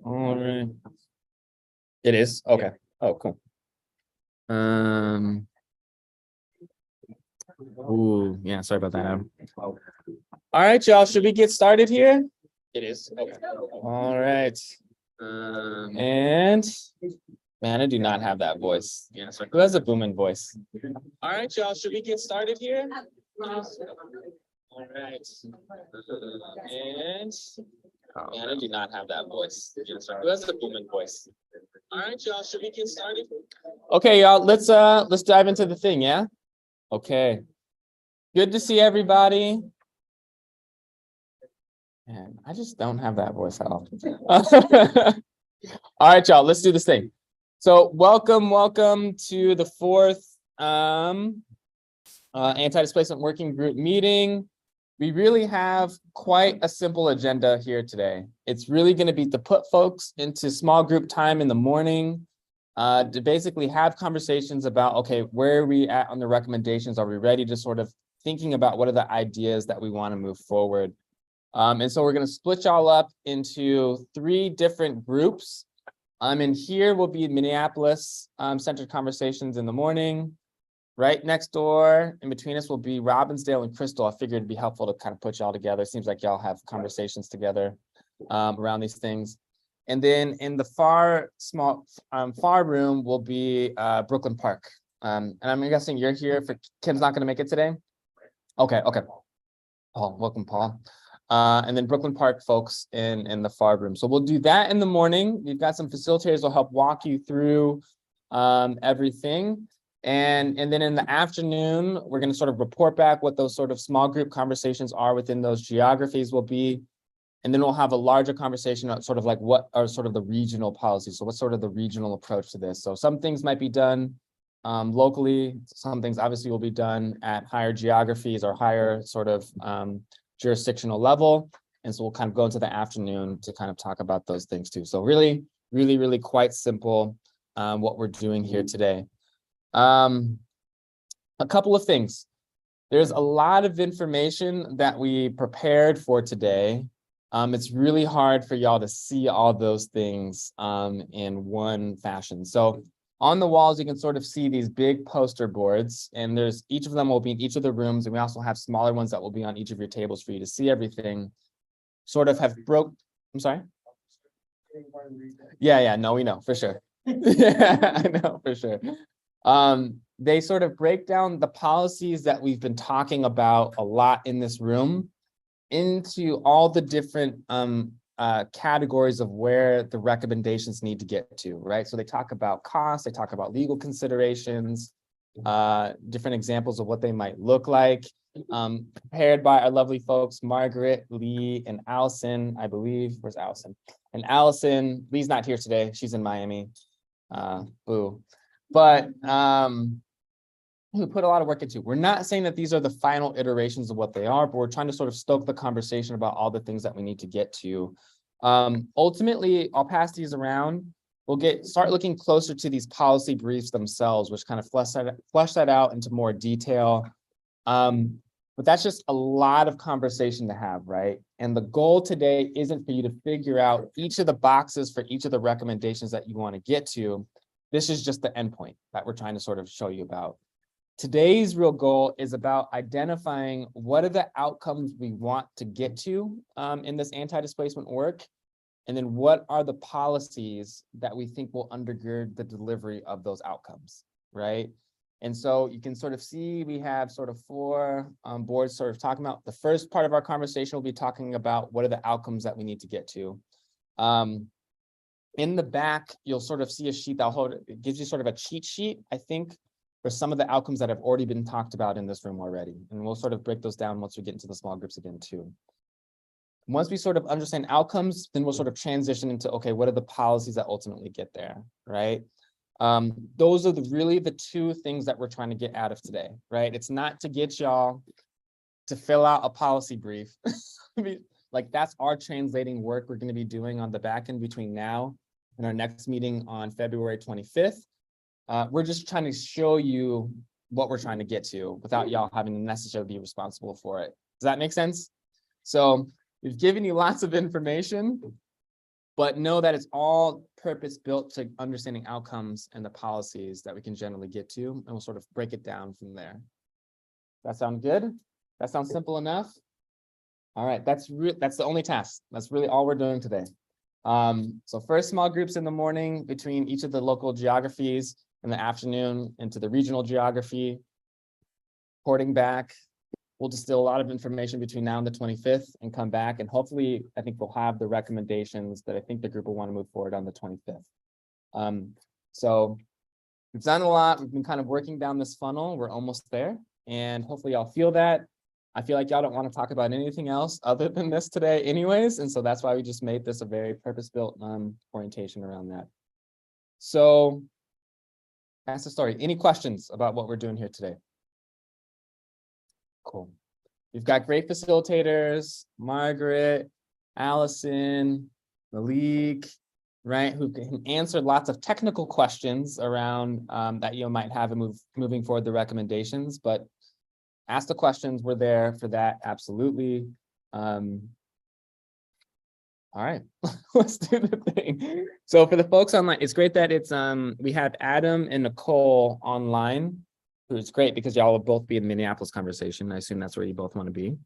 All right. It is? Okay. Oh, cool. Ooh, yeah, sorry about that, Adam. All right, y'all. Should we get started here? It is. Okay. All right. And man, I do not have that voice. Yeah, sorry. Who has a booming voice? All right, y'all. Should we get started here? All right. And man, I do not have that voice. Yeah, sorry. Who has a booming voice? All right, y'all. Should we get started? Okay, y'all. Let's dive into the thing. Yeah. Okay. Good to see everybody. Man, I just don't have that voice at all. All right, y'all. Let's do this thing. So, welcome to the fourth anti-displacement working group meeting. We really have quite a simple agenda here today. It's really going to be to put folks into small group time in the morning, to basically have conversations about, okay, where are we at on the recommendations? Are we ready to sort of thinking about what are the ideas that we want to move forward? And so we're going to split y'all up into 3 different groups. And here will be Minneapolis centered conversations in the morning. Right next door, in between us, will be Robbinsdale and Crystal. I figured it'd be helpful to kind of put y'all together. It seems like y'all have conversations together around these things. And then in the far room will be Brooklyn Park. And I'm guessing you're here for Kim's not going to make it today. Okay. Paul, welcome, Paul. And then Brooklyn Park folks in the far room. So we'll do that in the morning. We've got some facilitators who'll help walk you through everything. And then in the afternoon, we're going to sort of report back what those sort of small group conversations are within those geographies will be. And then we'll have a larger conversation about sort of like what are sort of the regional policies. So what's sort of the regional approach to this? So some things might be done locally. Some things obviously will be done at higher geographies or higher sort of jurisdictional level. And so we'll kind of go into the afternoon to kind of talk about those things too. So really quite simple what we're doing here today. A couple of things. There's a lot of information that we prepared for today. It's really hard for y'all to see all those things in one fashion. So on the walls, you can sort of see these big poster boards, and there's each of them will be in each of the rooms, and we also have smaller ones that will be on each of your tables for you to see everything. Sort of have I'm sorry? Yeah, no, we know for sure. Yeah, I know for sure. They sort of break down the policies that we've been talking about a lot in this room into all the different categories of where the recommendations need to get to, right? So they talk about costs, they talk about legal considerations, different examples of what they might look like, prepared by our lovely folks, Margaret, Lee, and Allison, I believe. Where's Allison? And Allison, Lee's not here today. She's in Miami. Boo. But we put a lot of work into. We're not saying that these are the final iterations of what they are, but we're trying to sort of stoke the conversation about all the things that we need to get to. Ultimately, I'll pass these around. We'll start looking closer to these policy briefs themselves, which kind of flesh that out into more detail. But that's just a lot of conversation to have, right? And the goal today isn't for you to figure out each of the boxes for each of the recommendations that you want to get to. This is just the endpoint that we're trying to sort of show you about. Today's real goal is about identifying what are the outcomes we want to get to in this anti-displacement work, and then what are the policies that we think will undergird the delivery of those outcomes, right? And so you can sort of see we have sort of 4 boards sort of talking about. The first part of our conversation will be talking about what are the outcomes that we need to get to. In the back, you'll sort of see a sheet it gives you sort of a cheat sheet, I think, for some of the outcomes that have already been talked about in this room already. And we'll sort of break those down once we get into the small groups again too. Once we sort of understand outcomes, then we'll sort of transition into, okay, what are the policies that ultimately get there, right? Those are really the 2 things that we're trying to get out of today, right? It's not to get y'all to fill out a policy brief. I mean, like that's our translating work we're going to be doing on the back end between now and our next meeting on February 25th. We're just trying to show you what we're trying to get to without y'all having to necessarily be responsible for it. Does that make sense? So We've given you lots of information, but know that it's all purpose built to understanding outcomes and the policies that we can generally get to, and we'll sort of break it down from there. That sound good? That sounds simple enough? All right, that's the only task. That's really all we're doing today. So first small groups in the morning between each of the local geographies, in the afternoon into the regional geography, reporting back. We'll distill a lot of information between now and the 25th and come back, and hopefully I think we'll have the recommendations that I think the group will want to move forward on the 25th. So we've done a lot. We've been kind of working down this funnel. We're almost there, and hopefully y'all feel that. I feel like y'all don't want to talk about anything else other than this today anyways, and so that's why we just made this a very purpose-built orientation around that. So that's the story. Any questions about what we're doing here today? Cool. We've got great facilitators, Margaret, Allison, Malik, right, who can answer lots of technical questions around that you might have moving forward the recommendations, but ask the questions. We're there for that, absolutely. All right, let's do the thing. So for the folks online, it's great that it's we have Adam and Nicole online. It's great because y'all will both be in the Minneapolis conversation. I assume that's where you both want to be.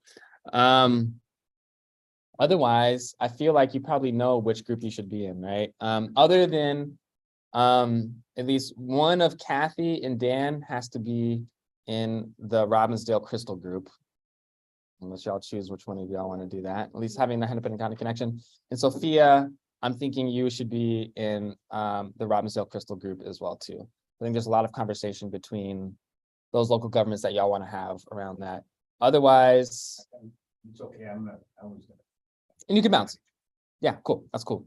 Otherwise, I feel like you probably know which group you should be in, right? Other than at least one of Kathy and Dan has to be in the Robbinsdale Crystal group, unless y'all choose which one of y'all want to do that. At least having the Hennepin County connection. And Sophia, I'm thinking you should be in the Robbinsdale Crystal group as well too. I think there's a lot of conversation between those local governments that y'all want to have around that. Otherwise, it's okay. And you can bounce. Yeah, cool. That's cool.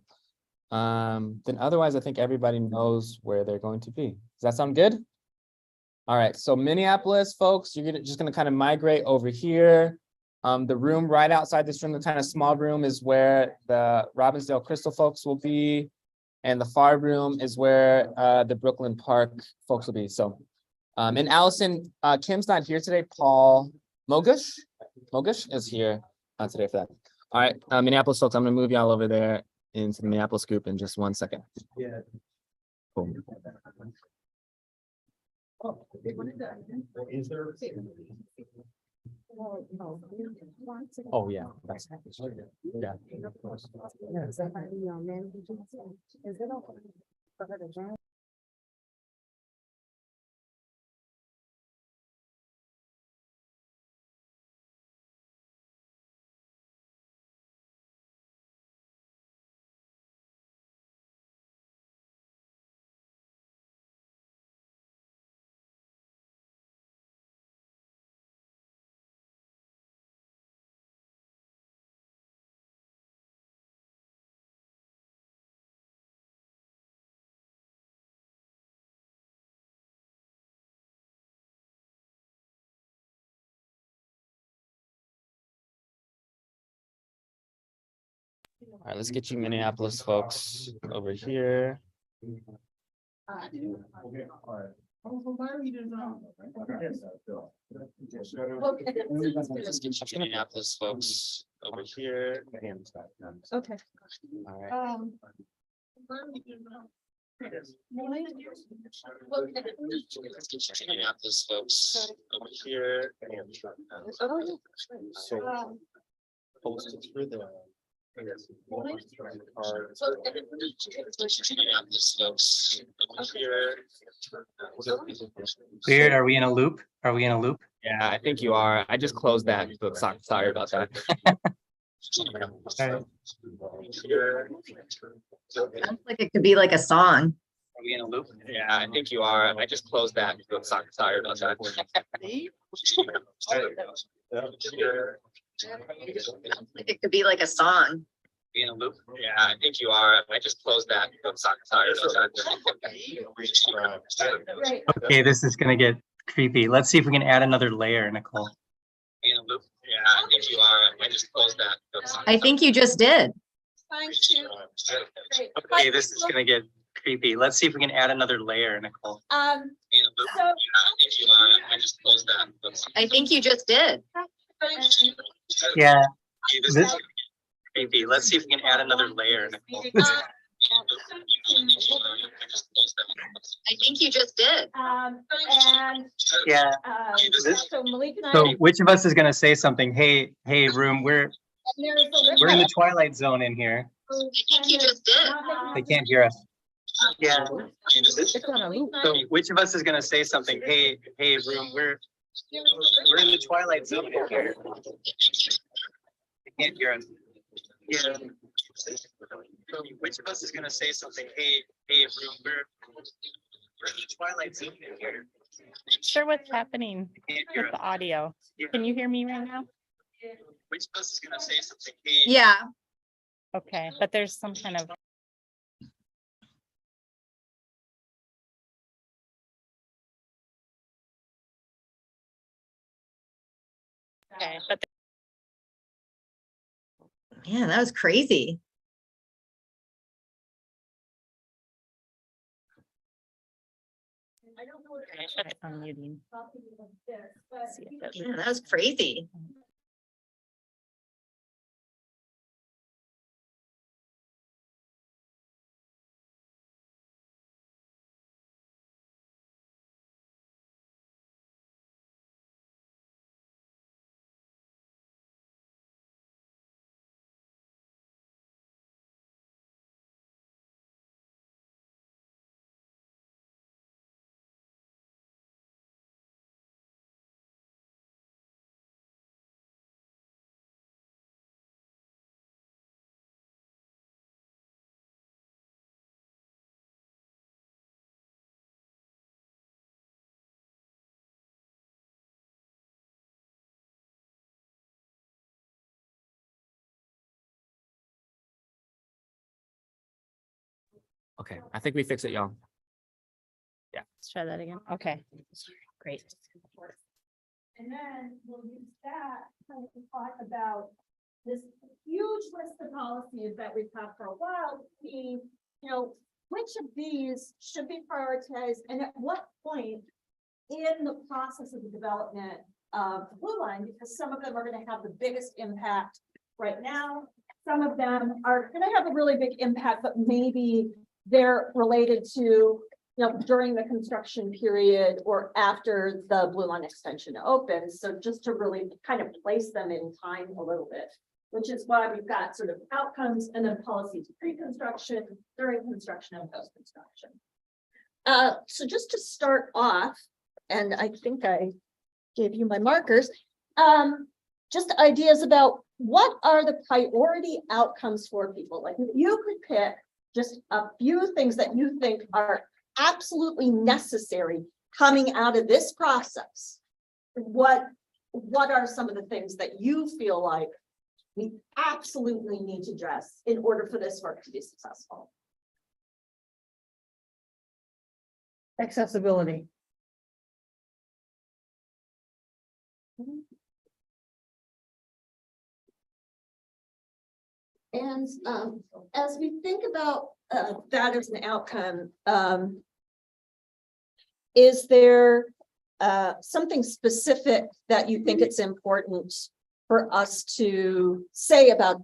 Then otherwise, I think everybody knows where they're going to be. Does that sound good? All right. So Minneapolis, folks, you're just gonna kind of migrate over here. The room right outside this room, the kind of small room, is where the Robbinsdale Crystal folks will be, and the far room is where the Brooklyn Park folks will be. So. And Allison, Kim's not here today. Paul Mogush is here today for that. All right, Minneapolis folks, I'm gonna move y'all over there into the Minneapolis group in just 1 second. yeah. Cool. Is there? Oh yeah, that's yeah. All right, let's get you Minneapolis folks over here. Let's get you Minneapolis folks over here. Okay. All right. Minneapolis folks over here. So post it through the Weird. Are we in a loop? Are we in a loop? Yeah, I think you are. I just closed that. Sorry about that. Right. Sounds like it could be like a song. Are we in a loop? Yeah, I think you are. I just closed that. Sorry about that. Sounds like it could be like a song. Be in a loop? Yeah, I think you are. I just closed that. Sorry about that. Okay, this is gonna get creepy. Let's see if we can add another layer, Nicole. Be in a loop? Yeah, I think you are. I just closed that. I think you just did. Okay, this is gonna get creepy. Let's see if we can add another layer, Nicole. Be in a loop? Yeah, I think you are. I just closed that. I think you just did. Yeah. creepy. Let's see if we can add another layer. I think you just did. And, Yeah. so Malik and I. So which of us is gonna say something? Hey, room, we're in the twilight zone in here. I think you just did. They can't hear us. Yeah. It's on a loop. So which of us is gonna say something? Hey, room, we're in the twilight zone in here. They can't hear us. Yeah. So which of us is gonna say something? Hey, room, we're in the twilight zone in here. Not sure what's happening They can't hear with us. the audio. Yeah. Can you hear me right now? Which of us is gonna say something? Hey. Yeah. Okay, but there's some kind of. Okay, but Man, that was crazy. I'm muting. See if it Man, that was crazy. Okay, I think we fix it, y'all. Let's try that again. Okay, great. And then we'll use that to talk about this huge list of policies that we've had for a while, being, which of these should be prioritized and at what point in the process of the development of the Blue Line, because some of them are going to have the biggest impact right now. Some of them are going to have a really big impact, but maybe they're related to, during the construction period or after the Blue Line extension opens. So just to really kind of place them in time a little bit, which is why we've got sort of outcomes and then policies pre-construction, during construction, and post-construction. So just to start off, and I think I gave you my markers, just ideas about what are the priority outcomes for people. Like if you could pick just a few things that you think are absolutely necessary coming out of this process, what are some of the things that you feel like we absolutely need to address in order for this work to be successful? Accessibility. And as we think about that as an outcome, is there something specific that you think it's important for us to say about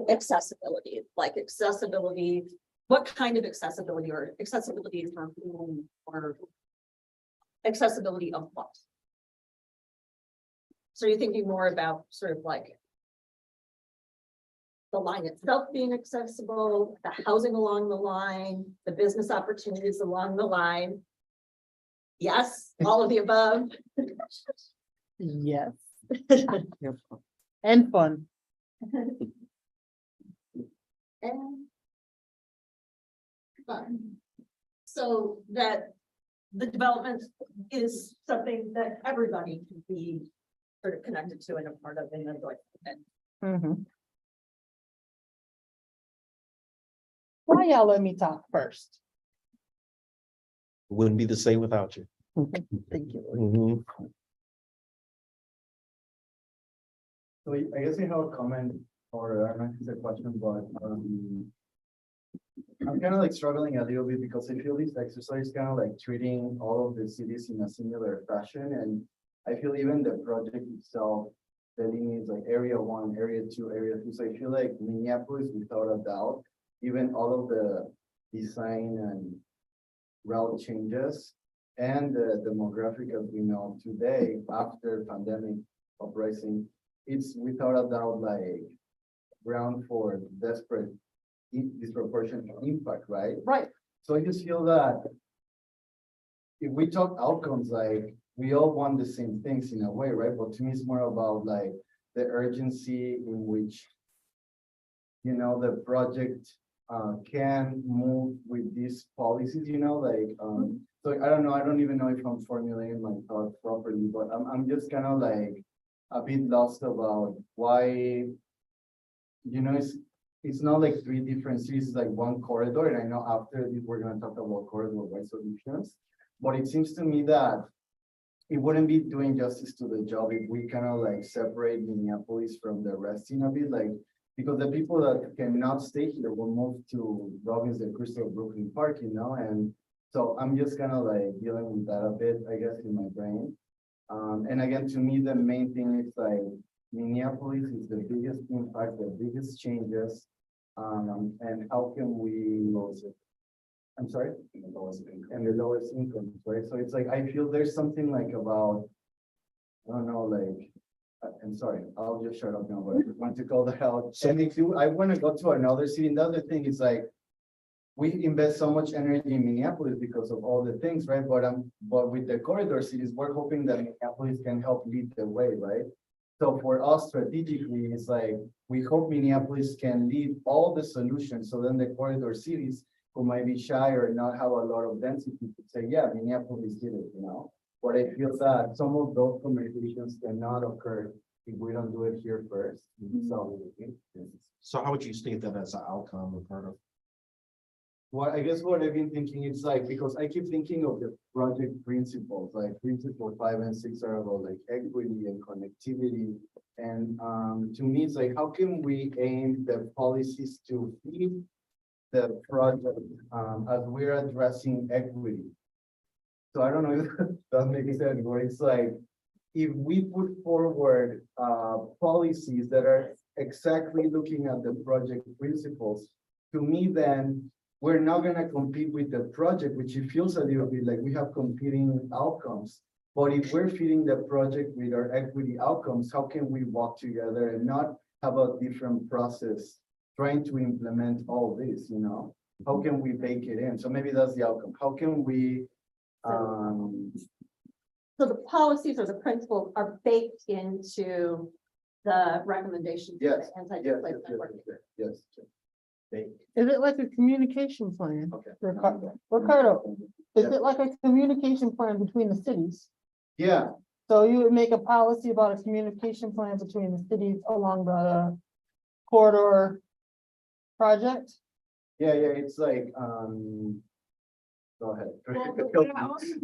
accessibility? Like accessibility, what kind of accessibility, or accessibility for whom, or accessibility of what? So you're thinking more about sort of like the line itself being accessible, the housing along the line, the business opportunities along the line. Yes, all of the above. Yes. And fun. And fun. So that the development is something that everybody can be sort of connected to and a part of in the joint. Why y'all let me talk first? Wouldn't be the same without you. Thank you. Mhm. So I guess I have a comment, or I don't know if it's a question, but I'm kind of like struggling a little bit because I feel this exercise kind of like treating all of the cities in a similar fashion, and I feel even the project itself, delineates like area 1, area 2, area 3. So I feel like Minneapolis, without a doubt, even all of the design and route changes and the demographic as we know today after pandemic uprising, it's without a doubt like ground for desperate disproportionate impact, right? Right. So I just feel that if we talk outcomes, like we all want the same things in a way, right? But to me, it's more about like the urgency in which, you know, the project can move with these policies, you know, like, so I don't know, I don't even know if I'm formulating my thoughts properly, but I'm just kind of like a bit lost about why, you know, it's not like 3 different cities, it's like 1 corridor, and I know after this, we're gonna talk about corridor-wide solutions, but it seems to me that it wouldn't be doing justice to the job if we kind of like separate Minneapolis from the rest in a bit, like, because the people that cannot stay here will move to Robbins, the Crystal, Brooklyn Park, you know, and so I'm just kind of like dealing with that a bit, I guess, in my brain. And again, to me, the main thing is like Minneapolis is the biggest impact, the biggest changes, and how can we lose it? I'm sorry? And the lowest income, right? So it's like, I feel there's something like about, I don't know, like, I'm sorry, I'll just shut up now, but I just want to call that out. And if you, I want to go to another city, and the other thing is like, we invest so much energy in Minneapolis because of all the things, right? But with the corridor cities, we're hoping that Minneapolis can help lead the way, right? So for us strategically, it's like, we hope Minneapolis can lead all the solutions. So then the corridor cities who might be shy or not have a lot of density could say, yeah, Minneapolis did it, you know? But I feel that some of those conversations cannot occur if we don't do it here first. So how would you state that as an outcome or part of? Well, I guess what I've been thinking, it's like, because I keep thinking of the project principles, like principle 5 and 6 are about like equity and connectivity. And to me, it's like, how can we aim the policies to feed the project as we're addressing equity? So I don't know if that makes sense, but it's like, if we put forward policies that are exactly looking at the project principles, to me, then we're not gonna compete with the project, which it feels a little bit like we have competing outcomes. But if we're feeding the project with our equity outcomes, how can we work together and not have a different process trying to implement all this, you know? How can we bake it in? So maybe that's the outcome. How can we So the policies or the principles are baked into the recommendations. of the Yes, anti-displacement work. yes. Is it like a communication plan? Okay. Ricardo, is Yeah. it like a communication plan between the cities? Yeah, So you would make a policy about a communication plan between the cities along the corridor project? yeah, it's like, go ahead. Well, but what I also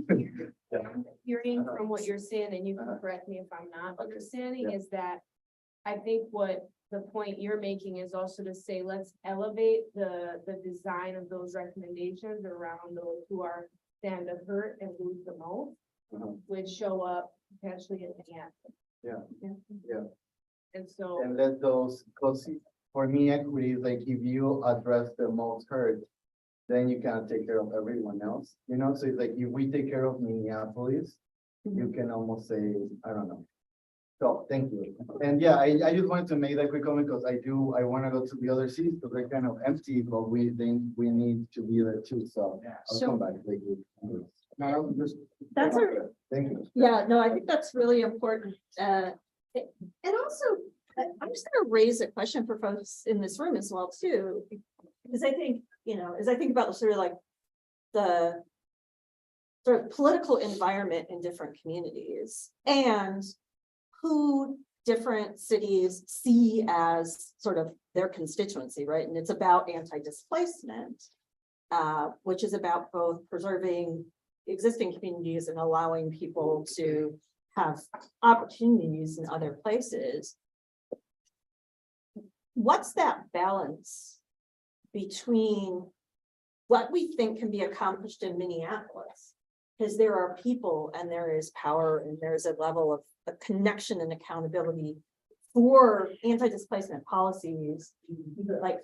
Yeah. hearing from what you're saying, and you can correct me if I'm not understanding, is that I think what the point you're making is also to say, let's elevate the design of those recommendations around those who are stand to hurt and lose the most, would show up potentially in the end. Yeah. And so, And let those, because for me, equity is like, if you address the most hurt, then you can take care of everyone else, you know? So it's like, if we take care of Minneapolis, you can almost say, I don't know. So, thank you. And yeah, I just wanted to make that quick comment because I want to go to the other cities because they're kind of empty, but we need to be there too, so I'll come back. Thank you. No, just. That's a- Thank you. Yeah, no, I think that's really important. And also, I'm just gonna raise a question for folks in this room as well too. Because I think, you know, as I think about sort of like the sort of political environment in different communities and who different cities see as sort of their constituency, right? And it's about anti-displacement, which is about both preserving existing communities and allowing people to have opportunities in other places. What's that balance between what we think can be accomplished in Minneapolis? Because there are people and there is power and there's a level of a connection and accountability for anti-displacement policies, like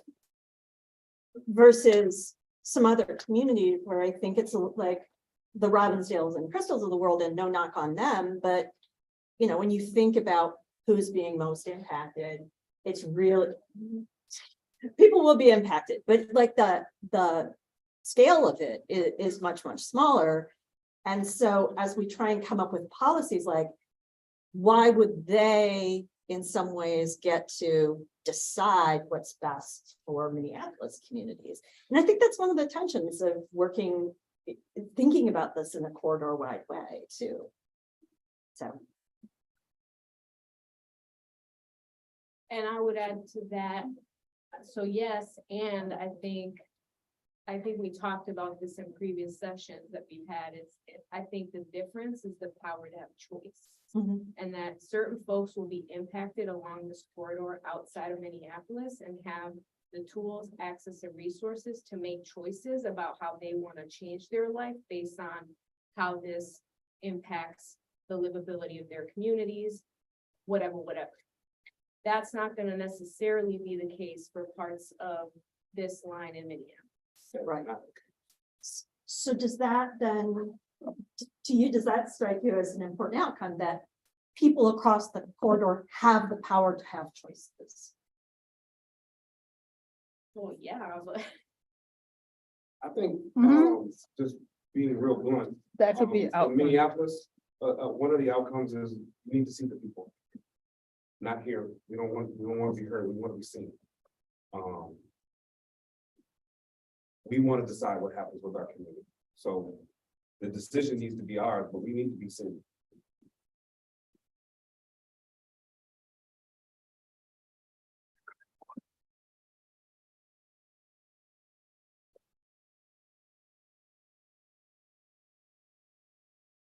versus some other communities where I think it's like the Robbinsdales and Crystals of the world, and no knock on them, but you know, when you think about who's being most impacted, it's really, people will be impacted, but like the scale of it is much, much smaller. And so as we try and come up with policies, like, why would they in some ways get to decide what's best for Minneapolis communities? And I think that's one of the tensions of thinking about this in a corridor-wide way too. So. And I would add to that, so yes, and I think we talked about this in previous sessions that we've had, I think the difference is the power to have choice. And that certain folks will be impacted along this corridor outside of Minneapolis and have the tools, access, and resources to make choices about how they want to change their life based on how this impacts the livability of their communities, whatever. That's not going to necessarily be the case for parts of this line in Minneapolis. Right. So does that then, to you, does that strike you as an important outcome, that people across the corridor have the power to have choices? Well, yeah, but I think, Mhm. just being real blunt. That could be in outcome. Minneapolis, one of the outcomes is we need to see the people. Not here. We don't want to be heard. We want to be seen. We want to decide what happens with our community. So the decision needs to be ours, but we need to be seen.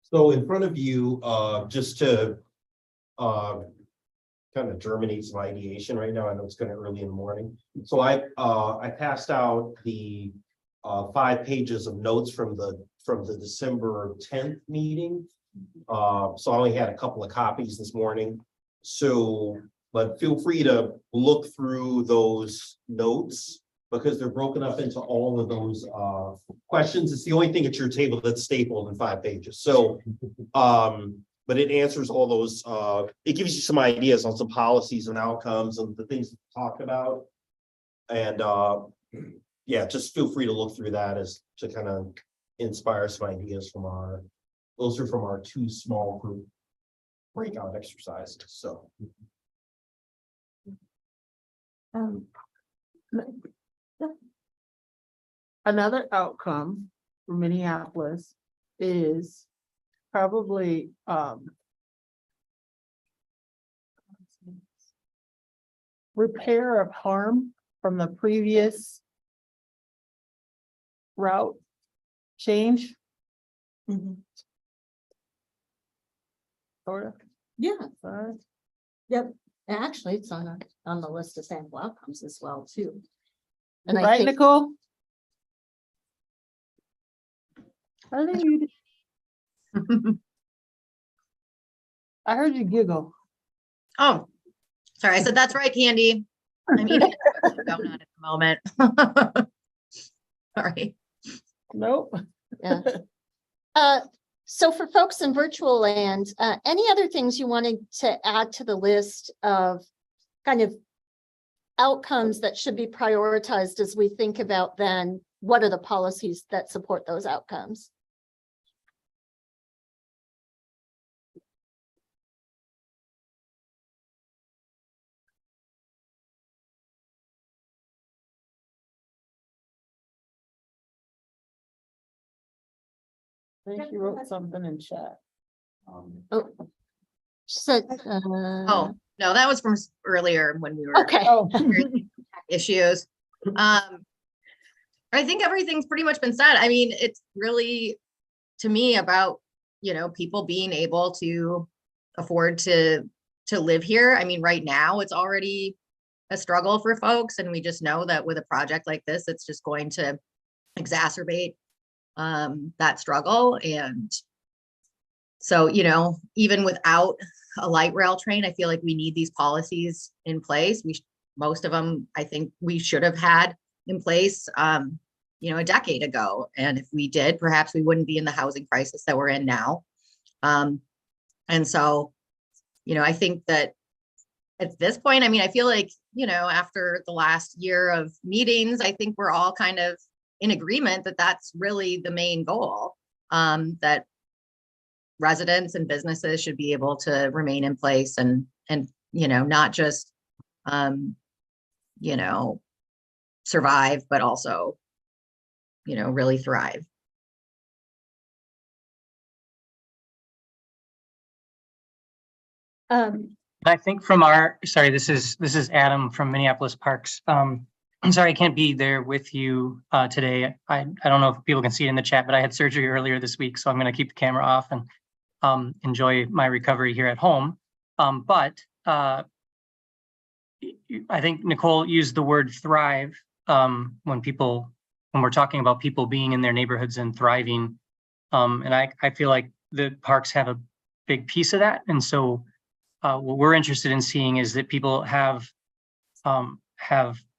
So in front of you, just to kind of germinate some ideation right now. I know it's kind of early in the morning. So I passed out the 5 pages of notes from the December 10th meeting. So I only had a couple of copies this morning. So, but feel free to look through those notes because they're broken up into all of those questions. It's the only thing at your table that's stapled in 5 pages. So, but it answers all those, it gives you some ideas on some policies and outcomes and the things we talked about. And yeah, just feel free to look through that as to kind of inspire some ideas from those are from our 2 small group breakout exercises. So. Another outcome for Minneapolis is probably repair of harm from the previous route change. Sort of. Yeah. Yep. And actually, it's on the list of sample outcomes as well, too. And I Right, think, Nicole? I think you did. I heard you giggle. Oh, sorry. I said, that's right, Candy. I'm eating a donut at the moment. Sorry. Nope. So for folks in virtual land, any other things you wanted to add to the list of kind of outcomes that should be prioritized as we think about then what are the policies that support those outcomes? I think you wrote something in chat. She said, Oh, no, that was from earlier when we were okay. Oh, issues. I think everything's pretty much been said. I mean, it's really, to me, about, you know, people being able to afford to live here. I mean, right now, it's already a struggle for folks, and we just know that with a project like this, it's just going to exacerbate that struggle. And so, you know, even without a light rail train. I feel like we need these policies in place. Most of them, I think we should have had in place, a decade ago. And if we did, perhaps we wouldn't be in the housing crisis that we're in now. And so, I think that at this point, I feel like, after the last year of meetings, I think we're all kind of in agreement that that's really the main goal, that residents and businesses should be able to remain in place and not just, survive, but also, really thrive. I think from sorry, this is Adam from Minneapolis Parks. I'm sorry I can't be there with you today. I don't know if people can see it in the chat, but I had surgery earlier this week, so I'm going to keep the camera off and enjoy my recovery here at home. But I think Nicole used the word thrive when we're talking about people being in their neighborhoods and thriving. And I feel like the parks have a big piece of that. And so what we're interested in seeing is that people have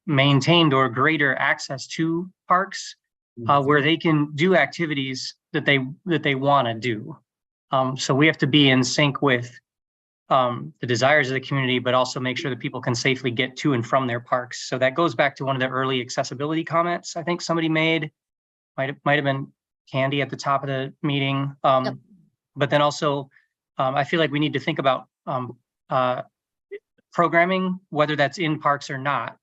maintained or greater access to parks where they can do activities that they want to do. So we have to be in sync with the desires of the community, but also make sure that people can safely get to and from their parks. So that goes back to one of the early accessibility comments I think somebody made. Might have been Candy at the top of the meeting. Yep. But then also, I feel like we need to think about programming, whether that's in parks or not.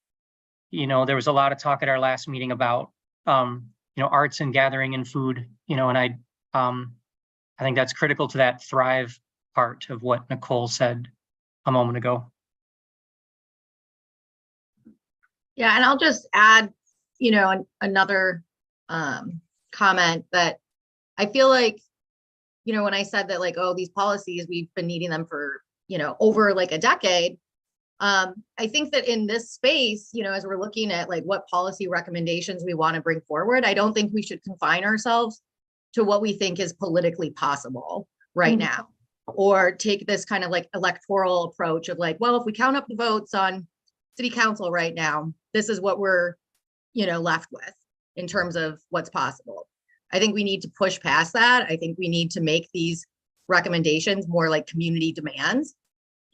There was a lot of talk at our last meeting about arts and gathering and food. And I think that's critical to that thrive part of what Nicole said a moment ago. Yeah, and I'll just add, another comment that I feel like, when I said that, like, oh, these policies, we've been needing them for, over like a decade. I think that in this space, as we're looking at like what policy recommendations we want to bring forward, I don't think we should confine ourselves to what we think is politically possible right now, or take this kind of like electoral approach of like, well, if we count up the votes on city council right now, this is what we're, left with in terms of what's possible. I think we need to push past that. I think we need to make these recommendations more like community demands,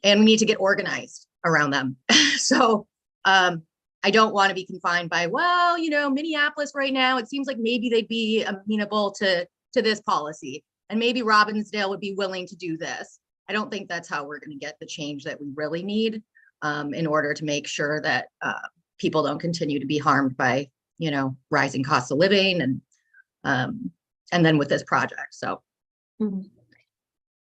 and we need to get organized around them. So I don't want to be confined by, well, Minneapolis right now, it seems like maybe they'd be amenable to this policy, and maybe Robbinsdale would be willing to do this. I don't think that's how we're going to get the change that we really need in order to make sure that people don't continue to be harmed by, rising costs of living and then with this project. So.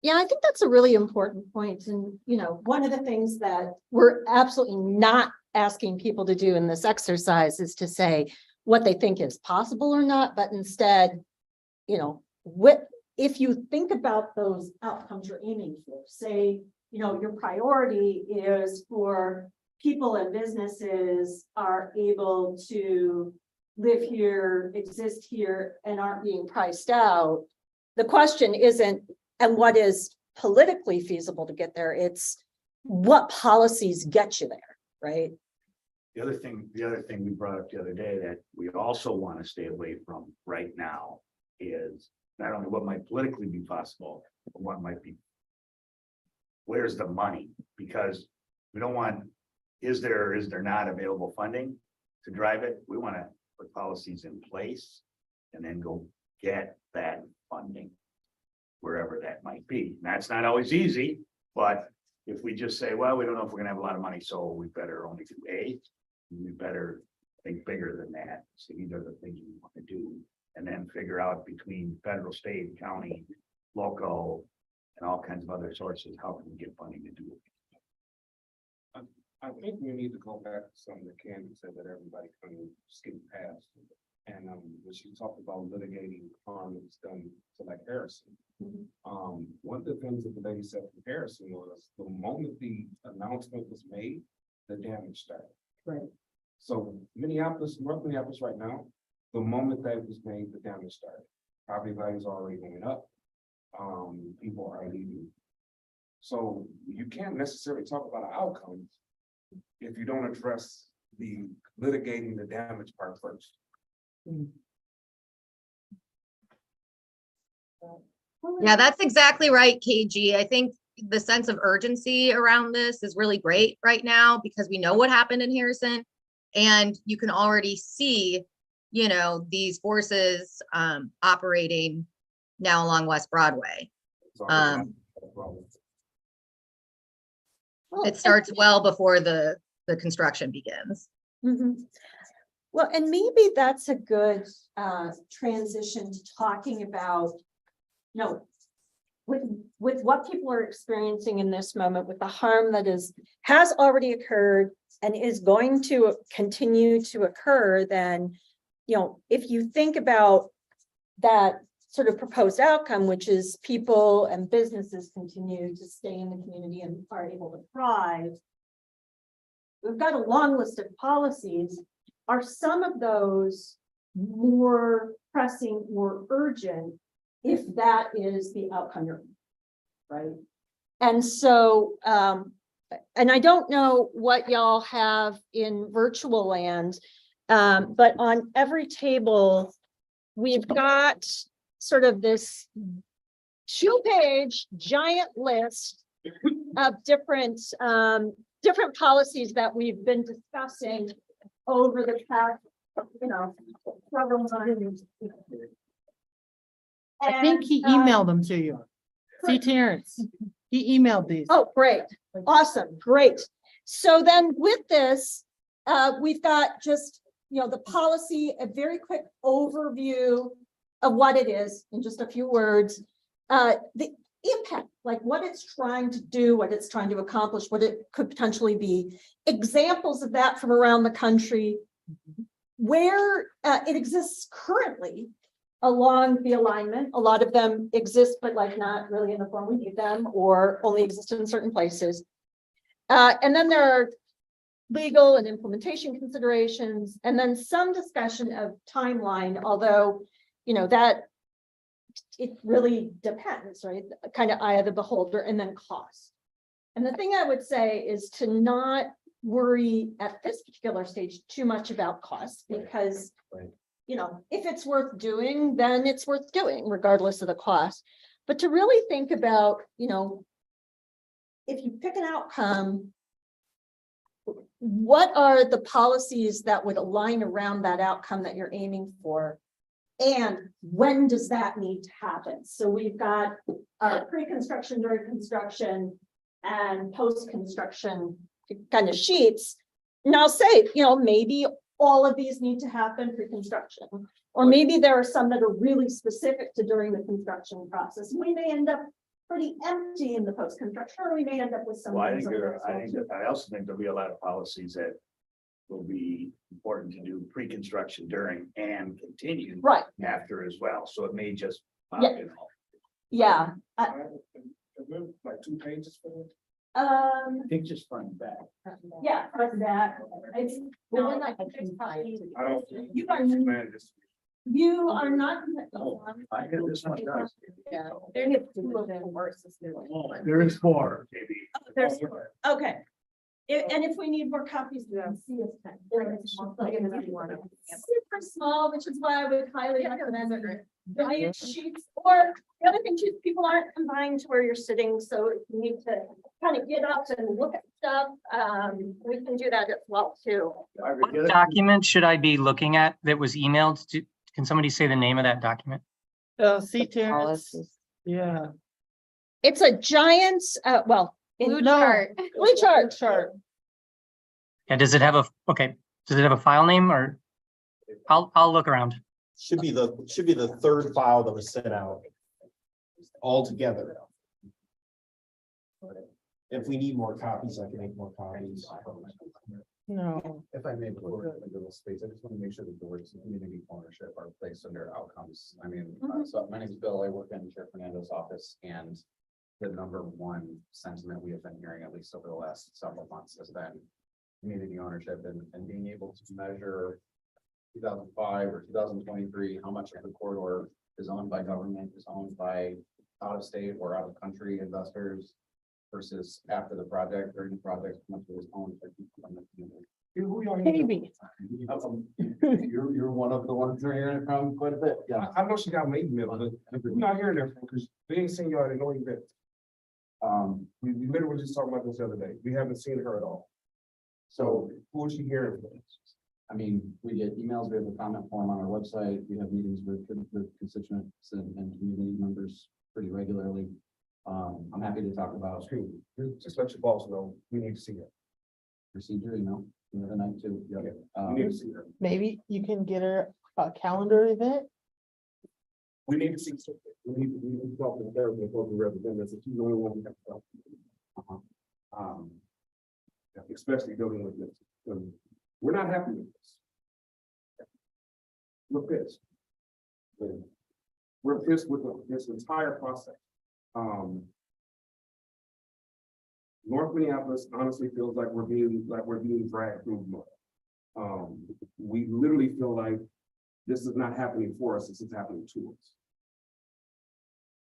Yeah, I think that's a really important point. And, one of the things that we're absolutely not asking people to do in this exercise is to say what they think is possible or not, but instead, if you think about those outcomes you're aiming for, say, your priority is for people and businesses are able to live here, exist here, and aren't being priced out. The question isn't, and what is politically feasible to get there? It's what policies get you there, right? The other thing we brought up the other day that we also want to stay away from right now is not only what might politically be possible, but what might be, where's the money? Because we don't want, is there not available funding to drive it? We want to put policies in place and then go get that funding wherever that might be. And that's not always easy, but if we just say, well, we don't know if we're gonna have a lot of money, so we better only do A, we better think bigger than that. So these are the things we want to do, and then figure out between federal, state, county, local, and all kinds of other sources, how can we get funding to do it? I think we need to go back to something that Candy said that everybody kind of skipped past. And when she talked about litigating harm that's done to like Harrison. One of the things that the lady said from Harrison was the moment the announcement was made, the damage started. Right. So Minneapolis, North Minneapolis right now, the moment that it was made, the damage started. Property values are already going up. People are leaving. So you can't necessarily talk about outcomes if you don't address the litigating the damage part first. Yeah, that's exactly right, KG. I think the sense of urgency around this is really great right now because we know what happened in Harrison. And you can already see, you know, these forces operating now along West Broadway. So It starts well before the construction begins. Mhm. Well, and maybe that's a good transition to talking about, you know, with what people are experiencing in this moment, with the harm that has already occurred and is going to continue to occur, then, you know, if you think about that sort of proposed outcome, which is people and businesses continue to stay in the community and are able to thrive. We've got a long list of policies. Are some of those more pressing or urgent if that is the outcome you're, right? And so, and I don't know what y'all have in virtual land, but on every table, we've got sort of this 2-page giant list of different policies that we've been discussing over the past, you know, several months. I think he emailed them to you. See Terrence, he emailed these. Oh, great. Awesome. Great. So then with this, we've got just, you know, the policy, a very quick overview of what it is in just a few words. The impact, like what it's trying to do, what it's trying to accomplish, what it could potentially be, examples of that from around the country, where it exists currently along the alignment. A lot of them exist, but like not really in the form we need them, or only exist in certain places. And then there are legal and implementation considerations, and then some discussion of timeline, although, you know, that it really depends, right? Kind of eye of the beholder, and then cost. And the thing I would say is to not worry at this particular stage too much about cost, because you know, if it's worth doing, then it's worth doing regardless of the cost. But to really think about, you know, if you pick an outcome, what are the policies that would align around that outcome that you're aiming for? And when does that need to happen? So we've got pre-construction, during construction, and post-construction kind of sheets. And I'll say, you know, maybe all of these need to happen pre-construction, or maybe there are some that are really specific to during the construction process. We may end up pretty empty in the post-construction, or we may end up with some. Well, I also think there'll be a lot of policies that will be important to do pre-construction, during, and continue Right. after as well. So it may just pop Yeah. in. Yeah. Like 2 pages for it? I think just front and back. Yeah, front and back. It's really like I don't. You are- Man, this- you are not. I get this one does. Yeah. There are 2 of them versus There is 4, maybe. There's, okay. And if we need more copies, we can see it. Super small, which is why I would highly recommend giant sheets. Or the other thing too, people aren't combined to where you're sitting, so if you need to kind of get up and look at stuff, we can do that as well too. What document should I be looking at that was emailed to? Can somebody say the name of that document? See Terrence, yeah. It's a giant, well. Blue No. chart. Blue chart. Yeah, does it have a file name, or I'll look around. Should be the third file that was sent out altogether. If we need more copies, I can make more copies. No. If I may, before I go to space, I just want to make sure that the words community ownership are placed under outcomes. I mean, so my name is Bill. I work in Chair Fernando's office, and the #1 sentiment we have been hearing, at least over the last several months, has been community ownership and being able to measure 2005 or 2023, how much of the corridor is owned by government, is owned by out of state or out of country investors. versus after the project, during the project, much of his own. Maybe. You're one of the ones that are hearing it from quite a bit, yeah. I know she got my email, but we're not hearing that because they ain't seen y'all at no event. We literally just talked about this the other day. We haven't seen her at all. So who is she hearing from? I mean, we get emails, we have a comment form on our website, we have meetings with constituents and community members pretty regularly. I'm happy to talk about Excuse me, just let your boss know, we need to see her. procedure, the other night too. Yeah. We need to see her. Maybe you can get her a calendar event. We need to see something. We need to talk to the therapist and talk to representatives. If she's the only one we have to talk to. Especially dealing with this. We're not happy with this. We're pissed. We're pissed with this entire process. North Minneapolis honestly feels like we're being dragged through mud. We literally feel like this is not happening for us, this is happening to us.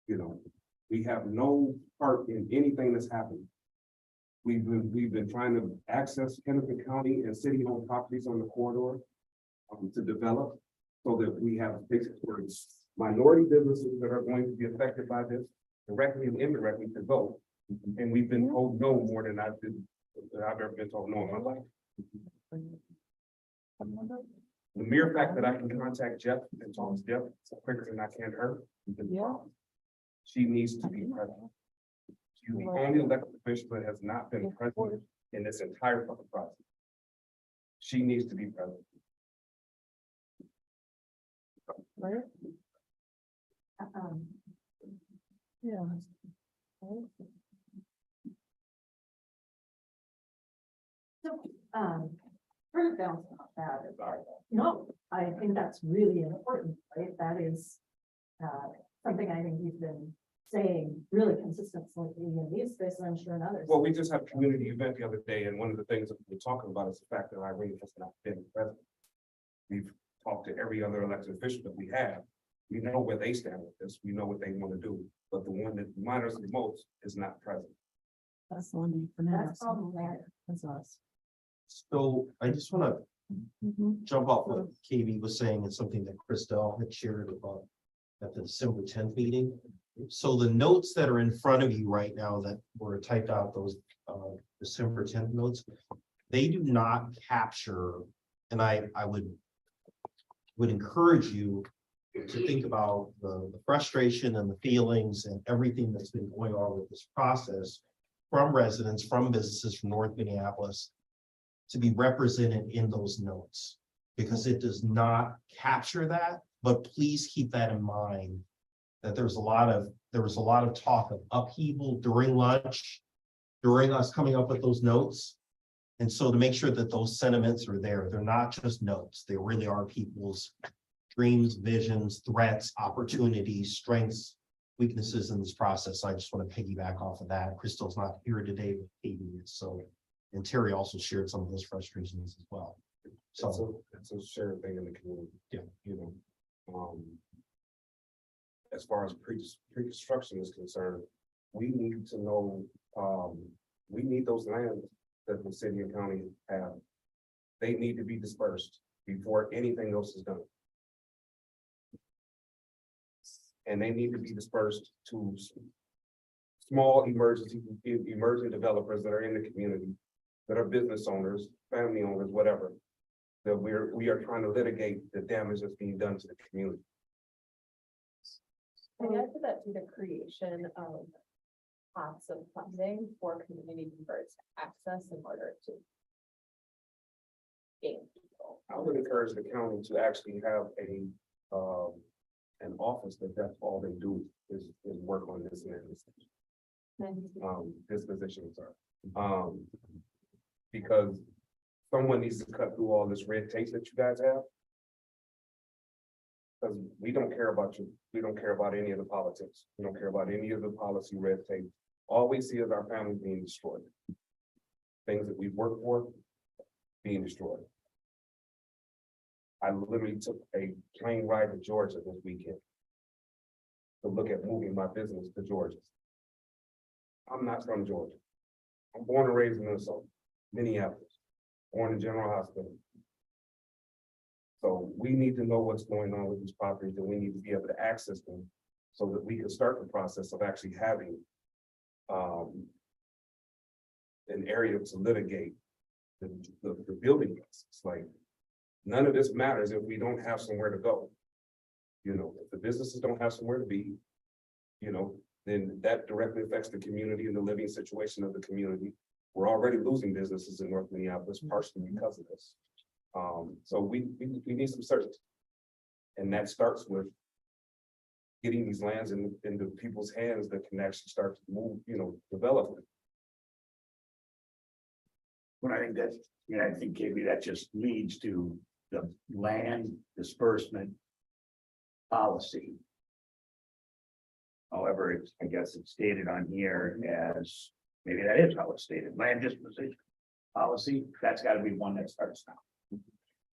You know, we have no part in anything that's happening. We've been trying to access Hennepin County and city-owned properties on the corridor to develop so that we have basically minority businesses that are going to be affected by this directly and indirectly to vote. And we've been told no more than I've ever been told no in my life. The mere fact that I can contact Jeff and talk to Jeff quicker than I can her. She needs to be present. She's the only elected official that has not been present in this entire fucking process. She needs to be present. Right? Yeah. Further down that, no, I think that's really important, right? That is something I think we've been saying really consistently in these spaces, I'm sure in others. Well, we just had a community event the other day, and one of the things that we're talking about is the fact that Irene has not been present. We've talked to every other elected official that we have. We know where they stand with this. We know what they want to do, but the one that matters the most is not present. That's the one for now. That's problematic. That's us. So I just want to jump off what KB was saying and something that Christelle had shared about at the December 10th meeting. So the notes that are in front of you right now that were typed out, those December 10th notes, they do not capture, and I would encourage you to think about the frustration and the feelings and everything that's been going on with this process from residents, from businesses, from North Minneapolis, to be represented in those notes, because it does not capture that. But please keep that in mind, that there was a lot of talk of upheaval during lunch, during us coming up with those notes. And so to make sure that those sentiments are there, they're not just notes, they really are people's dreams, visions, threats, opportunities, strengths, weaknesses in this process. I just want to piggyback off of that. Crystal's not here today with Katie, so, and Terry also shared some of those frustrations as well. So It's a shared thing in the community. Yeah. You know, as far as pre-construction is concerned, we need to know, we need those lands that the city and county have. They need to be dispersed before anything else is done. And they need to be dispersed to small emerging developers that are in the community, that are business owners, family owners, whatever, that we are trying to litigate the damage that's being done to the community. Can I add to that, to the creation of pots of funding for community members to access in order to gain people? I would encourage the county to actually have an office that's all they do is work on this and this. Dispositions are. Because someone needs to cut through all this red tape that you guys have. Because we don't care about you. We don't care about any of the politics. We don't care about any of the policy red tape. All we see is our families being destroyed. Things that we've worked for being destroyed. I literally took a plane ride to Georgia this weekend to look at moving my business to Georgia. I'm not from Georgia. I'm born and raised in Minnesota, Minneapolis, born in General Hospital. So we need to know what's going on with these properties, and we need to be able to access them so that we can start the process of actually having an area to litigate the building process. Like, none of this matters if we don't have somewhere to go. You know, if the businesses don't have somewhere to be, you know, then that directly affects the community and the living situation of the community. We're already losing businesses in North Minneapolis partially because of this. So we need some certainty. And that starts with getting these lands into people's hands that can actually start to move, you know, develop it. When I think that's, you know, I think KB, that just leads to the land disbursement policy. However, it's, I guess it's stated on here as, maybe that is how it's stated, land disposition policy, that's gotta be one that starts now.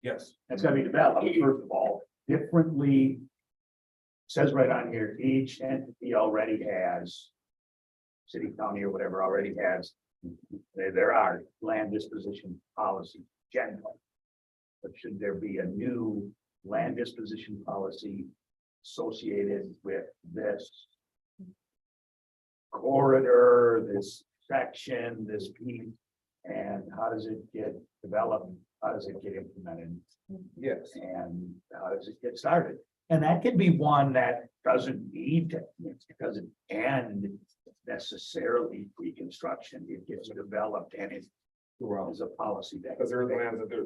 Yes. That's gotta be developed, first of all, differently. Says right on here, each entity already has. City, county, or whatever already has. There are land disposition policies generally. But should there be a new land disposition policy associated with this corridor, this section, this piece? And how does it get developed? How does it get implemented? Yes. And how does it get started? And that could be one that doesn't need to, it doesn't end necessarily pre-construction. It gets developed and it is a policy that. Because there are lands that they're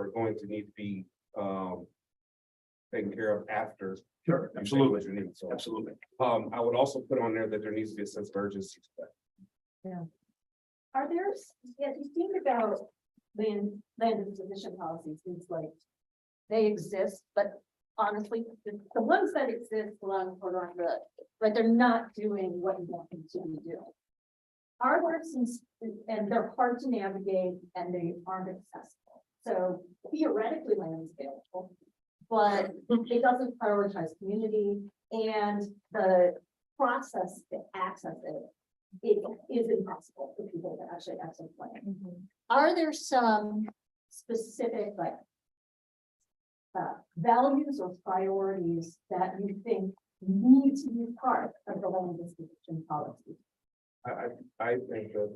going to need to be taken care of after. Sure, you absolutely, say what you need. So, absolutely. I would also put on there that there needs to be a sense of urgency to that. Are there, if you think about land disposition policies, it's like they exist, but honestly, the ones that exist along the, right, they're not doing what you want them to be doing. Are there some, and they're hard to navigate and they aren't accessible. So theoretically land is available, but it doesn't prioritize community and the process to access it. It is impossible for people to actually access land. Are there some specific like values or priorities that you think need to be part of the land disposition policy? I think that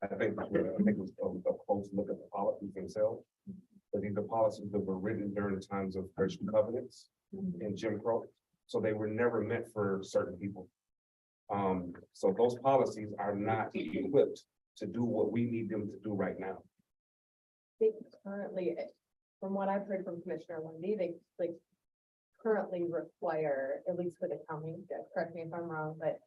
I think it's a close look at the policies themselves. But these are policies that were written during the times of Christian covenants and Jim Crow. So they were never meant for certain people. So those policies are not equipped to do what we need them to do right now. They currently, from what I've heard from Commissioner Lundy, they like currently require, at least for the county, correct me if I'm wrong, but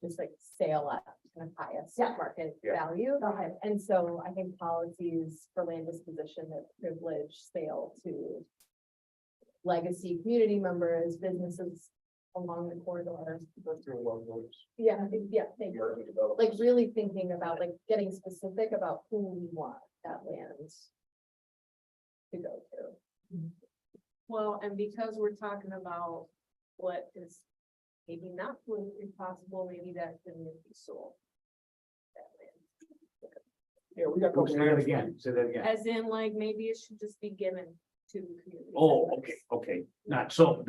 just like sale at kind of highest market value. And so I think policies for land disposition that privilege sale to legacy community members, businesses along the corridor. Yeah, thank you. Like really thinking about like getting specific about who we want that land to go to. Well, and because we're talking about what is maybe not politically possible, maybe that can be sold. Yeah, we got. Say that again, say that again. As in, like, maybe it should just be given to the community. Oh, okay, not sold,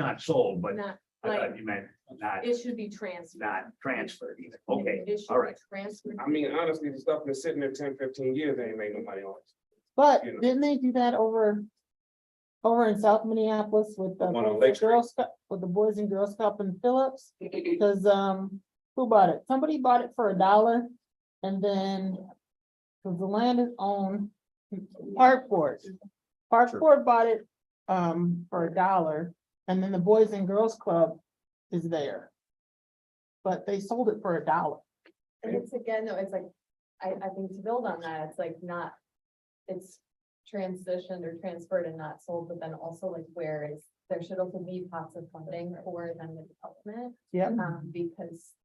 but Not I like, thought you meant not, it should be transferred. not transferred either. Okay, It should all be right. transferred. I mean, honestly, the stuff that's sitting there 10, 15 years, they ain't made no money on it. But You know. didn't they do that over in South Minneapolis with the One on Boys Lake and Street. Girls Cup, with the Boys and Girls Cup in Phillips? Because, who bought it? Somebody bought it for $1 and then, because the land is owned, Parkport. Parkport bought it, for $1 and then the Boys and Girls Club is there. But they sold it for $1. And it's again, though, it's like, I think to build on that, it's like not, it's transitioned or transferred and not sold, but then also like where is, there should also be pots of funding for then the development. Yeah. Because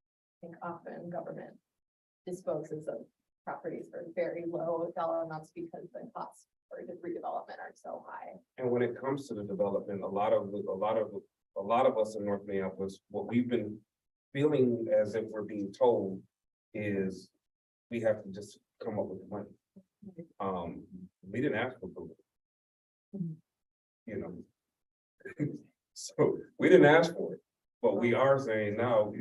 I think often government disposes of properties for very low dollar amounts because the costs for the redevelopment are so high. And when it comes to the development, a lot of us in North Minneapolis, what we've been feeling as if we're being told is we have to just come up with the money. We didn't ask for approval. You know. So we didn't ask for it, but we are saying now,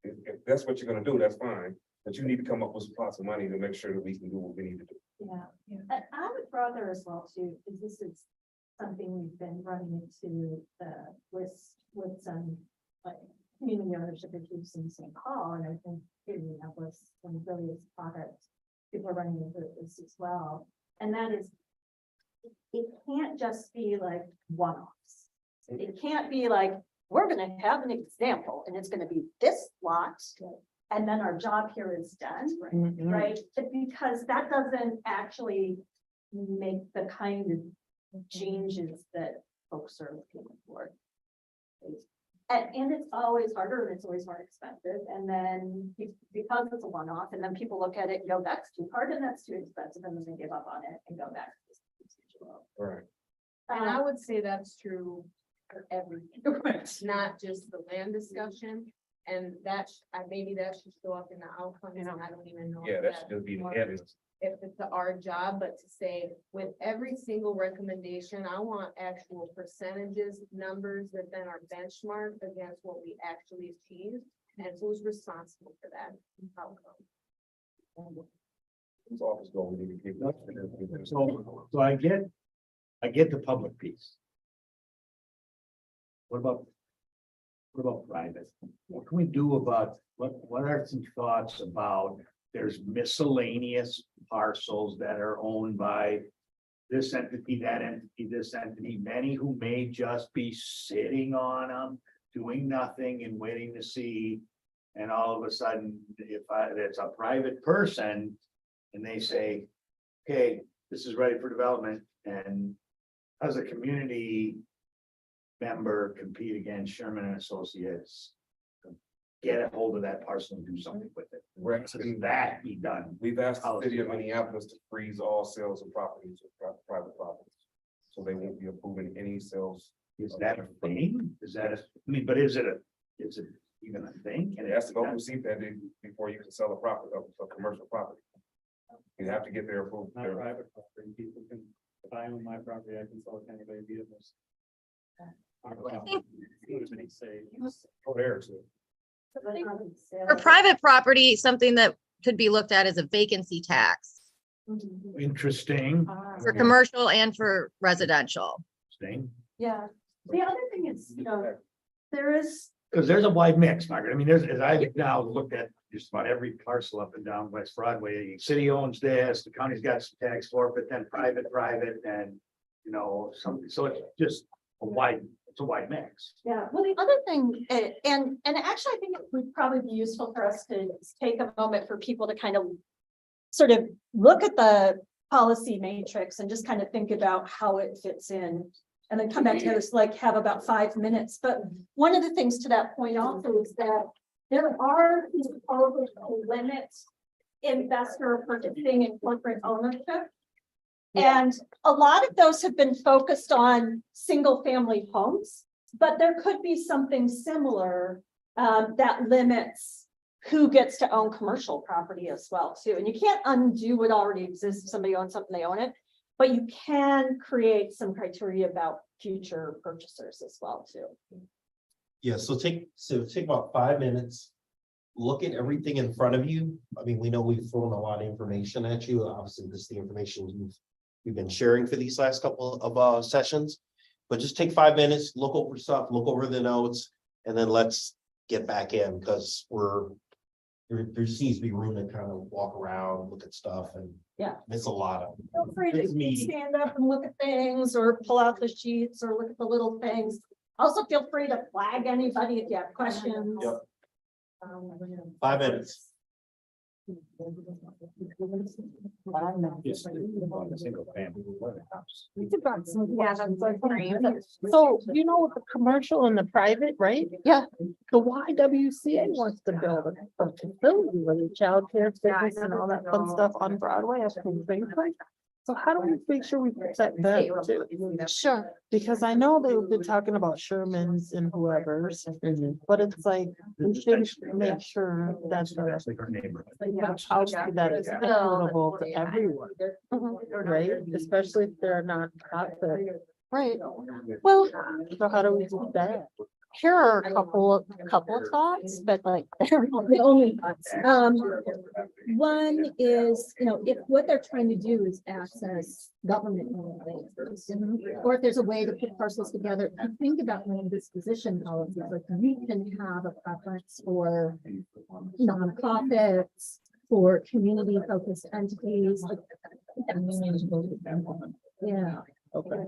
if that's what you're gonna do, that's fine. But you need to come up with some pots of money to make sure that we can do what we need to do. Yeah, I would throw there as well too, because this is something we've been running into with some like community ownership issues in St. Paul, and I think that was one really is product. People are running into this as well, and that is, it can't just be like one-offs. It can't be like, we're gonna have an example and it's gonna be this lot. And then our job here is done, right? Because that doesn't actually make the kind of changes that folks are looking for. And it's always harder and it's always more expensive. And then because it's a one-off, and then people look at it and go, that's too hard and that's too expensive, and then they give up on it and go back to this. Right. And I would say that's true for everything, not just the land discussion. And maybe that should show up in the outcomes, and I don't even know. Yeah, if that should just be the evidence. If it's our job, but to say with every single recommendation, I want actual percentages, numbers that then are benchmarked against what we actually achieved, and who's responsible for that outcome. Whose office goal we need to keep. So I get the public piece. What about private? What can we do about, what are some thoughts about, there's miscellaneous parcels that are owned by this entity, that entity, this entity, many who may just be sitting on them, doing nothing and waiting to see. And all of a sudden, if it's a private person and they say, okay, this is ready for development, and as a community member compete against Sherman and Associates, get a hold of that parcel and do something with it. Can that be done? We've asked the city of Minneapolis to freeze all sales of properties, private properties. So they won't be approving any sales. Is that a thing? Is that but is it even a thing? And it has to go through CPAD before you can sell a property, a commercial property. You have to get their approval. Not private property, people can, if I own my property, I can sell it to anybody via this. Oh, there, so. For private property, something that could be looked at as a vacancy tax Interesting. for commercial and for residential. Interesting. Yeah, the other thing is, there is. Because there's a wide mix, Margaret. I mean, as I've now looked at just about every parcel up and down West Broadway, city owns this, the county's got some tax forfeit, then private, and, so it's just it's a wide mix. Yeah, well, the other thing, and actually, I think it would probably be useful for us to take a moment for people to kind of sort of look at the policy matrix and just kind of think about how it fits in. And then come back to this, like have about 5 minutes. But one of the things to that point also is that there are proposals to limit investor purchasing and corporate ownership. And a lot of those have been focused on single family homes, but there could be something similar that limits who gets to own commercial property as well too. And you can't undo what already exists. If somebody owns something, they own it. But you can create some criteria about future purchasers as well too. Yeah, so take about 5 minutes. Look at everything in front of you. I mean, we know we've thrown a lot of information at you. Obviously, this is the information we've been sharing for these last couple of sessions. But just take 5 minutes, look over stuff, look over the notes, and then let's get back in, because there seems to be room to kind of walk around, look at stuff, and Yeah. it's a lot of. Feel free It's to meaty. stand up and look at things or pull out the sheets or look at the little things. Also, feel free to flag anybody if you have questions. Yep. 5 minutes. So, with the commercial and the private, right? Yeah. The YWCA wants to build a facility with childcare, fitness and all that fun stuff on Broadway. So how do we make sure we protect them too? Sure. Because I know they've been talking about Sherman's and whoever's, but it's like, we should make sure that the house that is equitable to everyone, right? Especially if they're not profit. Right. Well, So how do we do that? here are a couple of thoughts, but like, they're not the only thoughts. One is, if what they're trying to do is access government land, or if there's a way to put parcels together, I think about land disposition policies, like we can have a preference for nonprofits, for community focused entities. Like, yeah. Okay.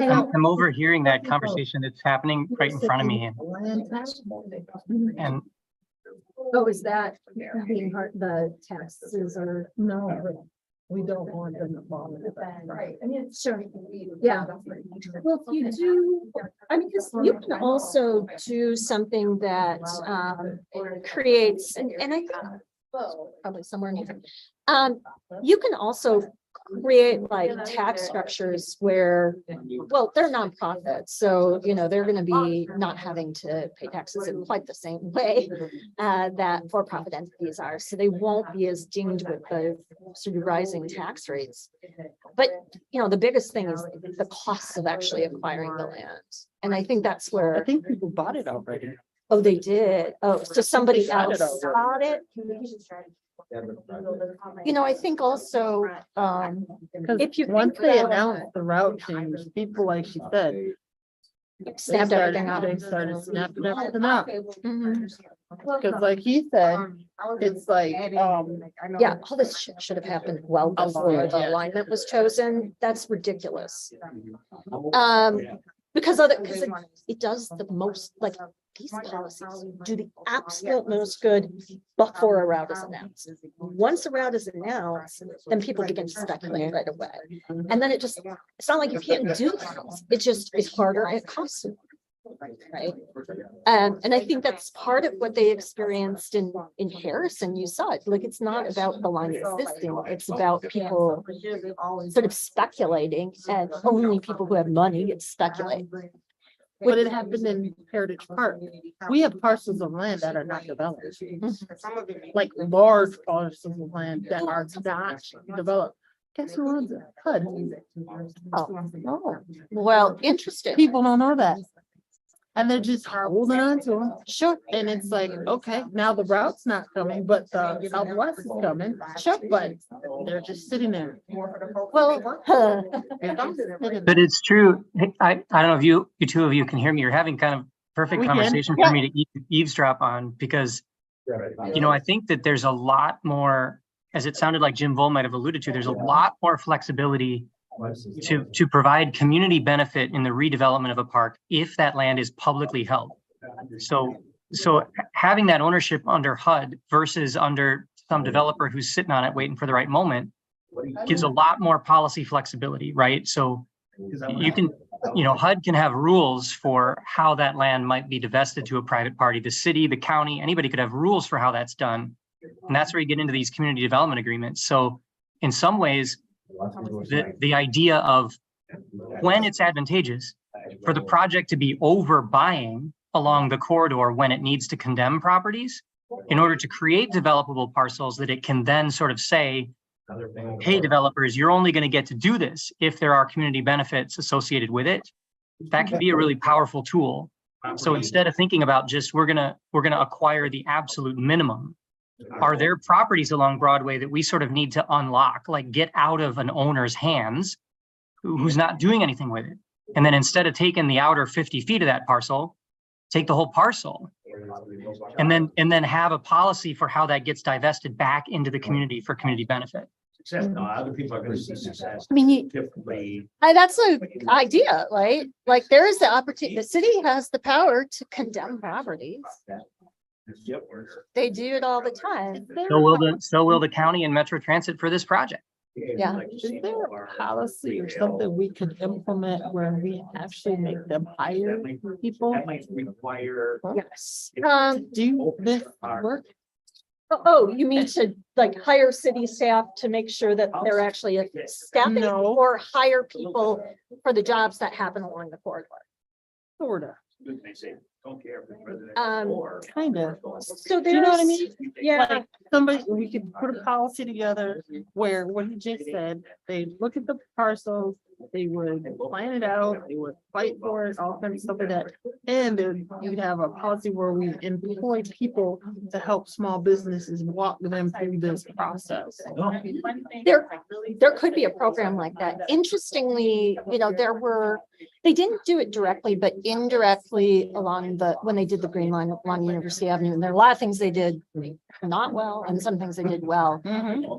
I'm overhearing that conversation that's happening right in front of me. And Oh, is that being part, the taxes or? No, we don't want them to fall into that. Right, I mean, sure, yeah. Well, if you do, I mean, because you can also do something that creates, and I think probably somewhere near. You can also create like tax structures where, well, they're nonprofits, so they're going to be not having to pay taxes in quite the same way that for-profit entities are, so they won't be as dinged with the sort of rising tax rates. But the biggest thing is the cost of actually acquiring the land, and I think that's I where. think people bought it already. Oh, they did. Oh, so somebody got it else already. bought it. I think also, Because if you once think they about- announced the route change, people, like she said, snapped everything up. they started snapping everything up. Mhm. Because like he said, it's like, Yeah, all this shit should have happened well before yeah. the alignment was chosen. That's ridiculous. Because it does the most, like, these policies do the absolute most good before a route is announced. Once a route is announced, then people begin to speculate right away. And then it's not like you can't do things. It just is harder and it costs more. Right. And I think that's part of what they experienced in Harrison. You saw it, like, it's not about the line existing, it's about people sort of speculating, and only people who have money get to speculate. but it happened in Heritage Park. We have parcels of land that are not developed. Like large parcels of land that are not developed. Guess who owns it? HUD. Oh, well, interesting. People don't know that. And they're just holding on to them. Sure. And it's like, okay, now the route's not coming, but the Southwest is coming. Sure. But they're just sitting there. Well, but it's true. I don't know if you two of you can hear me. You're having kind of perfect We can. conversation for me to eavesdrop on, because I think that there's a lot more, as it sounded like Jim Voll might have alluded to, there's a lot more flexibility to provide community benefit in the redevelopment of a park if that land is publicly held. So having that ownership under HUD versus under some developer who's sitting on it waiting for the right moment gives a lot more policy flexibility, right? So you can, HUD can have rules for how that land might be divested to a private party. The city, the county, anybody could have rules for how that's done. And that's where you get into these community development agreements. So in some ways, the idea of when it's advantageous for the project to be overbuying along the corridor when it needs to condemn properties in order to create developable parcels that it can then sort of say, hey, developers, you're only going to get to do this if there are community benefits associated with it. That can be a really powerful tool. So instead of thinking about just we're gonna acquire the absolute minimum, are there properties along Broadway that we sort of need to unlock, like get out of an owner's hands who's not doing anything with it? And then instead of taking the outer 50 feet of that parcel, take the whole parcel and then have a policy for how that gets divested back into the community for community benefit. Success, no, other people are gonna see success. I mean, Typically, that's an idea, right? Like, there is the opportunity, the city has the power to condemn properties. yep. They do it all the time. So will the county and Metro Transit for this project. Yeah. Is there a policy or something we could implement where we actually make them hire people? That might require. Yes. Do this work? Oh, you mean to like hire city staff to make sure that they're actually staffing No. or hire people for the jobs that happen along the corridor? Sorta, They say, don't care if the president Um, or. kinda. So Do you know what I there's, mean? yeah, Like, somebody, we could put a policy together where what he just said, they look at the parcels, they would plan it out, they would fight for it, all kinds of stuff like that. And then you'd have a policy where we employ people to help small businesses walk them through this process. there could be a program like that. Interestingly, they didn't do it directly, but indirectly along when they did the Green Line along University Avenue. And there are a lot of things they did not well and some things they did well.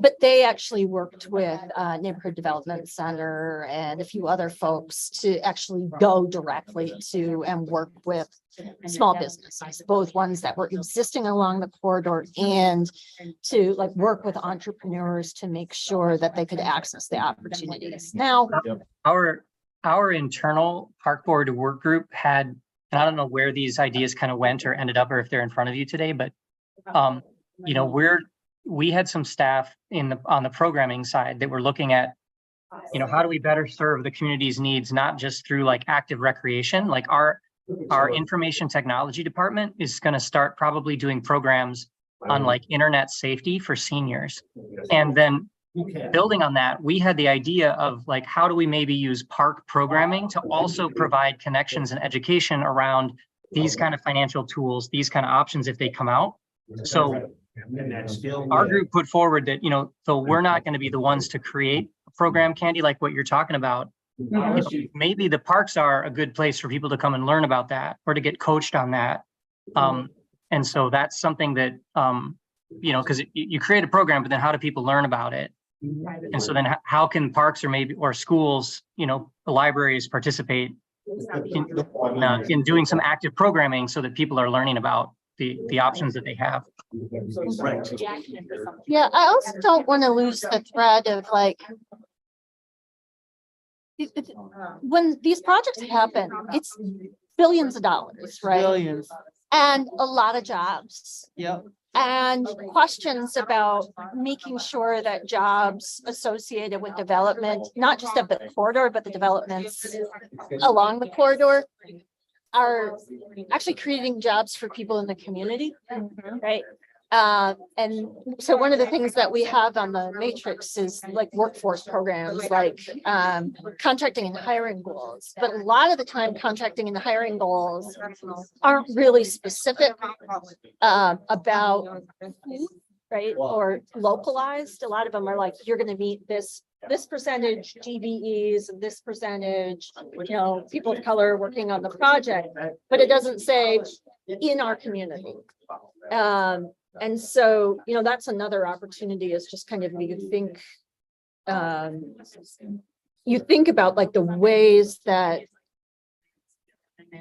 But they actually worked with Neighborhood Development Center and a few other folks to actually go directly to and work with small businesses, both ones that were existing along the corridor and to like work with entrepreneurs to make sure that they could access the opportunities. Now, Our internal park board work group had, and I don't know where these ideas kind of went or ended up, or if they're in front of you today, but we had some staff on the programming side that were looking at, how do we better serve the community's needs, not just through like active recreation. Like our information technology department is going to start probably doing programs on like internet safety for seniors. And then building on that, we had the idea of like, how do we maybe use park programming to also provide connections and education around these kind of financial tools, these kind of options if they come out. So our group put forward that, so we're not going to be the ones to create a program, Candy, like what you're talking about. Maybe the parks are a good place for people to come and learn about that or to get coached on that. And so that's something that, because you create a program, but then how do people learn about it? And so then how can parks or schools, the libraries participate in doing some active programming so that people are learning about the options that they have. yeah, I also don't want to lose the thread of like, when these projects happen, it's billions of dollars, right? Billions. And a lot of jobs. Yep. And questions about making sure that jobs associated with development, not just of the corridor, but the developments along the corridor are actually creating jobs for people in the community, right? And so one of the things that we have on the matrix is like workforce programs, like contracting and hiring goals. But a lot of the time, contracting and hiring goals aren't really specific about who, right? Or localized. A lot of them are like, you're going to meet this percentage GBEs and this percentage, people of color working on the project, but it doesn't say in our community. And so, that's another opportunity is just kind of you think about like the ways that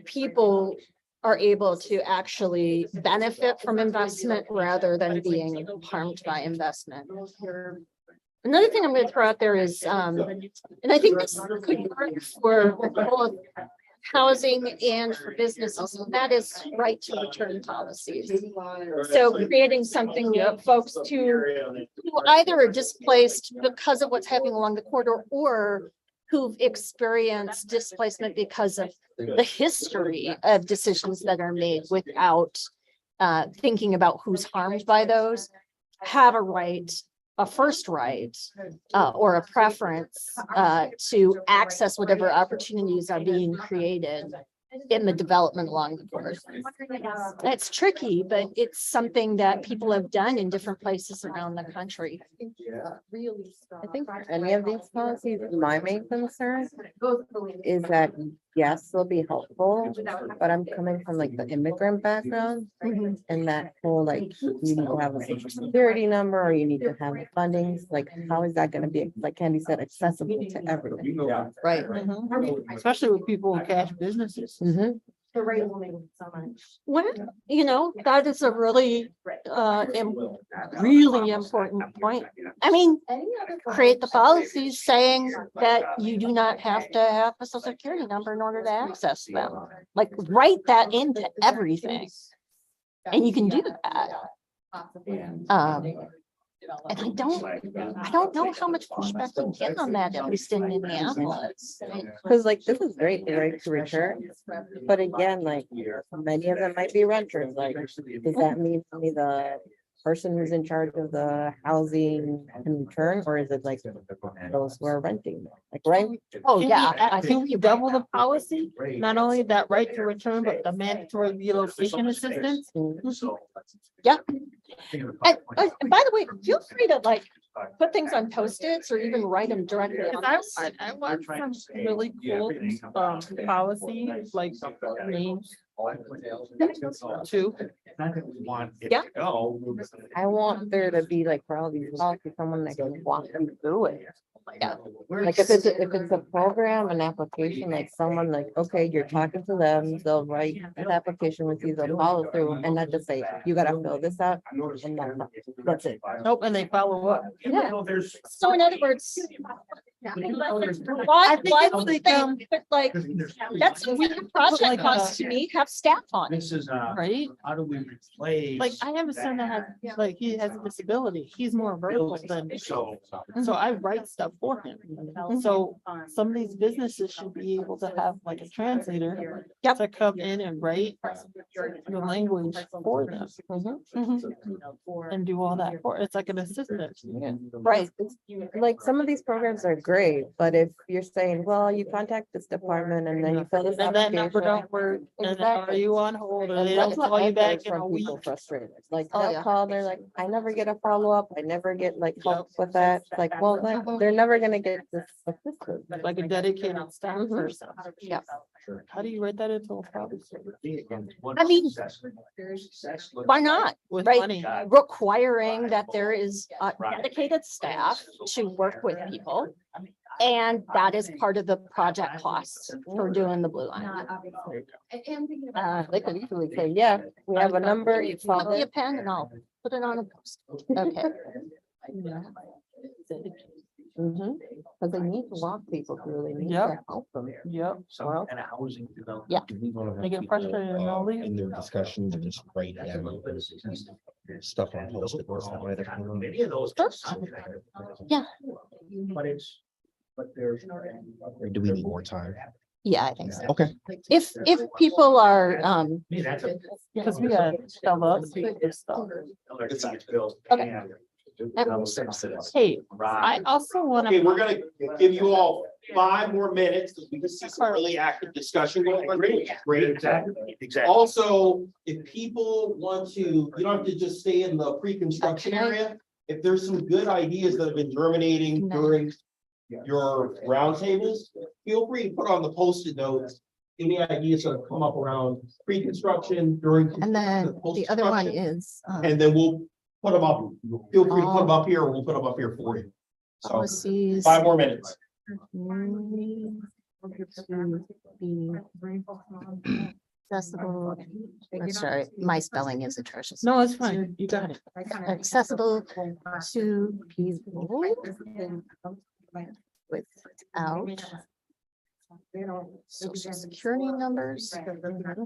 people are able to actually benefit from investment rather than being harmed by investment. Another thing I'm going to throw out there is, and I think this could work for both housing and for businesses, and that is right to return policies. So creating something that folks who either are displaced because of what's happening along the corridor or who've experienced displacement because of the history of decisions that are made without thinking about who's harmed by those, have a first right or a preference to access whatever opportunities are being created in the development along the corridor. It's tricky, but it's something that people have done in different places around the country. Really, I think any of these policies, my main concern is that, yes, they'll be helpful, but I'm coming from like the immigrant background and that whole, like, you need to have a social security number or you need to have the fundings. Like, how is that going to be, like Candy said, accessible to everyone? Right. Especially with people in cash businesses. Well, that is a really, really important point. I mean, create the policies saying that you do not have to have a social security number in order to access them. Like, write that into everything. And you can do that. And I don't know how much pushback we get on that, at least in Minneapolis. Cause like, this is great, the right to return, but again, like, many of them might be renters, like, does that mean only the person who's in charge of the housing can return, or is it like those who are renting, like, right? Oh, Can yeah. we- I Can we think double the policy? Not only that right to return, but the mandatory relocation assistance? Yeah. And by the way, feel free to like put things on Post-its or even write them directly on this. I want some really cool, policy, like names too. Yeah. I want there to be like, for all these policies, someone that can walk them through it. Yeah. Like if it's a program, an application, like someone like, okay, you're talking to them, they'll write an application with you, they'll follow through and not just say, you gotta fill this out and that's it. Nope, and they follow up. Yeah. So in other words. Why think, but like, that's weird project costs to me, have staff on it. This is, Right? how do we replace? Like, I have a son that has, like, he has a disability. He's more verbal than, So. so I write stuff for him. So some of these businesses should be able to have like a translator to come in and write the language for them. And do all that for, it's like an assistant. Right, like some of these programs are great, but if you're saying, well, you contact this department and then you fill this And that number application. don't work, and are Exactly. you on hold, or And they don't that's what call you I've back heard in a from week. people frustrated, like Oh, they'll yeah. call, they're like, I never get a follow-up, I never get like help with that, like, well, they're never gonna get this assistance. Like a dedicated staff person. Yeah. How do you write that into a policy? I mean, why not? With Right? money. Requiring that there is dedicated staff to work with people. And that is part of the project costs for doing the blue line. They could easily say, yeah, we have a number, you call Give me a it. pen and I'll put it on a post. Okay. Cause they need to walk people through, they need Yep. to help them. Yep. Or else And housing development. Yeah. They get frustrated and they'll leave. In their discussion to just write down stuff on post-it notes, that way they're kind of- Many of those. Yeah. But there's. Or do we need more time? Yeah, I think so. Okay. If people are, Me, that's a. Because we got stuff up. Other sides bills. Okay. And- Hey, I also wanna. Okay, we're gonna give you all 5 more minutes, because we can see some really active discussion going on. Great. Exactly, exactly. Also, if people want to, you don't have to just stay in the pre-construction Okay. area. If there's some good ideas that have been germinating No. during your roundtables, feel free to put on the Post-it notes. Any ideas that have come up around pre-construction during. and then the other one post-construction, is And then we'll put them up. Feel free to put them up here, or we'll put them up here for you. So policies. 5 more minutes. Accessible, I'm sorry, my spelling is atrocious. No, it's fine. You got it. Accessible to people without social security numbers. Accessible for people with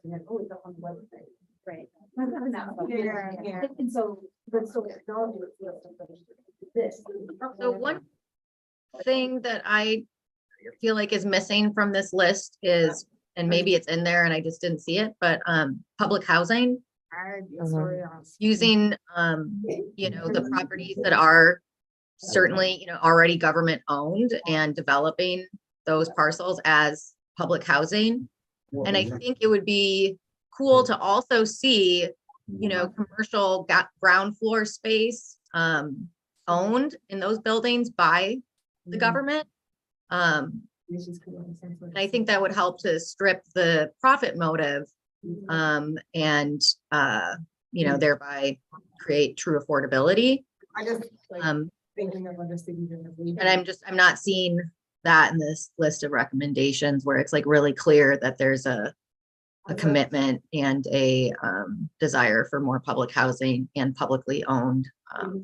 different Right. And so, but so technology this. So one thing that I feel like is missing from this list is, and maybe it's in there and I just didn't see it, but public housing. Using the properties that are certainly, already government owned and developing those parcels as public housing. And I think it would be cool to also see, commercial ground floor space owned in those buildings by the government. And I think that would help to strip the profit motive and you know, thereby create true affordability. I just Um, thinking of understanding. and I'm not seeing that in this list of recommendations where it's like really clear that there's a commitment and a desire for more public housing and publicly owned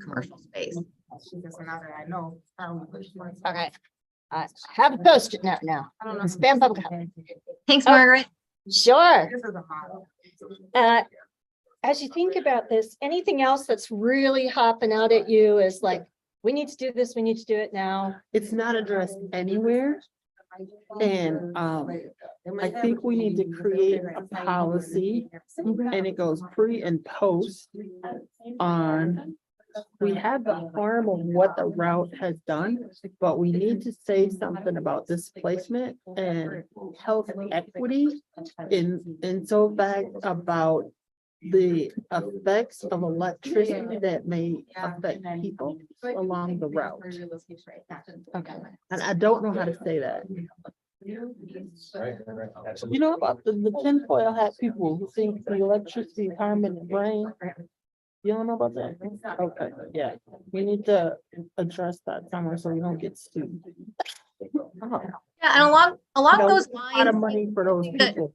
commercial space. I know. Okay. I have it posted now. I don't know. Spam public housing. Thanks, Oh. Margaret. Sure. This is a model. As you think about this, anything else that's really hopping out at you is like, we need to do this, we need to do it now. It's not addressed anywhere. And I think we need to create a policy and it goes pre and post on. We have the form of what the route has done, but we need to say something about displacement and health equity in so back about the effects of electricity that may affect people along the route. Okay. And I don't know how to say that. You know about the tinfoil hat people who think the electricity is harming the brain? You don't know about that? Okay, yeah, we need to address that somewhere so we don't get sued. Oh, Yeah, and along you know, those a lot of lines, money for those that- people.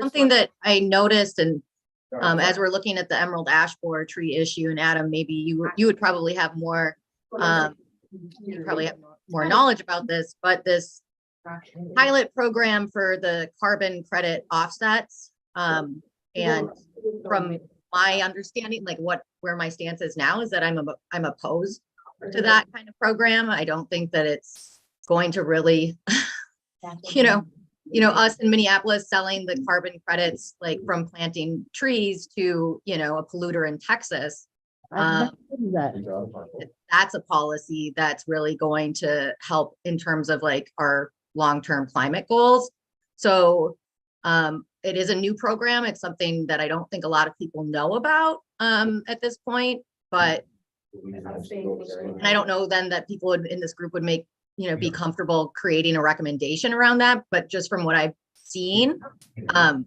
something that I noticed and as we're looking at the emerald ash borer tree issue, and Adam, maybe you would probably have more, you probably have more knowledge about this, but this pilot program for the carbon credit offsets, and from my understanding, like where my stance is now is that I'm opposed to that kind of program. I don't think that it's going to really, you know, us in Minneapolis selling the carbon credits, like from planting trees to, you know, a polluter in Texas. That's a policy that's really going to help in terms of like our long-term climate goals. So it is a new program. It's something that I don't think a lot of people know about at this point, but and I don't know then that people in this group would make, you know, be comfortable creating a recommendation around that, but just from what I've seen, I'm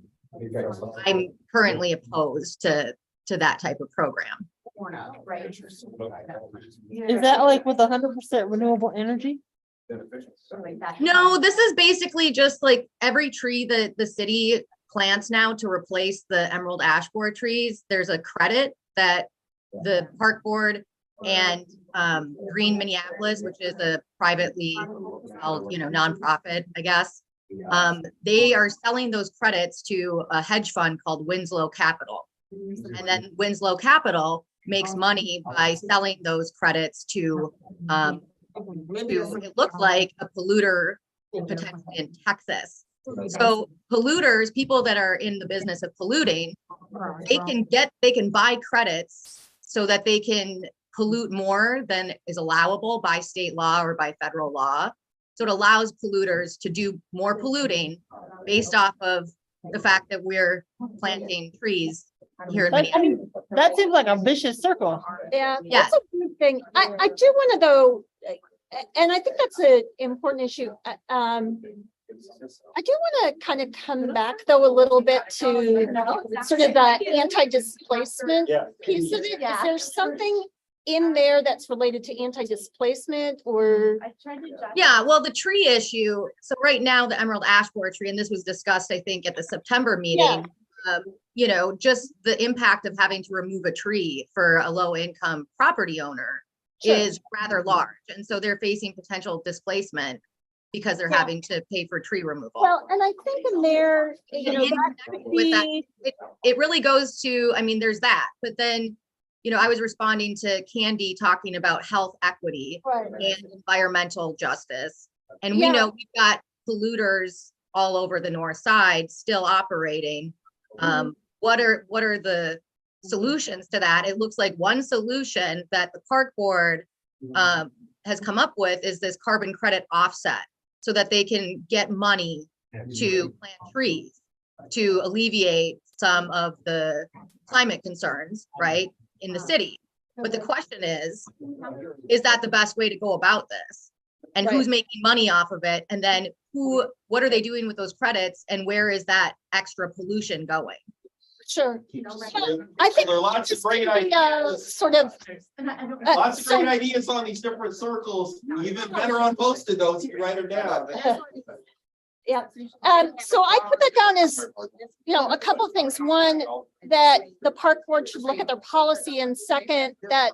currently opposed to that type of program. Is that like with 100% renewable energy? No, this is basically just like every tree that the city plants now to replace the emerald ash borer trees. There's a credit that the park board and Green Minneapolis, which is a privately held, you know, nonprofit, I guess. They are selling those credits to a hedge fund called Winslow Capital. And then Winslow Capital makes money by selling those credits to it looks like a polluter potentially in Texas. So polluters, people that are in the business of polluting, they can buy credits so that they can pollute more than is allowable by state law or by federal law. So it allows polluters to do more polluting based off of the fact that we're planting trees here in Minneapolis. I mean, that seems like a vicious circle. Yeah, Yes. that's a good thing. I do want to though, and I think that's an important issue. I do want to kind of come back though a little bit to sort of the anti-displacement piece of it. Is there something in there that's related to anti-displacement or? Yeah, well, the tree issue. So right now, the emerald ash borer tree, and this was discussed, I think, at the September meeting. You know, just the impact of having to remove a tree for a low income property owner is rather large. And so they're facing potential displacement because they're having to pay for tree removal. Well, and I think in there, you know, with that, it really goes to, I mean, there's that, but then, you know, I was responding to Candy talking about health equity and environmental justice. And we know we've got polluters all over the north side still operating. What are the solutions to that? It looks like one solution that the park board has come up with is this carbon credit offset so that they can get money to plant trees to alleviate some of the climate concerns, right, in the city. But the question is that the best way to go about this? And who's making money off of it? And then what are they doing with those credits? And where is that extra pollution going? Sure. So I think there are lots of great we, ideas. sort of. Lots of so- great ideas on these different circles, even better on Post-it notes, you write them down. Yeah, so I put that down as, a couple of things. One, that the park board should look at their policy, and second, that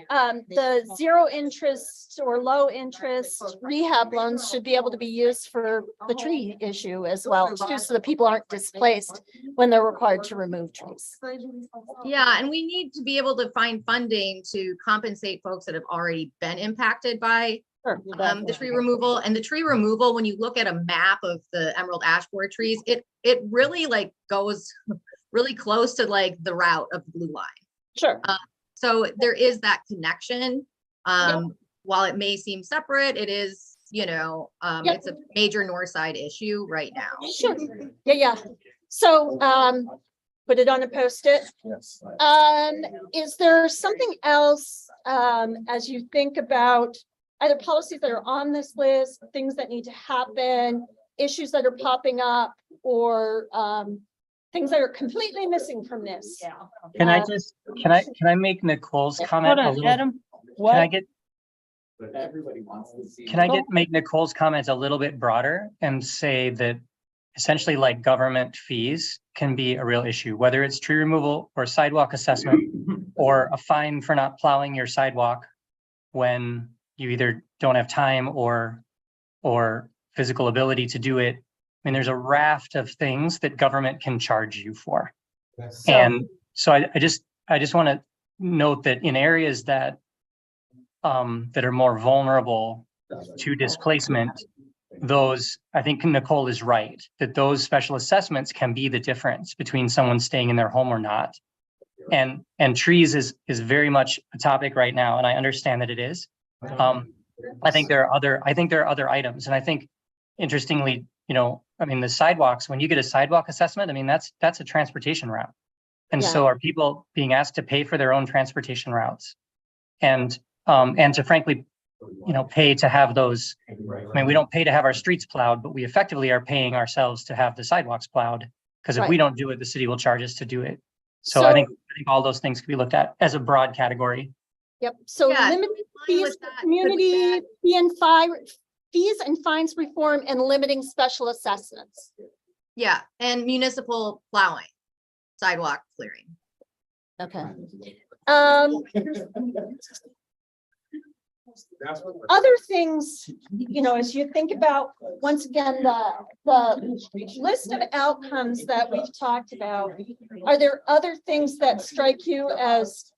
the zero interest or low interest rehab loans should be able to be used for the tree issue as well, too, so that people aren't displaced when they're required to remove trees. Yeah, and we need to be able to find funding to compensate folks that have already been impacted by the tree removal. And the tree removal, when you look at a map of the emerald ash borer trees, it really like goes really close to like the route of the blue line. Sure. So there is that connection. While it may seem separate, it is, it's a major north side issue right now. Sure. Yeah. So, put it on a Post-it. Yes. Is there something else, as you think about either policies that are on this list, things that need to happen, issues that are popping up, or things that are completely missing from this? Can I make Nicole's comment Hold a on, little? Adam, Can I what? get, But everybody wants to see. make Nicole's comments a little bit broader and say that essentially like government fees can be a real issue, whether it's tree removal or sidewalk assessment or a fine for not plowing your sidewalk when you either don't have time or physical ability to do it. I mean, there's a raft of things that government can charge you for. And so I just want to note that in areas that are more vulnerable to displacement, those, I think Nicole is right, that those special assessments can be the difference between someone staying in their home or not. And trees is very much a topic right now, and I understand that it is. I think there are other items, and I think interestingly, the sidewalks, when you get a sidewalk assessment, I mean, that's a transportation route. And so are people being asked to pay for their own transportation routes and to frankly, pay to have those. I mean, we don't pay to have our streets plowed, but we effectively are paying ourselves to have the sidewalks plowed. Because if we don't do it, the city will charge us to do it. So I think all those things could be looked at as a broad category. Yep, so Yeah, limit fees with for that, community, fees and fines reform, and limiting special assessments. Yeah, and municipal plowing, sidewalk clearing. Okay. Other things, as you think about, once again, the list of outcomes that we've talked about, are there other things that strike you as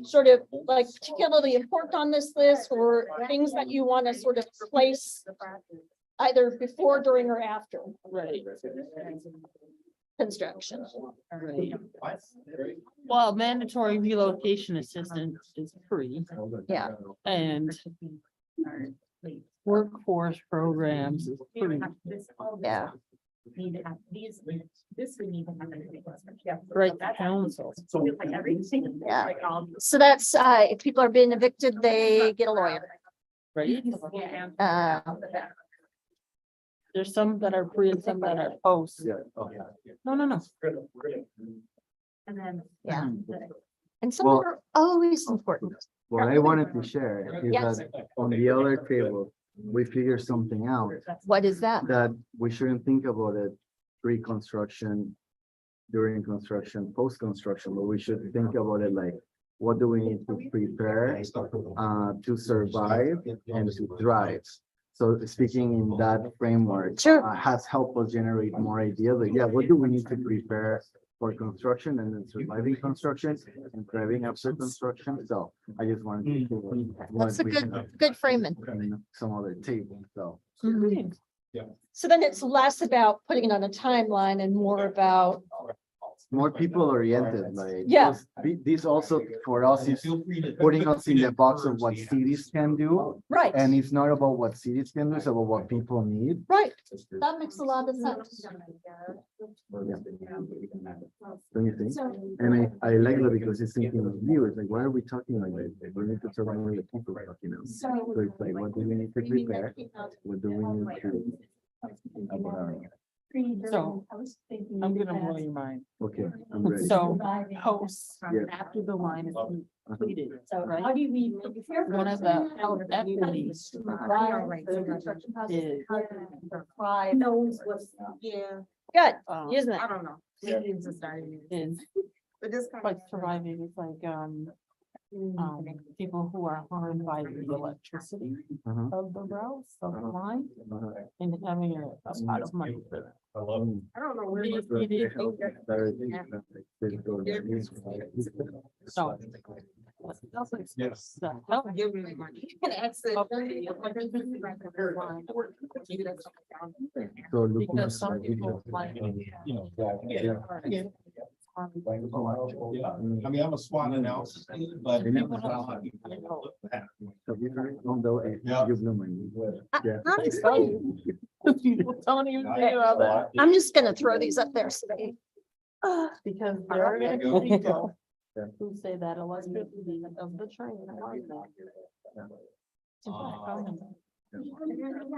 sort of like particularly important on this list, or things that you want to sort of place either before, during, or after construction? Well, mandatory relocation assistance is free. Yeah. And workforce programs is free. Yeah. Right, the council. Yeah. So that's, if people are being evicted, they get a lawyer. Right? There's some that are pre and some that are post. Yeah. Oh, yeah. No. And then. Yeah. And some Well- are always important. What I wanted to share is Yes. that on the other table, we figured something out, What is that? that we shouldn't think about it pre-construction, during construction, post-construction, but we should think about it like, what do we need to prepare to survive and to thrive? So speaking in that framework has helped us generate more ideas. Like, yeah, what do we need to prepare for construction and then surviving construction and thriving after construction? So I just wanted to. That's a good framing. Some other table, so. Mhm. So then it's less about putting it on a timeline and more about, More people oriented, like. Yeah. This also for us is putting us in the box of what cities can do. right, And it's not about what cities can do, it's about what people need. right. That makes a lot of sense. Don't you think? So, And I like that because it's thinking of you, it's like, why are we talking like this? We need to surround the people talking now. So so. it's like, what do we need to prepare? What do we need to think about? So I was thinking. I'm gonna blow your mind. Okay, I'm ready. So posts Yeah. after the line is completed, So right? how do we? One of the health equities is Knows what's. Yeah. Good, um, using it. I don't know. is like surviving, it's like, people who are harmed by the electricity Uh-huh. of the routes, of the line, Uh-huh. and having a pot of money for that. I love them. I don't know where. So. Yes. The health Give me money. You can exit. Because some people like. You know. Yeah. Yeah, I mean, I'm a SWOT analysis, dude, but. Honestly, People don't even think about that. I'm just gonna throw these up there so they. Because there are gonna be people who say that electricity of the train.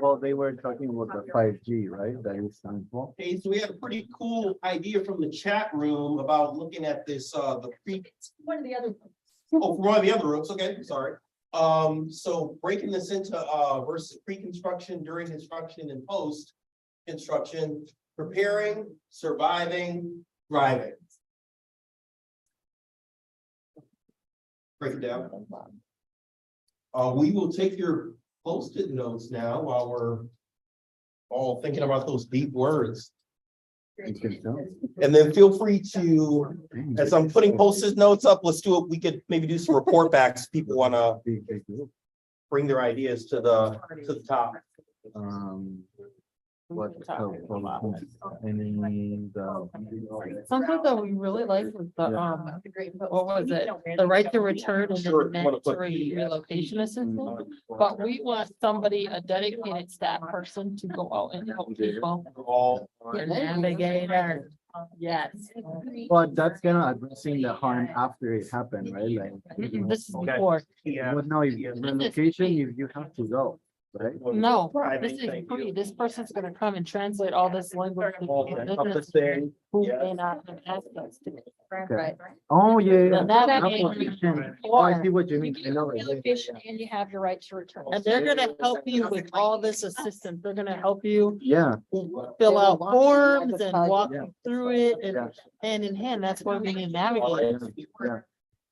Well, they were talking about the 5G, right? That is simple. Okay, so we had a pretty cool idea from the chat room about looking at this, the pre. One of the other. Oh, from one of the other rooms, okay, sorry. So breaking this into, versus pre-construction, during construction and post-construction, preparing, surviving, thriving. Break it down. We will take your Post-it notes now while we're all thinking about those deep words. And then feel free to, as I'm putting Post-it notes up, let's do it. We could maybe do some report backs. People want to bring their ideas to the top. What Something that we really like was the, what was it? The right to return and Sure, the wanna put- mandatory relocation assistance. But we want somebody, a dedicated staff person to go out and help people. All. Navigator, yes. But that's kind of addressing the harm after it happened, right? Like, This is Okay. before. Yeah. but no, if relocation, you have to go, right? No, Right, this is thank you. free. This person's gonna come and translate all this language. to Okay, people up to say, who yeah. may not have access to it. Okay. Oh, yeah. The navigator Application. Oh, I see what you mean. I know. Relocation and you have your right to return. And they're gonna help you with all this assistance. They're gonna help you Yeah, fill out forms and walk Yeah. you through it and Yeah. hand in hand. That's why we need navigators. yeah.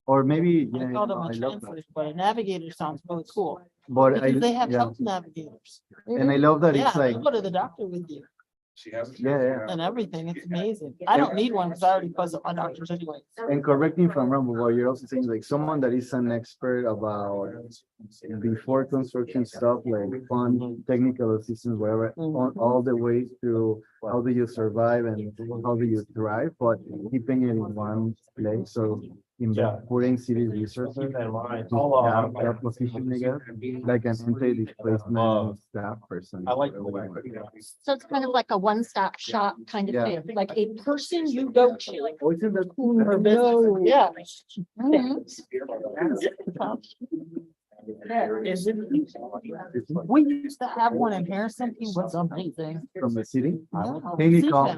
Or maybe, I yeah, call them I a love that. translator, but a navigator sounds really cool. But Because they have yeah, health navigators. and I love that Yeah, it's like, they'll go to the doctor with you She has. yeah. and everything. It's amazing. I don't need one because I already visit my doctors anyway. And correct me if I'm wrong, but what you're also saying, like someone that is an expert about before construction stuff, like on technical assistance, whatever, on all the way to how do you survive and how do you thrive, but keeping it in one place, so putting city resources. Keep that in mind. to have that position, I guess, like an anti-displacement staff person. I like the whatever way. you want. So it's kind of like a one-stop shop kind of Yeah. thing, like a person you go to. Oh, isn't that cool? For business, yeah. Mhm. Is it? We used to have one in Harrison. He was amazing. From the city? Yeah. Hey, Nicole.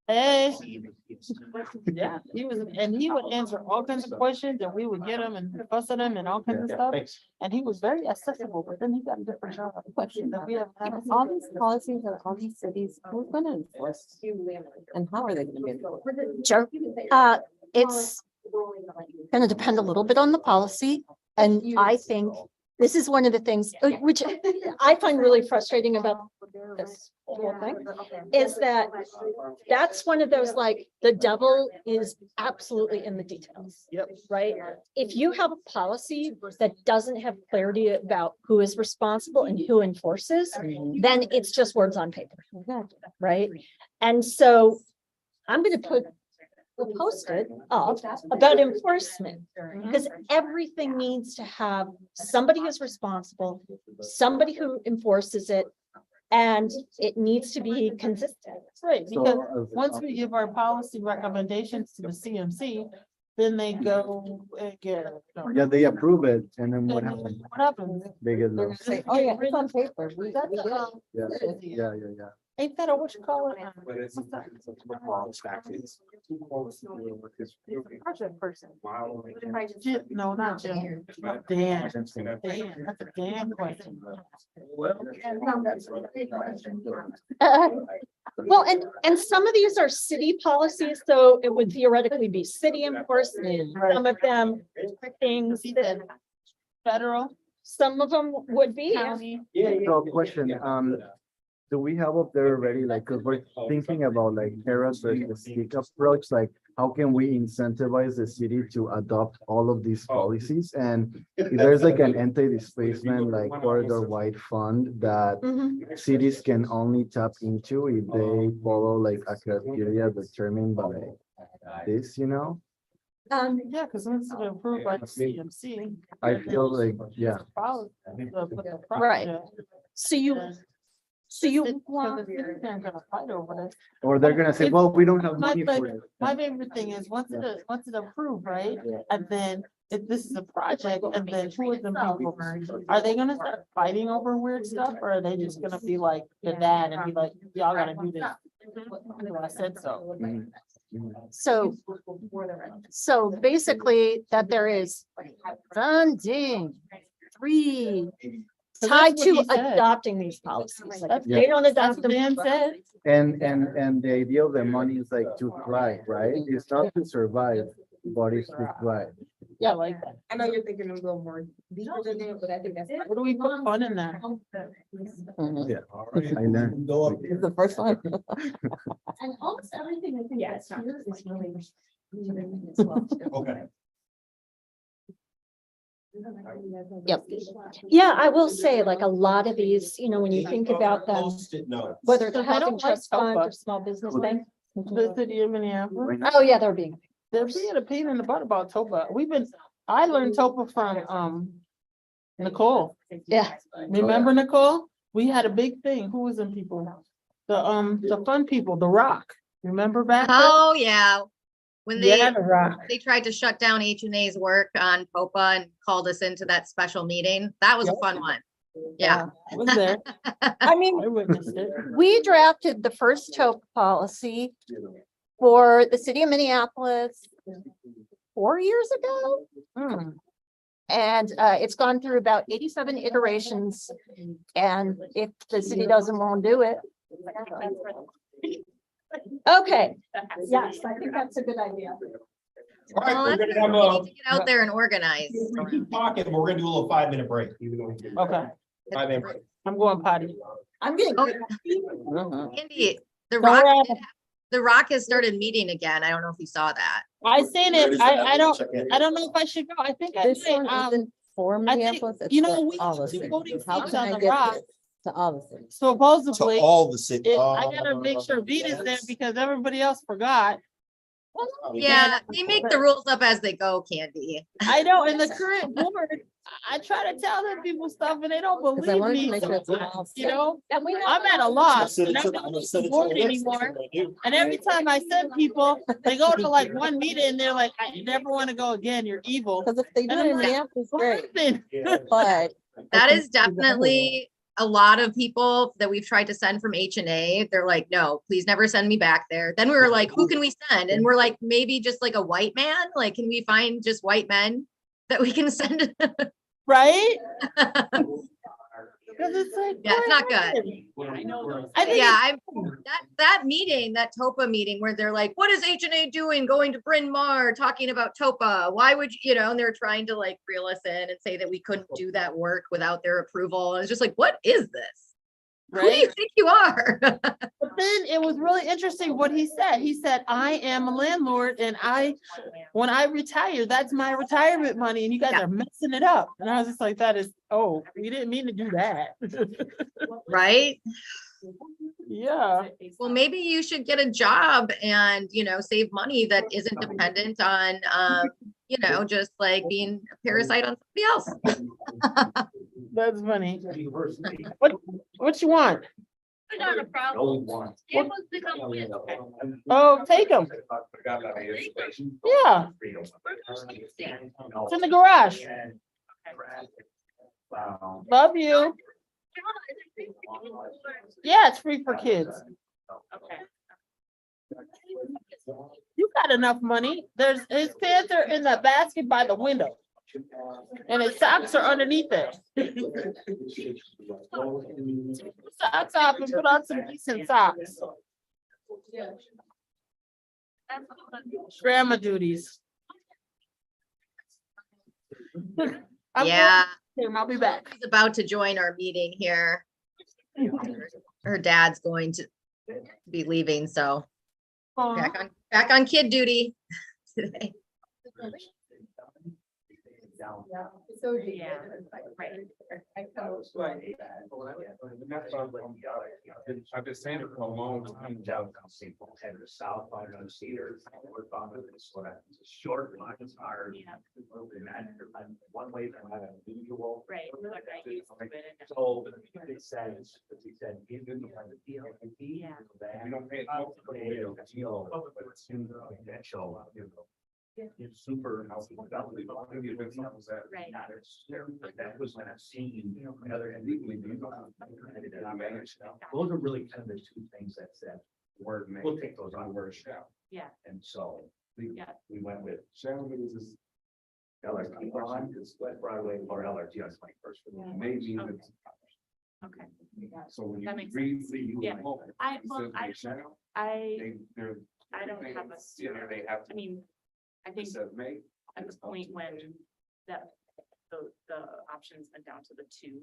Hey. Yeah, he was, and he would answer all kinds of questions and we would get him and fuss at him and all kinds of stuff. Thanks. And he was very accessible, but then he got a different job. Question that we have. All these policies and all these cities, who's gonna enforce? And how are they gonna be enforced? Joe, it's gonna depend a little bit on the policy. And I think this is one of the things, which I find really frustrating about this whole thing, is that that's one of those, like, the devil is absolutely in the details. Yep. Right? If you have a policy that doesn't have clarity about who is responsible and who enforces, then it's just words on paper. Right? And so I'm gonna put a post-it up about enforcement, because everything needs to have somebody who's responsible, somebody who enforces it, and it needs to be consistent. Right, because So, once we give our policy recommendations to the CMC, then they go and get. Yeah, they approve it, and then what And then happens? What happens? They get They're lost. gonna say, oh yeah, it's on paper. We That's, did it. Yeah, yeah, yeah, yeah. Ain't that a what you call it? Project person. No, not Jim. Dan. That's a Dan question. Well, and some of these are city policies, so it would theoretically be city enforcement. Some of them things that Federal, some of them would be. county. So question, do we have up there already, like, cause we're thinking about like Harris versus the stick approach, like, how can we incentivize the city to adopt all of these policies? And if there's like an anti-displacement, like corridor-wide fund that Mhm. cities can only tap into if they follow like a criteria determined by this, you know? Yeah, because once it's approved by the CMC. I feel like, yeah. Right. So you Well, the city's not gonna fight over it. Or they're gonna say, well, we don't have money My, for like, it. my favorite thing is once it's approved, right? And then if this is a project and then who is the people? Are they gonna start fighting over weird stuff or are they just gonna be like the dad and be like, y'all gotta do this? Well, I said so. so basically that there is funding free tied what to he said. adopting these policies. Like, if Yeah. they don't That's adopt what them. Dan said. And the idea of the money is like to thrive, right? It's not to survive, but it's to thrive. Yeah, I like that. I know you're thinking a little more deeper than that, but I think that's. What do we put fun in there? Yeah. I learned. It's the first one. And almost everything I think Yeah, that's it's not. here is really. Okay. Yep. Yeah, I will say, like, a lot of these, when you think about them, Post-it notes. whether the Because I housing don't trust like fund or Topa. small business bank. The city of Minneapolis. Oh, yeah, they're being. They're being a pain in the butt about Topa. I learned Topa from Nicole. Yeah. Remember Nicole? We had a big thing. Who was in people? The fun people, The Rock. Remember back? then? Oh, yeah. When Yeah, The Rock. they tried to shut down H&A's work on POPA and called us into that special meeting. That was a Yep. fun one. Yeah. I was there. I mean, I witnessed it. we drafted the first TOP policy for the city of Minneapolis 4 years ago. Hmm. And it's gone through about 87 iterations. And if the city doesn't want to do it. Okay, yes, I think that's a good idea. All right, Well, we're that's gonna good. have We need to get out there and organize. we keep talking, but we're gonna do a little 5-minute break. Okay, 5-minute break. I'm going potty. I'm getting. Oh. Andy, The Don't Rock, worry. The Rock has started meeting again. I don't know if you saw that. I seen it. I don't know if I should go. I think I This did. one isn't for I think, Minneapolis. it's you know, for we all the have two cities. voting How seats can on I the get Rock. this to all the cities? Supposedly, all the city. I gotta make sure Vita's there because everybody else forgot. Yeah, they make the rules up as they go, Candy. I know, in the current board, I try to tell them people stuff and they don't Because I believe wanted to me. make sure it's sometimes, all You know, And we I'm at a loss. And I don't use the board anymore. And every time I send people, they go to like one meeting and they're like, I never want to go again. You're evil. Because if they do And it I'm in like, Minneapolis, What great, happened? but. That is definitely a lot of people that we've tried to send from H&A. They're like, no, please never send me back there. Then we were like, who can we send? And we're like, maybe just like a white man. Like, can we find just white men that we can send? Right? Because it's like. Yeah, it's not what happened? I think Yeah, that meeting, that TOPA meeting where they're like, what is H&A doing going to Bryn Mawr talking about TOPA? Why would and they're trying to like reel us in and say that we couldn't do that work without their approval. And it's just like, what is this? Who do you Right? think you are? But then it was really interesting what he said. He said, I am a landlord and when I retire, that's my retirement money and you guys Yeah. are messing it up. And I was just like, we didn't mean to do that. Right? Yeah. Well, maybe you should get a job and, save money that isn't dependent on, just like being a parasite on somebody else. That's funny. What you want? Not a problem. It was the complete. Oh, take them. Yeah, it's in the garage. Love you. Yeah, it's free for kids. Okay. You got enough money. His pants are in the basket by the window. And his socks are underneath it. Socks off and put on some decent socks. Grandma duties. Yeah, I'll be back. she's about to join our meeting here. Her dad's going to be leaving, so back on kid duty today. So, Yeah, right. I've been saying it for a long time. Headed south on Cedar, north on Minnesota, it's a short line, it's hard. Yeah. One way from that unusual. Right. Look, I used to it and- So it says, he said, give them the deal. Yeah. We don't pay attention to the radio, it's, you know, but it's in the potential, you know. It's super helpful. That would be that. Right. That was when I've seen, other and legally, those are really kind of the two things that said, Word made. we'll take those on word. Yeah. And so Yeah. we went with Shannon is this LRT on, West Broadway or LRT on 21st. maybe, Okay. it's- Okay. so when That you makes read, sense. you. Yeah. I, well, I They're. don't have a, Yeah, they have I to. mean, I think Said May. at the point when the options went down to the two,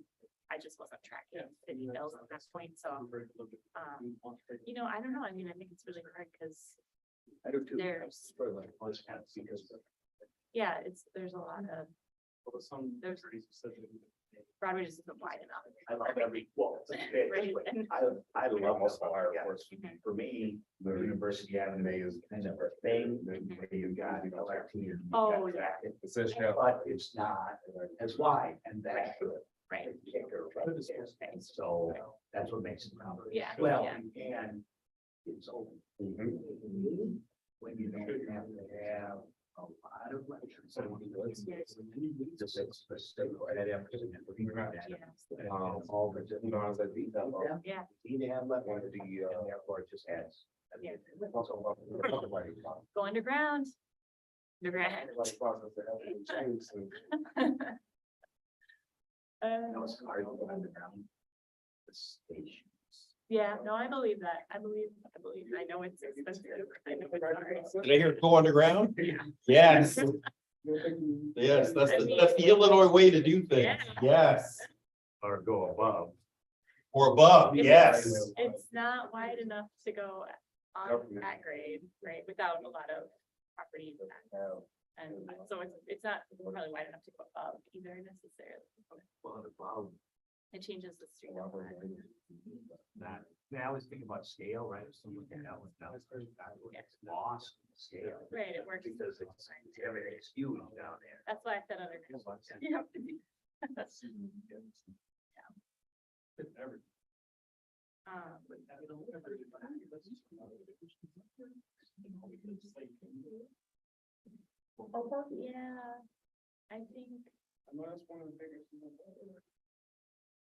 I just wasn't tracking city bills at that point, so, you know, I don't know, I mean, I think it's really hard, because I do too. there's, yeah, there's a lot of, there's, Broadway just isn't wide enough. I love every, well, Right, and- I love also our course. For me, the University Avenue is kind of a thing, that you got, LRT. and you got Oh, yeah. traffic, It says shall. But it's not, it's wide, and that's good. Right. And so that's what makes it complicated. Yeah, Well, yeah. and it's open. When you don't have to have a lot of lectures. So just specific, right, I have to- all the, You know, I was at the. Yeah. need to have that one of the, therefore it just adds. Yeah. Also, Go underground. Underground. No, it's hard to go underground. The station. Yeah, no, I believe that. I believe, I know it's expensive. I know it's hard. Did I hear go underground? Yes. Yes, that's the Illinois way to do things. Yes. Or go above. Or above, yes. It's not wide enough to go on that grade, right, without a lot of property. And so it's not probably wide enough to go up either necessarily. Well, above. It changes the street. a lot. That, I always think about scale, right? So look at that one, that was lost scale. Right, it works. Because it's, everything's huge down there. That's why I said other. Yeah. Yeah, I think,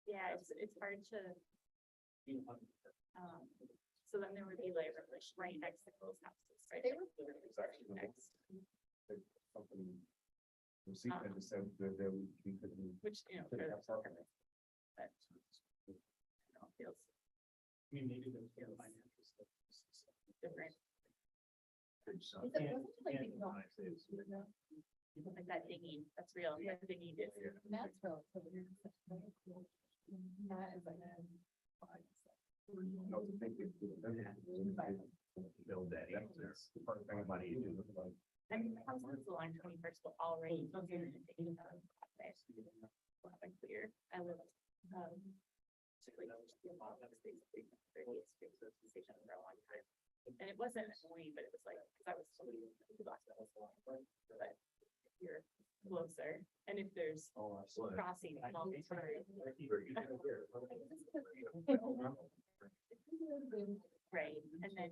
yeah, it's hard to. So then there would be like right next to those houses, right? Next. Which, you know, for the purpose, but. Feels. Different. Like that digging, that's real, that digging is. That's real. Build that in. Money you do. I mean, the houses along 21st will already. Clear, I live. For a long time. And it wasn't annoying, but it was like, because I was so but you're closer, and if there's crossing all the time. Right, and then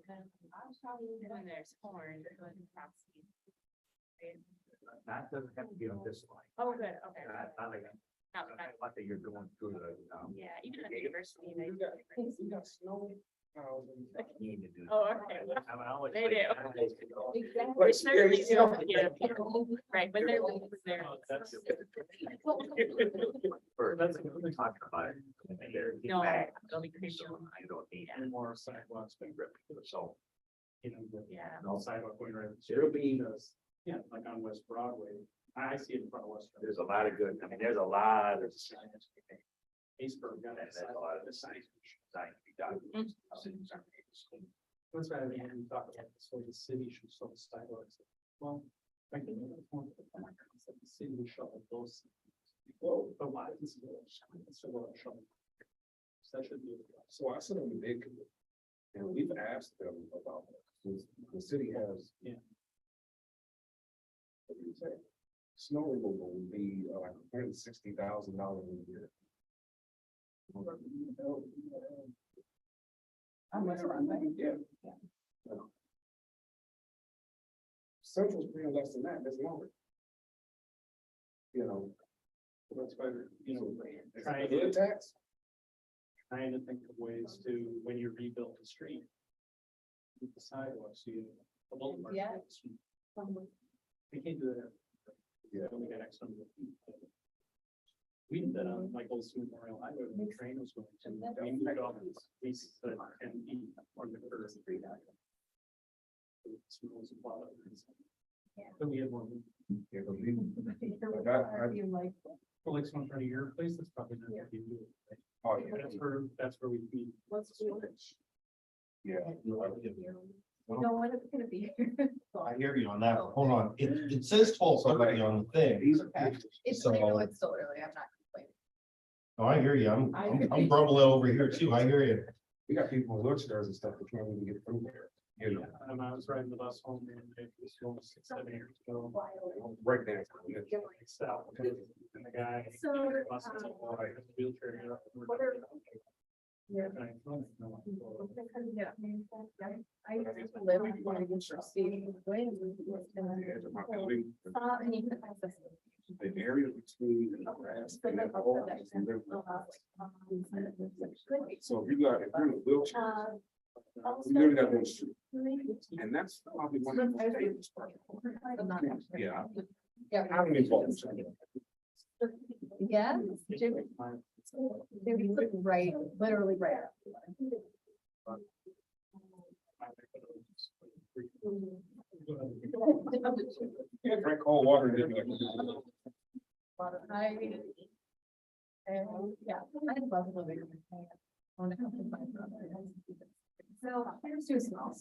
when there's horn, going crossing. That doesn't have to be on this line. Oh, good, okay. Not like I think you're going through the, Yeah, even at the university. they- We got snow. need to do. Oh, okay. I mean, I always They like- do. I always go, Which they're really don't, yeah. Right, but they're there. "Oh, that's it." Or that's what we're talking about. They're No, back, they'll be creepy. so I don't need And more sidewalks being ripped, so. You know, Yeah. no sidewalk going right. There'll be- Yeah, like on West Broadway, I see it in front of West. There's a lot of good, I mean, there's a lot of. Eastburg got That's that a lot of the signs. Design to be done. That's why we talk about this, so the city should show the sidewalks. Well, I think the city would show those. Well, but why is it so well shown? So that should be. So I said, and we've asked them about, the city has. Yeah. What do you say? Snow removal would be like $160,000 a year. I'm not around that, yeah. Central's paying less than that, that's longer. You know. That's why, you know, trying to tax. Trying to think of ways to, when you rebuild the street. With the sidewalks, you. Yeah. We can't do that. Yeah. We got X number of feet. We did that on Michael's Memorial Highway, when the train was going to, we moved off we said 10 feet on the first street. But we had one. Yeah, but we. For like some kind of your place, that's probably not what you do. Oh, yeah, that's where we meet. Let's do it. Yeah. You know when it's gonna be. I hear you on that. Hold on. It says 12:30 on the thing. It's, So- I know it's still early, I'm not complaining. Oh, I hear you. I'm grumbling over here too. I hear you. We got people in wheelchairs and stuff that can't even get through there. You know, I was riding the bus home and it was going 6, 7 years ago. Right there. South. And the guy. So, bus was all right, wheelchair. Yeah. I live in one of the Steve. The area between the grass and that wall. So if you got, if you're in a wheelchair, you really got those two. And that's probably one of my favorites. Yeah. How many volts? Yeah. Maybe right, literally right. Yeah, drink cold water. And didn't Yeah, I love living in my own house with my brother. So here's too small.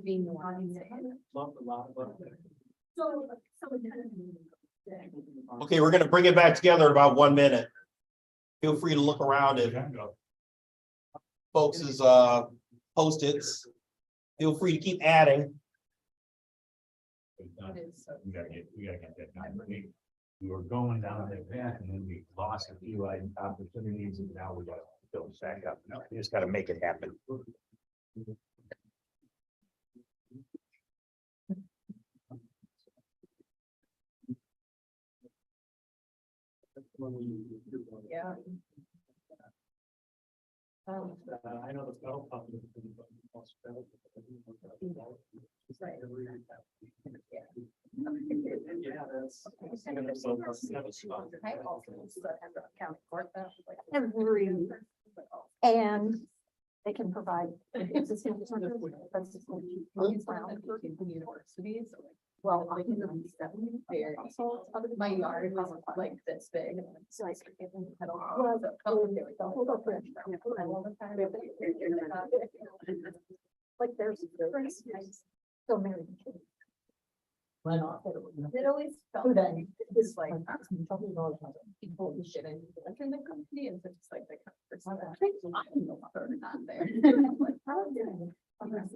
Being the one. Love a lot of. So. Okay, we're gonna bring it back together in about 1 minute. Feel free to look around if folks is post-its. Feel free to keep adding. We gotta get that done. We were going down that path and then we lost a few opportunities and now we gotta build it back up. No, we just gotta make it happen. Yeah. I know the federal public. Yeah, that's. I also have a county court that, like, Every, and they can provide. Universities, well, I can release them very, my yard was like this big. So I could give them pedal. Like there's. So married. Went off. It always felt Who that then? it's like people who shit in the company and so it's like the kind of person that I know are not there. Like, how is it? I've never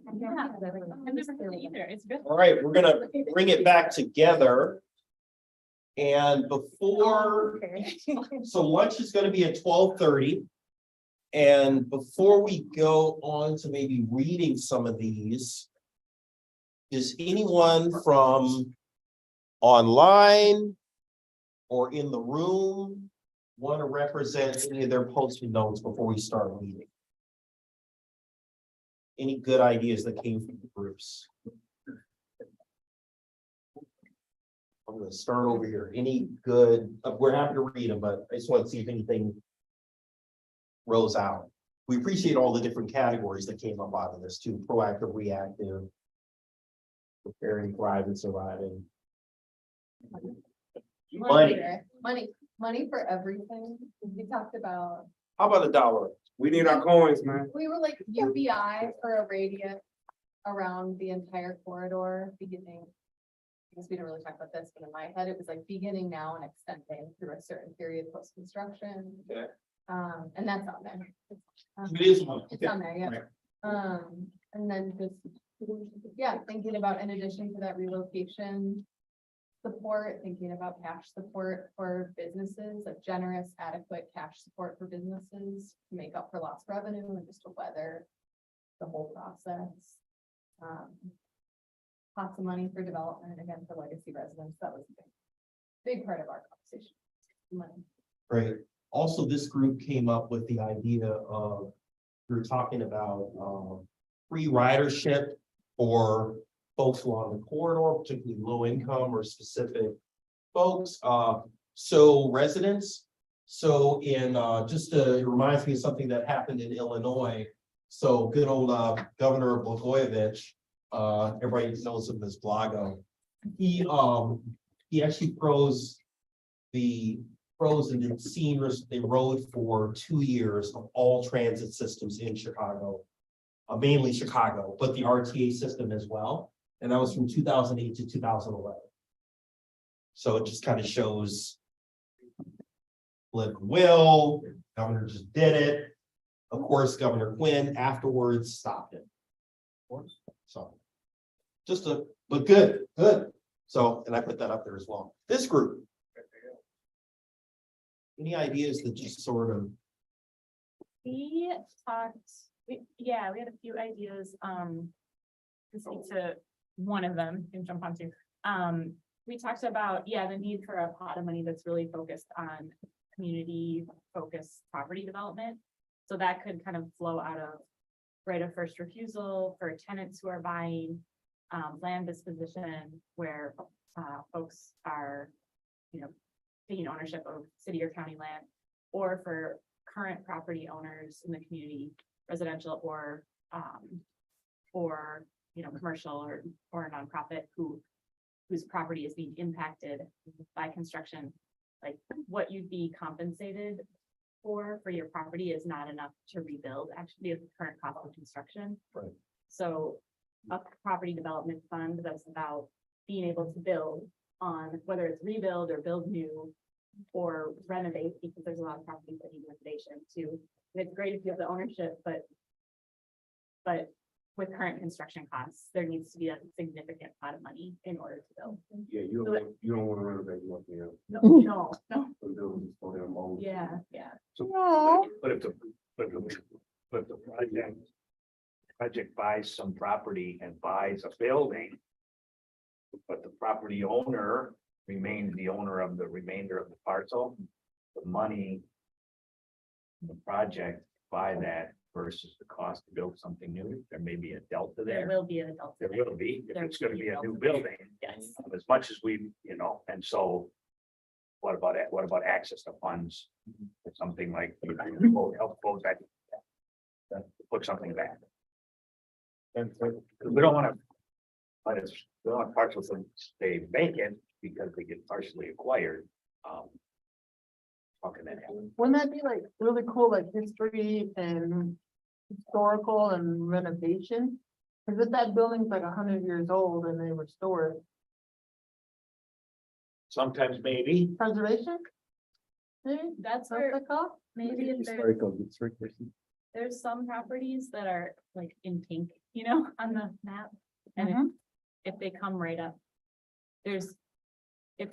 heard it either. It's good. All right, we're gonna bring it back together. And before, so lunch is gonna be at 12:30. And before we go on to maybe reading some of these, does anyone from online or in the room want to represent any of their posted notes before we start a meeting? Any good ideas that came from the groups? I'm gonna start over here. Any good, we're happy to read them, but I just want to see if anything rose out. We appreciate all the different categories that came up out of this too, proactive, reactive, preparing, thriving, surviving. Money for everything. We talked about, How about $1? We need our coins, man. we were like UBI for a radius around the entire corridor beginning. I guess we didn't really talk about this, but in my head, it was like beginning now and extending through a certain period post-construction. Okay. And that's on there. It is one. It's on there, yeah. And then just, yeah, thinking about in addition to that relocation support, thinking about cash support for businesses, like generous, adequate cash support for businesses to make up for lost revenue and just to weather the whole process. Lots of money for development, again, for legacy residents. That was a big part of our conversation. Money. Great. Also, this group came up with the idea of, we were talking about free ridership for folks along the corridor, particularly low income or specific folks. So residents. So in it reminds me of something that happened in Illinois. So good old Governor Blagojevich, everybody knows him as Blago. He actually froze and did they rode for 2 years of all transit systems in Chicago, mainly Chicago, but the RTA system as well. And that was from 2008 to 2011. So it just kind of shows political will. Governor just did it. Of course, Governor Quinn afterwards stopped it. So but good. So, and I put that up there as well. This group. Any ideas that just sort of, We had a few ideas, to speak to one of them and jump onto. We talked about, the need for a pot of money that's really focused on community focused property development. So that could kind of flow out of right of first refusal for tenants who are buying, land disposition where, folks are, taking ownership of city or county land, or for current property owners in the community, residential or commercial or a nonprofit whose property is being impacted by construction. Like what you'd be compensated for your property is not enough to rebuild, actually, the current cost of construction. Right. So a property development fund that's about being able to build on whether it's rebuild or build new or renovate, because there's a lot of properties that need renovation too. And it's great if you have the ownership, but with current construction costs, there needs to be a significant pot of money in order to build. Yeah, you don't want to renovate what you have. No. The buildings for them all. Yeah. So, but if the project buys some property and buys a building, but the property owner remains the owner of the remainder of the parcel, the money, the project buy that versus the cost to build something new, there may be a delta There there. will be a delta. There will be, if There it's gonna will be be a a new delta. building. Yes. As much as we, and so. What about access to funds? Or something like, help close that. Put something back. And we don't wanna. But it's, we don't want parcels to stay vacant because they get partially acquired. How can that happen? Wouldn't that be like really cool, like history and historical and renovation? Cause if that building's like 100 years old and they restore it, Sometimes maybe. preservation? Maybe, That's that's where what they call maybe if there's some properties that are like in pink, on the map. And if they come right up, if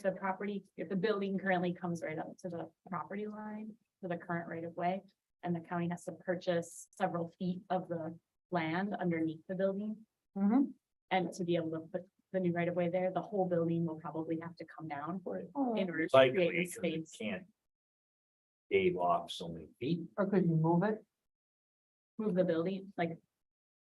the building currently comes right up to the property line, to the current right of way, and the county has to purchase several feet of the land underneath the building. it. And to be able to put the new right of way there, the whole building will probably have to come down for it in order to Likely, create the because it space. can't. Dave off so many feet. Or could you move it? Move the building, like,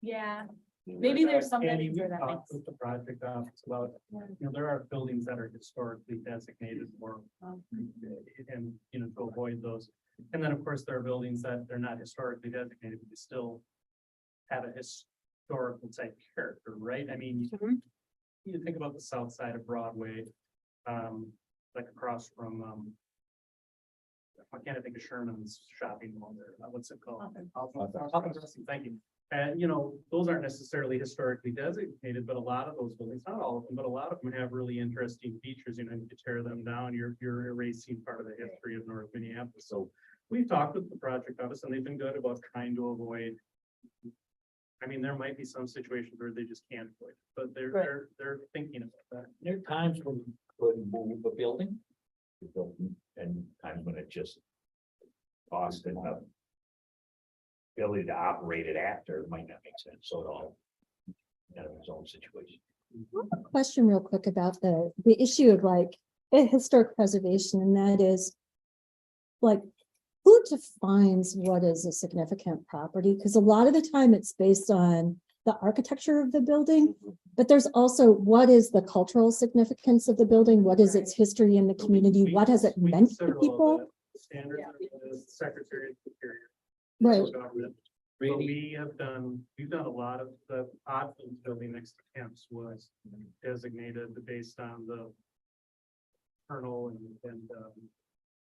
yeah, maybe there's some Andy, buildings we where that talked makes. with the project office about, there are buildings that are historically designated for, and, to avoid those. And then, of course, there are buildings that they're not historically designated, but they still have a historical type character, right? I mean, you think about the south side of Broadway, like across from, I can't think of Sherman's shopping mall there. What's it called? Thank you. And, those aren't necessarily historically designated, but a lot of those buildings, not all of them, but a lot of them have really interesting features. You tear them down, you're erasing part of the history of North Minneapolis. So we've talked with the project office and they've been good about trying to avoid. I mean, there might be some situations where they just can't avoid, it, but they're thinking about that. There are times when you could move a building. And times when it just cost enough ability to operate it after it might not make sense, so it all in its own situation. Question real quick about the issue of like historic preservation, and that is like, who defines what is a significant property? Because a lot of the time it's based on the architecture of the building, but there's also what is the cultural significance of the building? What is its history in the community? What has it meant to people? Standards of the Secretary of Superior. Right. Government. But we've done a lot of the Oddfield building next to camps was designated based on the kernel and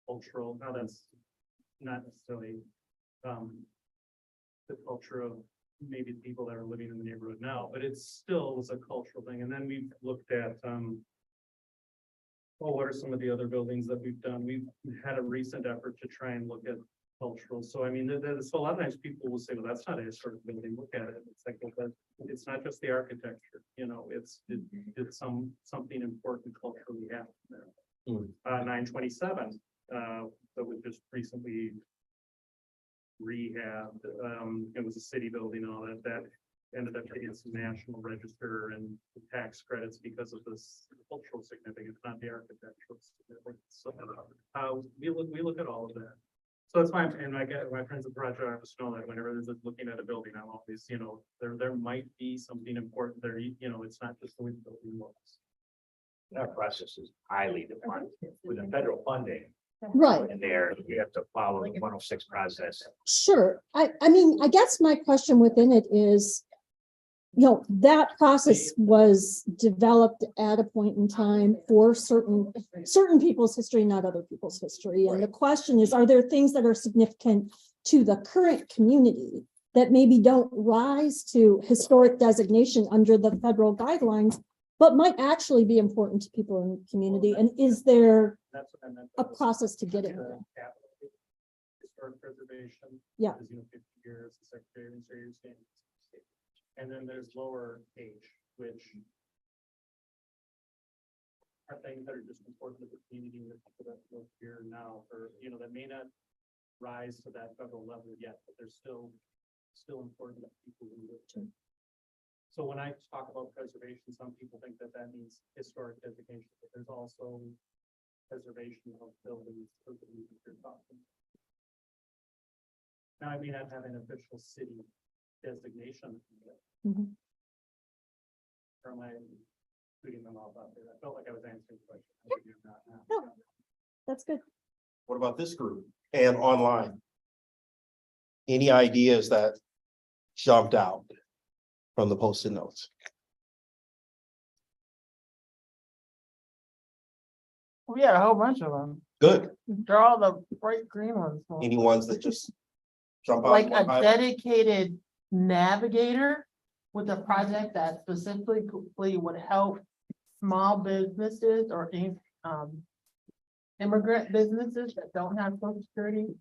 cultural. Now that's not necessarily the culture of maybe the people that are living in the neighborhood now, but it still was a cultural thing. And then we've looked at what are some of the other buildings that we've done? We've had a recent effort to try and look at cultural. So I mean, so a lot of times people will say, well, that's not a historic building. Look at it. It's like, well, but it's not just the architecture, it's something important culturally happened there. 927, that was just recently rehabbed. It was a city building, all that ended up getting some national register and tax credits because of this cultural significance, not the architectural significance. So we look at all of that. So that's why, and my friends at the project office know that whenever they're looking at a building, I'm always, there might be something important there. It's not just the way the building looks. Our process is highly defined with the federal funding. Right. And there, you have to follow the 106 process. Sure. I mean, I guess my question within it is, that process was developed at a point in time for certain people's history, not other people's history. And the question is, are there things that are significant to the current community that maybe don't rise to historic designation under the federal guidelines, but might actually be important to people in the community? And is there a process to get it there? Historic preservation. Yeah. 50 years, the Secretary of Interior standards. And then there's lower age, which are things that are just important to the community and the people that live here now, or that may not rise to that federal level yet, but they're still important to people who live here. So when I talk about preservation, some people think that means historic designation, but there's also preservation of buildings. Now, I may not have an official city designation. Mhm. Or am I shooting them all out there? I felt like I was answering the question. No, that's good. What about this group and online? Any ideas that jumped out from the post-it notes? We had a whole bunch of them. Good. They're all the bright green ones. Any ones that just jump out? Like a dedicated navigator with a project that specifically would help small businesses or immigrant businesses that don't have Social Security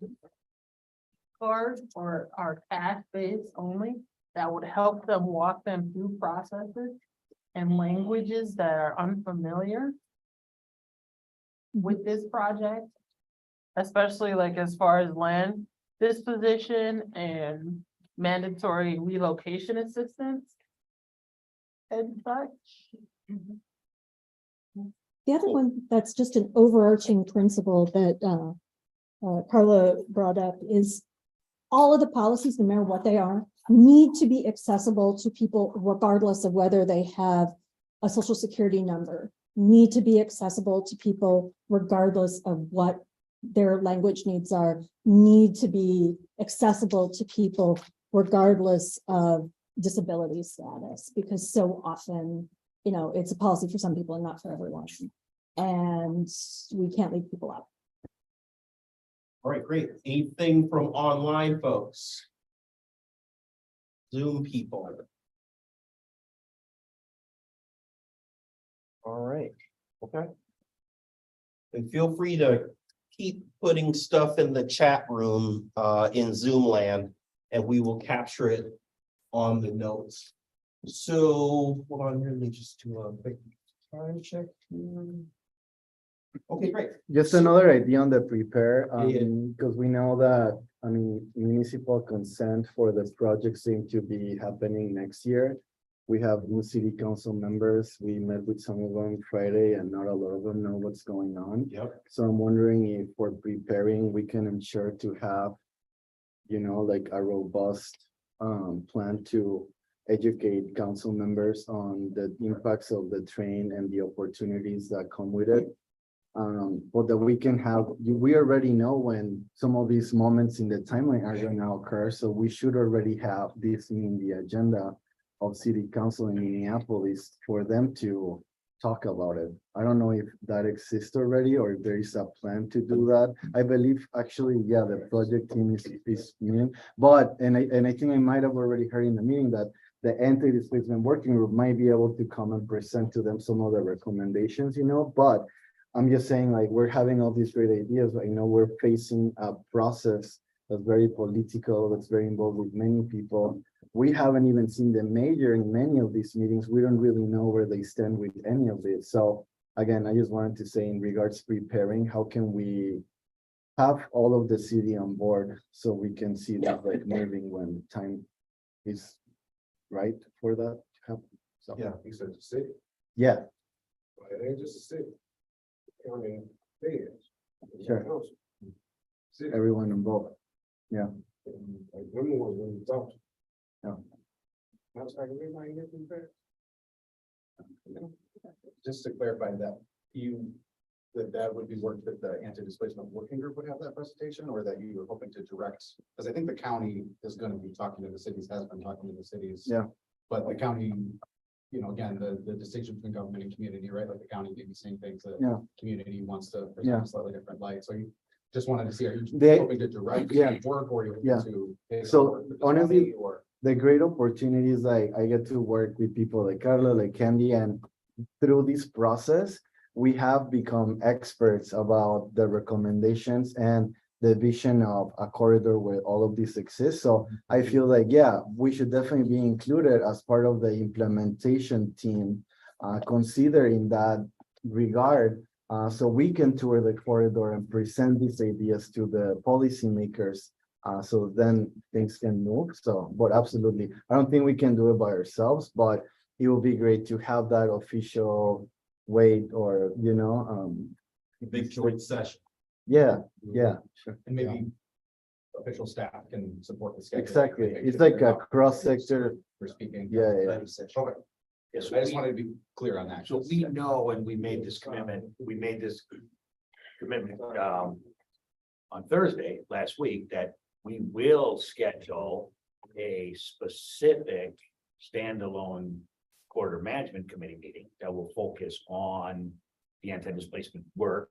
cards or are cash-based only, that would help them walk them through processes and languages that are unfamiliar with this project, especially like as far as land disposition and mandatory relocation assistance and such. The other one that's just an overarching principle that Carla brought up is all of the policies, no matter what they are, need to be accessible to people regardless of whether they have a social security number, need to be accessible to people regardless of what their language needs are, need to be accessible to people regardless of disability status, because so often, you know, it's a policy for some people and not for everyone. And we can't leave people out. All right, great. Anything from online folks? Zoom people. All right, okay. And feel free to keep putting stuff in the chat room in Zoom land, and we will capture it on the notes. So hold on here, let me just do a quick time check here. Okay, great. Just another idea on the prepare, Yeah. because we know that, I mean, municipal consent for the project seem to be happening next year. We have new city council members. We met with some of them Friday and not a lot of them know what's going on. Yep. So I'm wondering if for preparing, we can ensure to have, you know, like a robust plan to educate council members on the impacts of the train and the opportunities that come with it. But that we can have, we already know when some of these moments in the timeline are going to occur, so we should already have this in the agenda of city council in Minneapolis for them to talk about it. I don't know if that exists already or if there is a plan to do that. I believe actually, yeah, the project team is meeting, but, and I think I might have already heard in the meeting that the anti-displacement working group might be able to come and present to them some of the recommendations, you know, but I'm just saying, like, we're having all these great ideas. I know we're facing a process that's very political, that's very involved with many people. We haven't even seen the mayor in many of these meetings. We don't really know where they stand with any of this. So again, I just wanted to say in regards to preparing, how can we have all of the city on board so we can see that like moving when time is right for that to happen. So Yeah, he said the city, yeah, but it ain't just the city. County, feds. Sure. council. City. everyone involved. Yeah. Like, them ones when you talk. Yeah. I was like, everybody get them back. Just to clarify that, that would be work that the anti-displacement working group would have that presentation, or that you were hoping to direct? Because I think the county is going to be talking to the cities, has been talking to the cities. Yeah. But the county, you know, again, the distinction between government and community, right? Like the county may be saying things that Yeah. community wants to Yeah. present a slightly different light. So you just wanted to see, are you They- hoping to direct Yeah. work, or are you Yeah. hoping to? take So, over with the honestly, county, or? the great opportunities, like I get to work with people like Carla, like Candy, and through this process, we have become experts about the recommendations and the vision of a corridor where all of this exists. So I feel like, yeah, we should definitely be included as part of the implementation team, consider in that regard, so we can tour the corridor and present these ideas to the policymakers. So then things can move. So, but absolutely, I don't think we can do it by ourselves, but it would be great to have that official weight, or, you know, Big joint session. yeah, yeah, sure. And maybe official staff can support the schedule. Exactly. It's like a cross-sector. For speaking. Yeah, yeah. Okay. Yes, I just wanted to be clear on that. so we know when we made this commitment, on Thursday last week, that we will schedule a specific standalone corridor management committee meeting that will focus on the anti-displacement work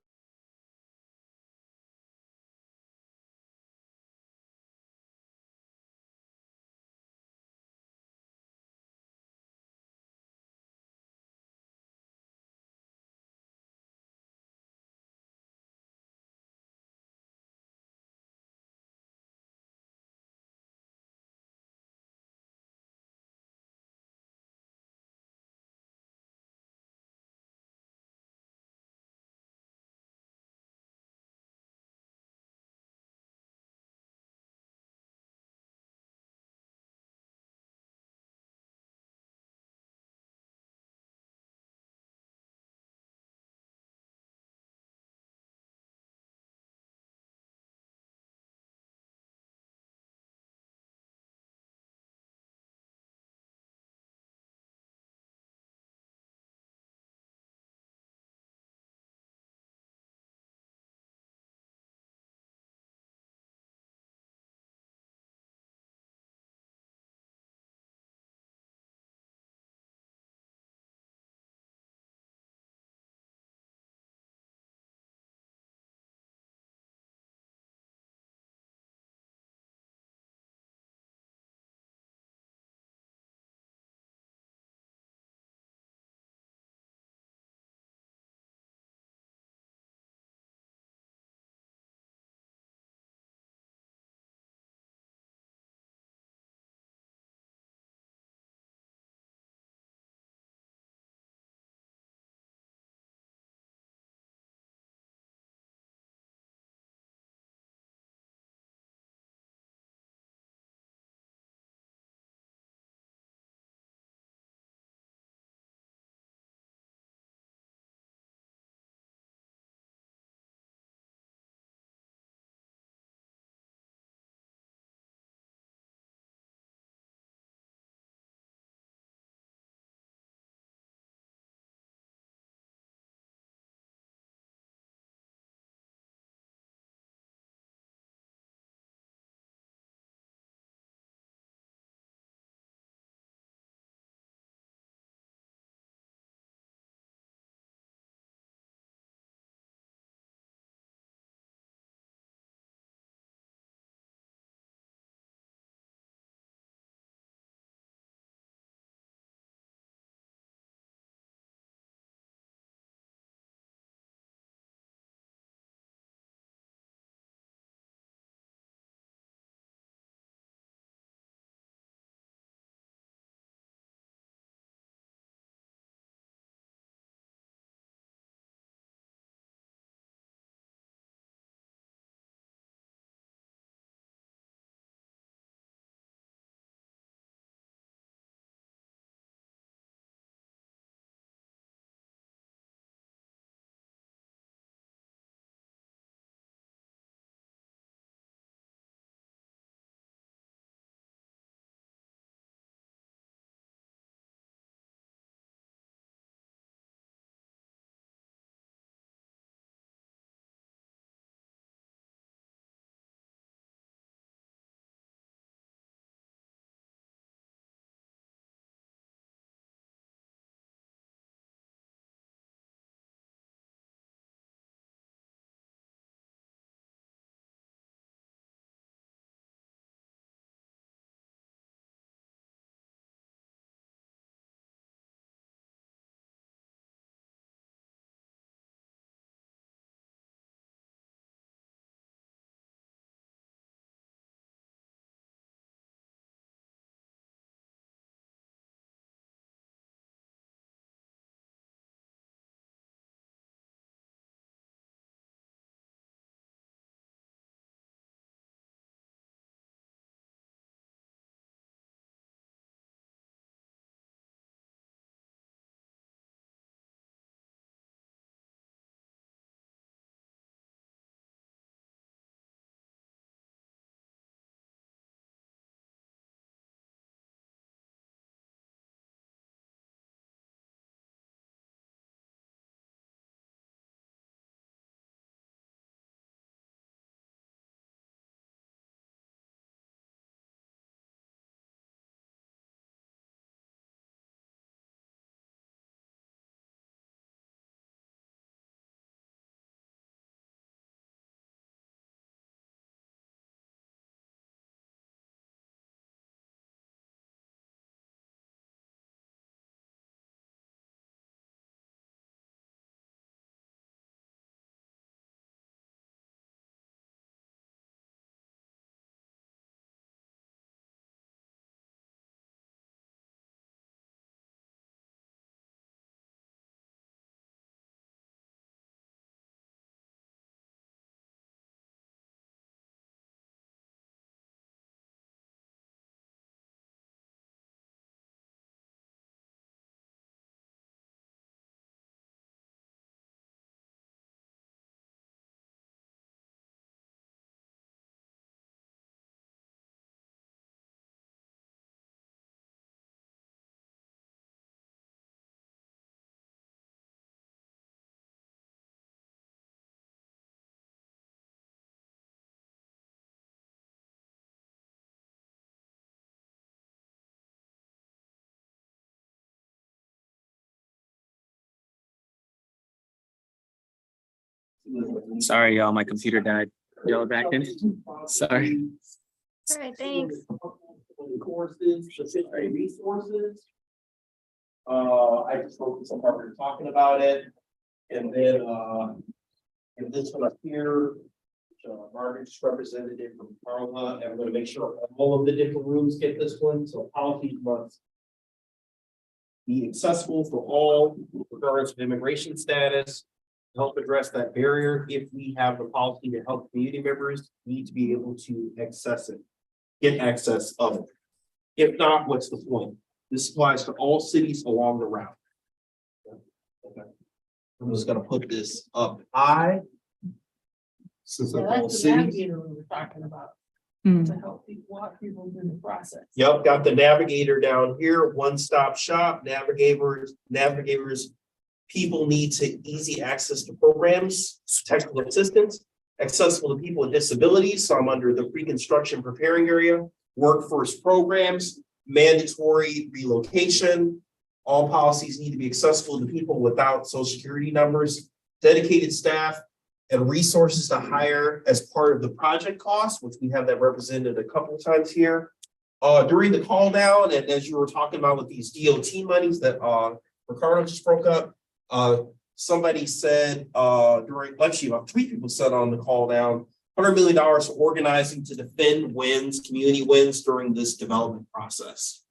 Sorry, y'all, my computer died. Y'all back in? Sorry. All right, thanks. Courses, specific resources. I just spoke to some partners talking about it. And then, and this one up here, Margaret's representative from Carla, and I'm gonna make sure all of the different rooms get this one, so policies must be accessible for all, regardless of immigration status. Help address that barrier. If we have the policy to help community members, need to be able to access it, get access of it. If not, what's the point? This applies to all cities along the route. Okay. I'm just gonna put this up high. Since they're all cities. We were talking about, to help people, walk people through the process. Yep, got the navigator down here, one-stop shop, navigators. People need to easy access to programs, technical assistance, accessible to people with disabilities. So I'm under the pre-construction preparing area, workforce programs, mandatory relocation. All policies need to be accessible to people without social security numbers, dedicated staff, and resources to hire as part of the project cost, which we have that represented a couple of times here. During the call down, and as you were talking about with these DOT monies that Ricardo just broke up, somebody said actually about 3 people said on the call down, $100 million for organizing to defend wins, community wins during this development process.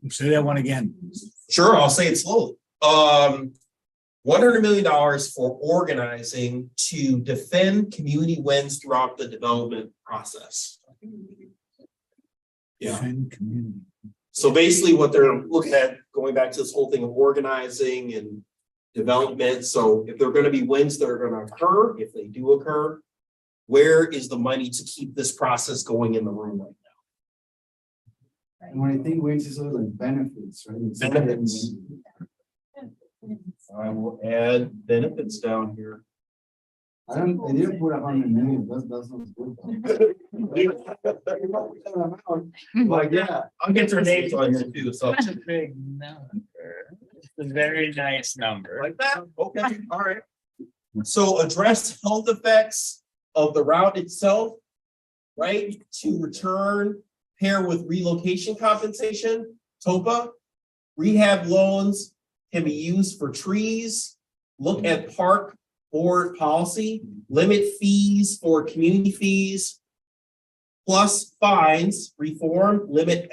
Say that one again. Sure, I'll say it slowly. $100 million for organizing to defend community wins throughout the development process. Yeah. Community. So basically what they're looking at, going back to this whole thing of organizing and development. So if there are going to be wins that are going to occur, if they do occur, where is the money to keep this process going in the room right now? And when I think wage is sort of like benefits, right? It's Benefits. I will add benefits down here. I didn't put 100 million, that's not good. Like, yeah, I'll get your names on here too, so. That's a big number. It's a very nice number. Like that, okay, all right. So address health effects of the route itself, right? To return, pair with relocation compensation, TOPA. Rehab loans can be used for trees. Look at park board policy, limit fees for community fees. Plus fines, reform, limit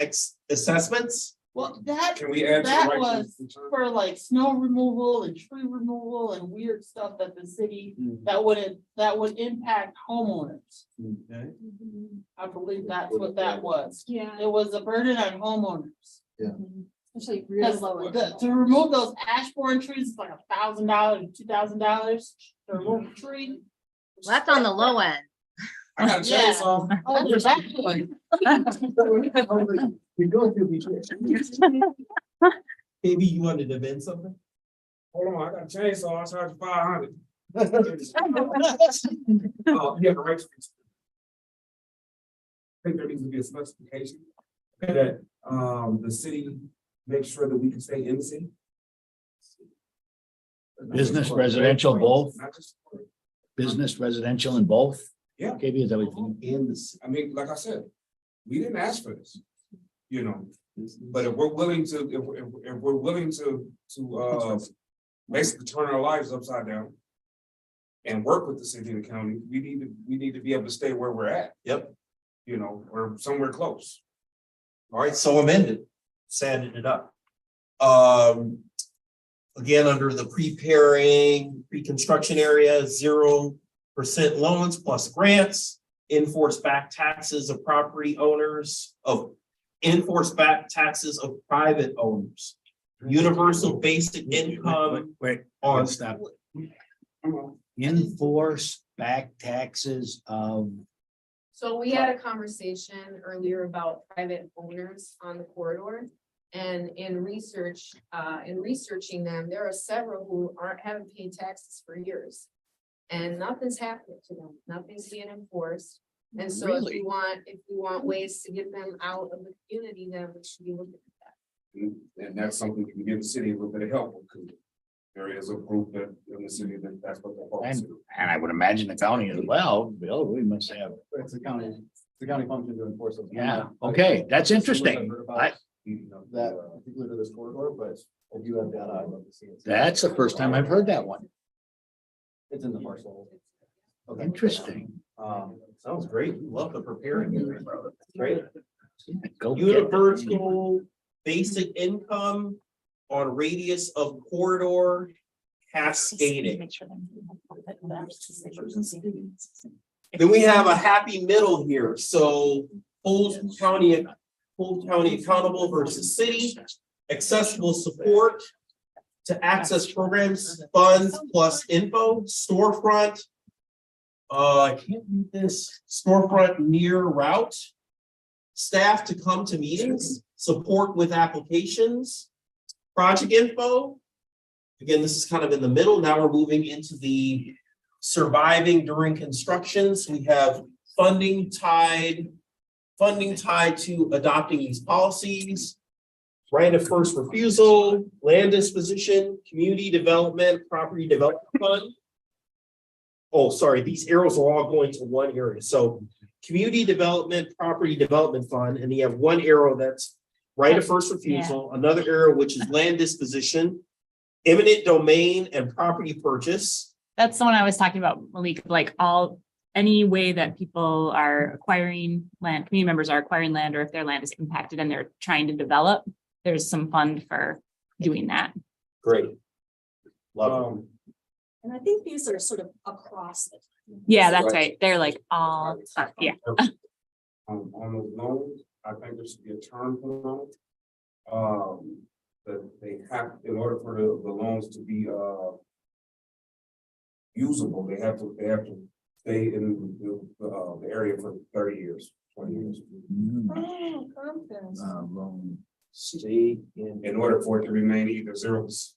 assessments. Well, that, Can we add? to that right was to- for like snow removal and tree removal and weird stuff that the city, that would impact homeowners. Okay. I believe that's what that was. Yeah. It was a burden on homeowners. Especially real Because low. to remove those ash borer trees, it's like $1,000, $2,000 to remove a tree. That's on the low end. I got a Yeah. chainsaw. Oh, there's actually. We go through. Maybe you wanted to vent something? Hold on, I got a chainsaw, I charge you 500. Yeah, right. I think there needs to be a specification that, the city makes sure that we can stay in the city. Business, residential, both? Not just- Business, residential, and both? Yeah. KB, is that what you think? In the. I mean, like I said, we didn't ask for this, you know, but if we're willing to, if we're willing to, basically turn our lives upside down and work with the city and the county, we need to be able to stay where we're at. Yep. You know, or somewhere close. All right, so amended, sanded it up. Again, under the pre-construction area, 0% loans plus grants, enforce back taxes of property owners, enforce back taxes of private owners. Universal basic income Wait, on. stop. Enforce back taxes of, So we had a conversation earlier about private owners on the corridor. And in researching them, there are several who haven't paid taxes for years. And nothing's happening to them, nothing's being enforced. And so if we want ways to get them out of the community, then we should be looking at that. And that's something we can give the city a little bit of help with. there is a group that in the city that's what they're And, focusing. and I would imagine the county as well, Bill, we must have, It's a county function to enforce those. yeah, okay, that's interesting. That particular to this corridor, but if you have data, I'd love to see it. That's the first time I've heard that one. It's in the parcel. Okay. Interesting. Sounds great. Love the preparing. Great. Go get that. Universal basic income on radius of corridor cascading. Then we have a happy middle here. So Polk County accountable versus city, accessible support to access programs, funds plus info, storefront. I can't read this, storefront near route. Staff to come to meetings, support with applications, project info. Again, this is kind of in the middle. Now we're moving into the surviving during construction. So we have funding tied to adopting these policies, right of first refusal, land disposition, community development, property development fund. Oh, sorry, these arrows are all going to one area. So community development, property development fund, and you have one arrow that's right of first refusal, another arrow which is land disposition, eminent domain and property purchase. That's the one I was talking about, Malik, like any way that people are acquiring land, community members are acquiring land, or if their land is impacted and they're trying to develop, there's some fund for doing that. Great. Love it. And I think these are sort of across the. Yeah, that's right. They're like all, yeah. On those loans, I think there should be a term for them. That they have, in order for the loans to be usable, they have to stay in the area for 30 years, 20 years. Oh, confidence. Stay in In order for it to remain either 0%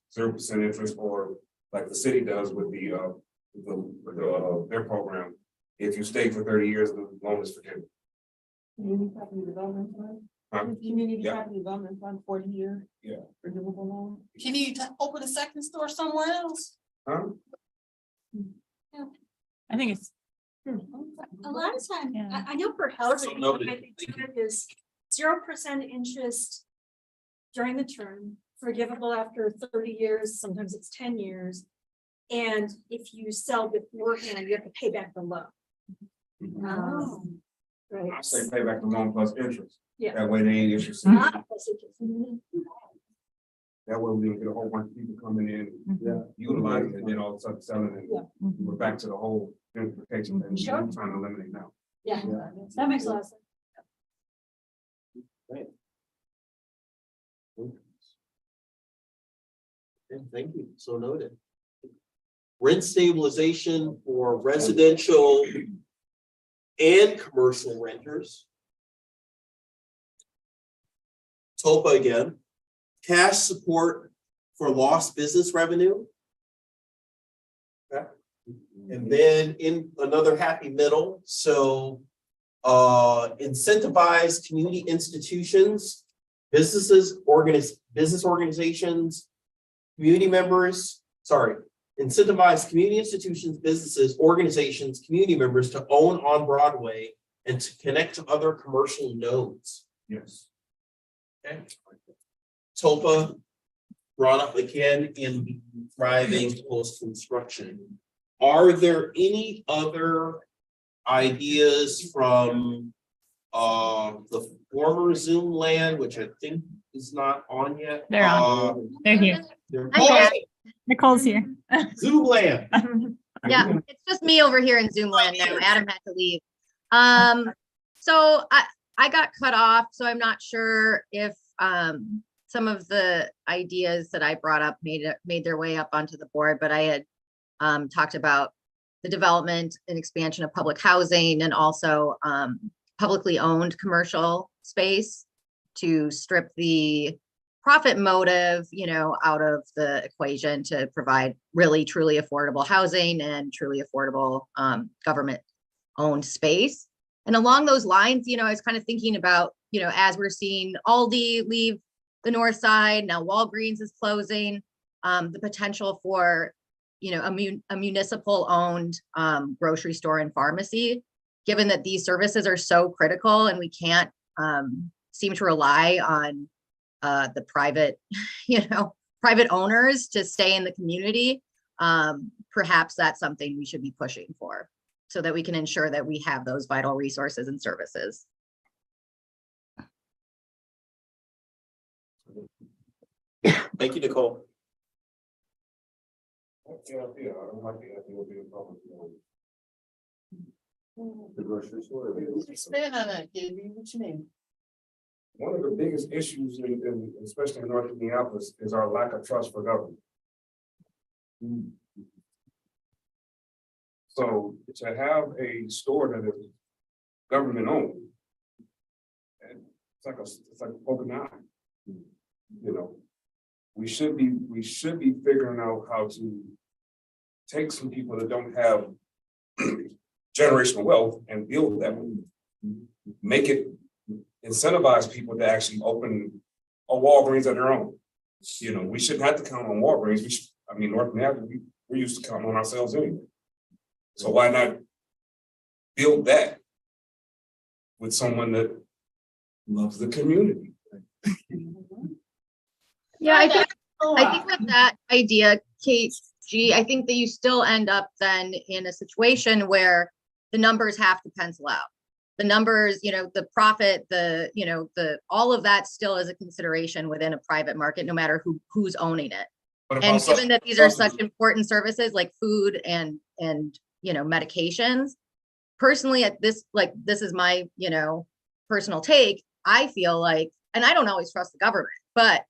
interest, or like the city does with their program. If you stay for 30 years, the loan is forgiven. Community Property Development Fund. Huh? Community Yeah. Property Development Fund, 40-year. Yeah. Forgivable loan. Can you open a second store somewhere else? Huh? I think it's, A lot of time, Yeah. I know for housing, So noted. I think it is 0% interest during the term, forgivable after 30 years, sometimes it's 10 years. And if you sell beforehand, you have to pay back the loan. Right. I say pay back the loan plus interest. Yeah. That way they ain't interested. Ah, plus interest. That way we don't get a whole bunch of people coming in, utilizing it, and then all of a sudden selling it. Yeah. We're back to the whole gentrification that Sure. we're trying to eliminate now. Yeah, that makes a lot of sense. Thank you. So noted. Rent stabilization for residential and commercial renters. TOPA again. Cash support for lost business revenue. Okay. And then in another happy middle, so incentivize community institutions, business organizations, community members, incentivize community institutions, businesses, organizations, community members to own on Broadway and to connect to other commercial nodes. Yes. Okay. TOPA brought up again in thriving post-construction. Are there any other ideas from the former Zoom land, which I think is not on yet? They're on. They're here. They're I'm back. Nicole's here. Zoom land. Yeah, it's just me over here in Zoom land now. Adam had to leave. So I got cut off, so I'm not sure if some of the ideas that I brought up made their way up onto the board, but I had talked about the development and expansion of public housing and also publicly owned commercial space to strip the profit motive, out of the equation to provide really truly affordable housing and truly affordable government owned space. And along those lines, I was kind of thinking about, as we're seeing Aldi leave the north side, now Walgreens is closing. the potential for, you know, a municipal owned grocery store and pharmacy, given that these services are so critical and we can't seem to rely on the private, you know, private owners to stay in the community. Perhaps that's something we should be pushing for so that we can ensure that we have those vital resources and services. Thank you, Nicole. The grocery store. Expand on that, Gaby, what you mean? One of the biggest issues especially in North Minneapolis, is our lack of trust for government. So to have a store that is government owned, and it's like poking eye. You know, we should be figuring out how to take some people that don't have generational wealth and build them, make it incentivize people to actually open a Walgreens of their own. You know, we shouldn't have to count on Walgreens. North Minneapolis, we're used to counting on ourselves anyway. So why not build that with someone that loves the community? Yeah, I think with that idea, KG, I think that you still end up then in a situation where the numbers have to pencil out. The numbers, you know, the profit, all of that still is a consideration within a private market, no matter who's owning it. And given that these are such important services like food and you know, medications, personally at this, like, this is my, you know, personal take, I feel like, and I don't always trust the government, but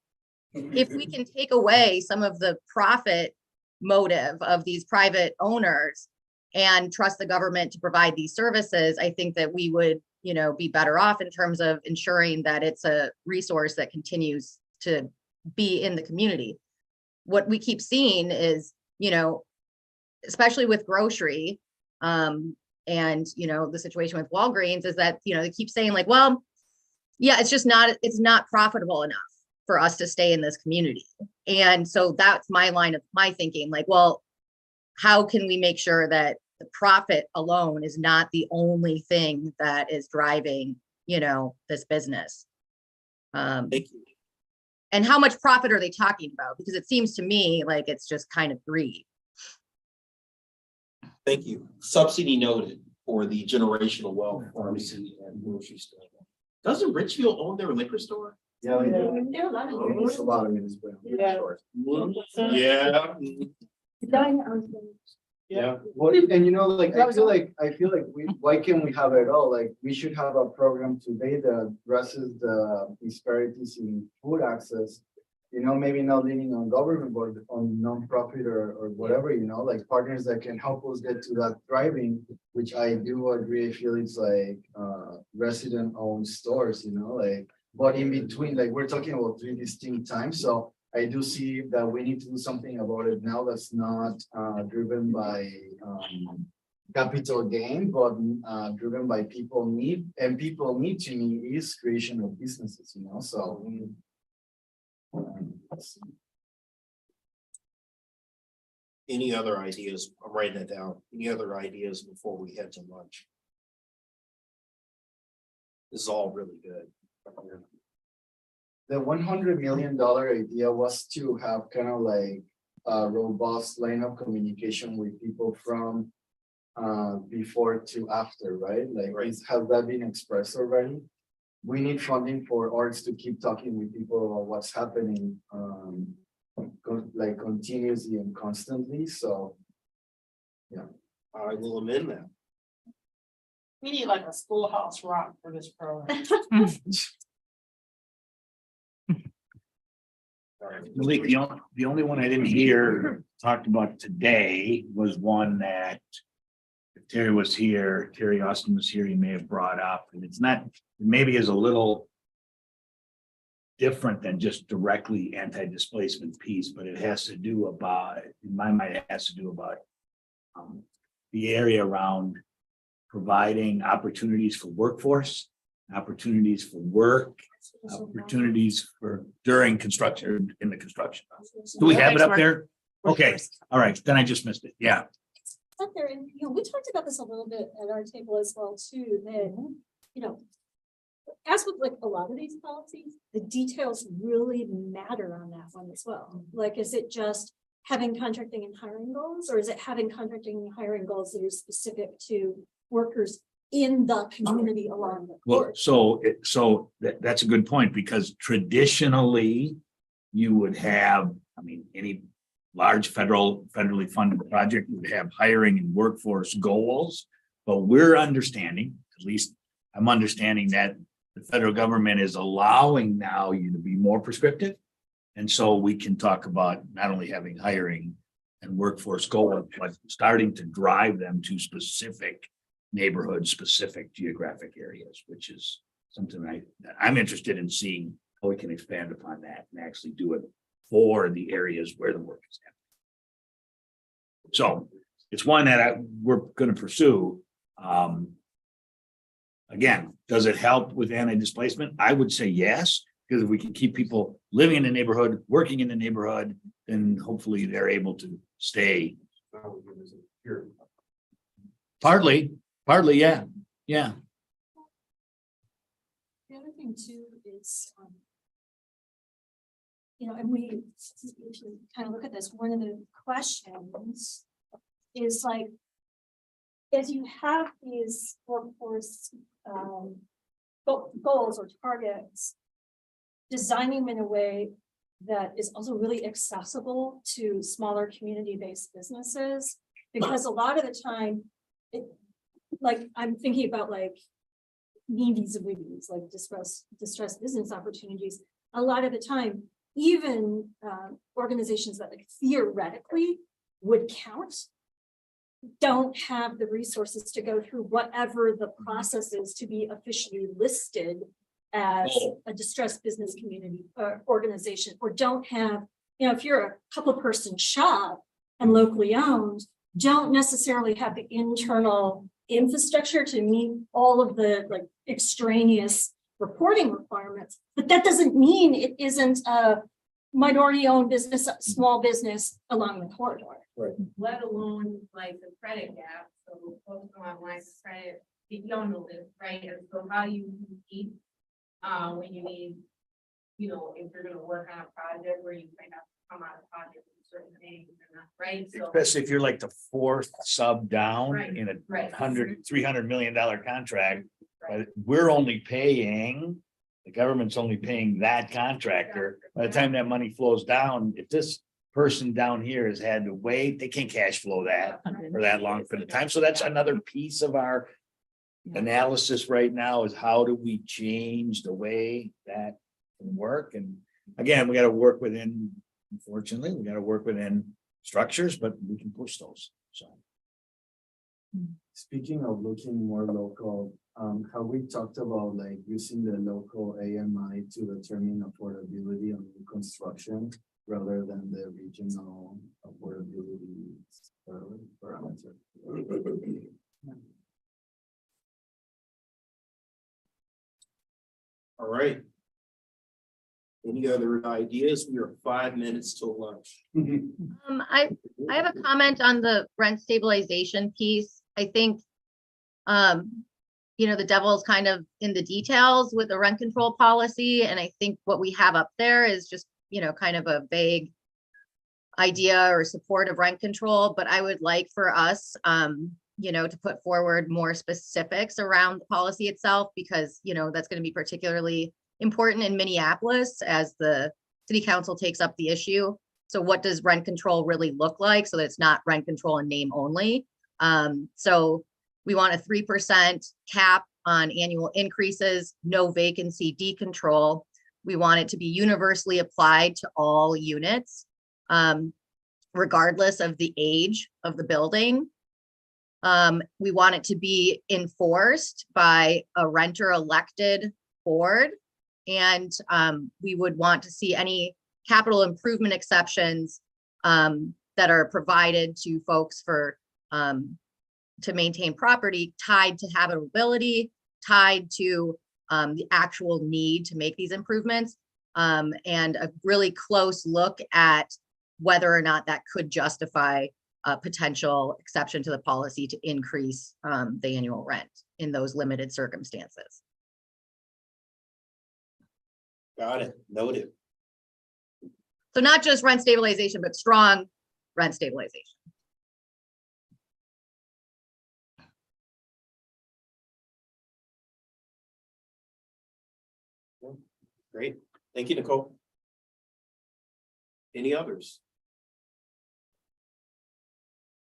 if we can take away some of the profit motive of these private owners and trust the government to provide these services, I think that we would, you know, be better off in terms of ensuring that it's a resource that continues to be in the community. What we keep seeing is, you know, especially with grocery, and, you know, the situation with Walgreens is that, you know, they keep saying like, well, yeah, it's not profitable enough for us to stay in this community. And so that's my line of my thinking, like, well, how can we make sure that the profit alone is not the only thing that is driving, you know, this business? Thank you. And how much profit are they talking about? Because it seems to me like it's just kind of greed. Thank you. Subsidy noted for the generational wealth pharmacy and grocery store. Doesn't Richfield own their liquor store? Yeah, we do. There are a lot of There's a lot of municipal stores. Yeah. Yeah, well, and you know, like, I feel like why can't we have it all? Like, we should have a program today that addresses the disparities in food access. You know, maybe not leaning on government, but on nonprofit or whatever, you know, like partners that can help us get to that thriving, which I do agree. I feel it's like resident owned stores, you know, like, but in between, like, we're talking about 3 distinct times. So I do see that we need to do something about it now that's not driven by capital gain, but driven by people need, and people need to me is creation of businesses, you know, so. Any other ideas? I'm writing it down. Any other ideas before we head to lunch? This is all really good. The $100 million idea was to have kind of like a robust line of communication with people from before to after, right? Like, has that been expressed already? We need funding for arts to keep talking with people about what's happening, like continuously and constantly. So, yeah. I will amend that. We need like a schoolhouse rock for this program. Malik, the only one I didn't hear talked about today was one that if Terry was here, Terry Austin was here, he may have brought up, and it's not, maybe is a little different than just directly anti-displacement piece, but it has to do about, in my mind, it has to do about the area around providing opportunities for workforce opportunities for work, opportunities for during construction, in the construction. Do we have it up there? Okay, all right, then I just missed it. Yeah. Up there, and, we talked about this a little bit at our table as well, too, that, as with like a lot of these policies, the details really matter on that one as well. Like, is it just having contracting and hiring goals, or is it having contracting and hiring goals that are specific to workers in the community along the Well, course? so that's a good point, because traditionally you would have, I mean, any large federally funded project would have hiring and workforce goals. But we're understanding, at least I'm understanding, that the federal government is allowing now you to be more prescriptive. And so we can talk about not only having hiring and workforce goals, but starting to drive them to specific neighborhoods, specific geographic areas, which is something I'm interested in seeing how we can expand upon that and actually do it for the areas where the work is happening. So it's one that we're going to pursue. Again, does it help with anti-displacement? I would say yes, because if we can keep people living in the neighborhood, working in the neighborhood, then hopefully they're able to stay. Partly, yeah. The other thing too is, and we, if you kind of look at this, one of the questions is like, as you have these workforce goals or targets, designing them in a way that is also really accessible to smaller community-based businesses, because a lot of the time, I'm thinking about like needies of weedies, like distressed business opportunities. A lot of the time, even organizations that like theoretically would count don't have the resources to go through whatever the process is to be officially listed as a distressed business community organization, or don't have, if you're a couple person shop and locally owned, don't necessarily have the internal infrastructure to meet all of the like extraneous reporting requirements. But that doesn't mean it isn't a minority owned business, small business along the corridor. Right. Let alone like the credit gap. So folks go on lines of credit, you don't know this, right? And so how do you compete when you need, if you're gonna work on a project where you might have to come out of pocket with certain things and that, right? So Especially if you're like the fourth sub down Right, in a right. $300 million contract, but we're only paying, the government's only paying that contractor. By the time that money flows down, if this person down here has had to wait, they can't cash flow that for that long period of time. So that's another piece of our analysis right now, is how do we change the way that can work? And again, we got to work within, unfortunately, we got to work within structures, but we can push those. So Speaking of looking more local, have we talked about like using the local AMI to determine affordability on new construction rather than the regional affordability parameter? All right. Any other ideas? We are 5 minutes till lunch. I have a comment on the rent stabilization piece. I think, the devil's kind of in the details with the rent control policy. And I think what we have up there is just, kind of a vague idea or support of rent control. But I would like for us, to put forward more specifics around the policy itself, because, that's going to be particularly important in Minneapolis as the city council takes up the issue. So what does rent control really look like, so that it's not rent control in name only? So we want a 3% cap on annual increases, no vacancy decontrol. We want it to be universally applied to all units, regardless of the age of the building. We want it to be enforced by a renter elected board. And we would want to see any capital improvement exceptions that are provided to folks for to maintain property tied to habitability, tied to the actual need to make these improvements, and a really close look at whether or not that could justify a potential exception to the policy to increase the annual rent in those limited circumstances. Got it, noted. So not just rent stabilization, but strong rent stabilization. Great, thank you, Nicole. Any others?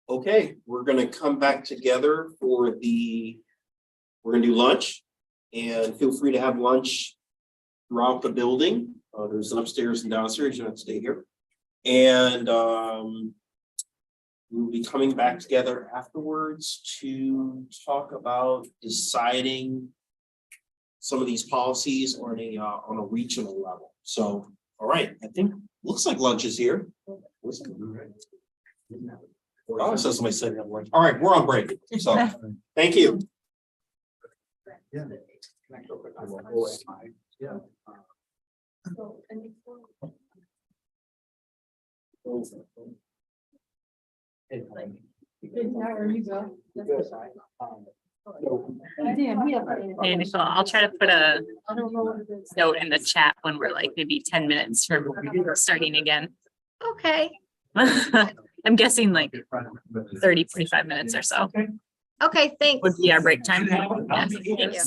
Okay, we're gonna come back together for we're gonna do lunch, and feel free to have lunch throughout the building. There's an upstairs and downstairs, you don't have to stay here. And we'll be coming back together afterwards to talk about deciding some of these policies on a regional level. So, all right, I think, looks like lunch is here. Oh, I saw somebody said that lunch. All right, we're on break, so, thank you. Yeah. Yeah. Hey, Nicole, I'll try to put a note in the chat when we're like maybe 10 minutes from starting again. Okay. I'm guessing like 30, 45 minutes or so Okay, thanks. would be our break time. Yeah, thank you.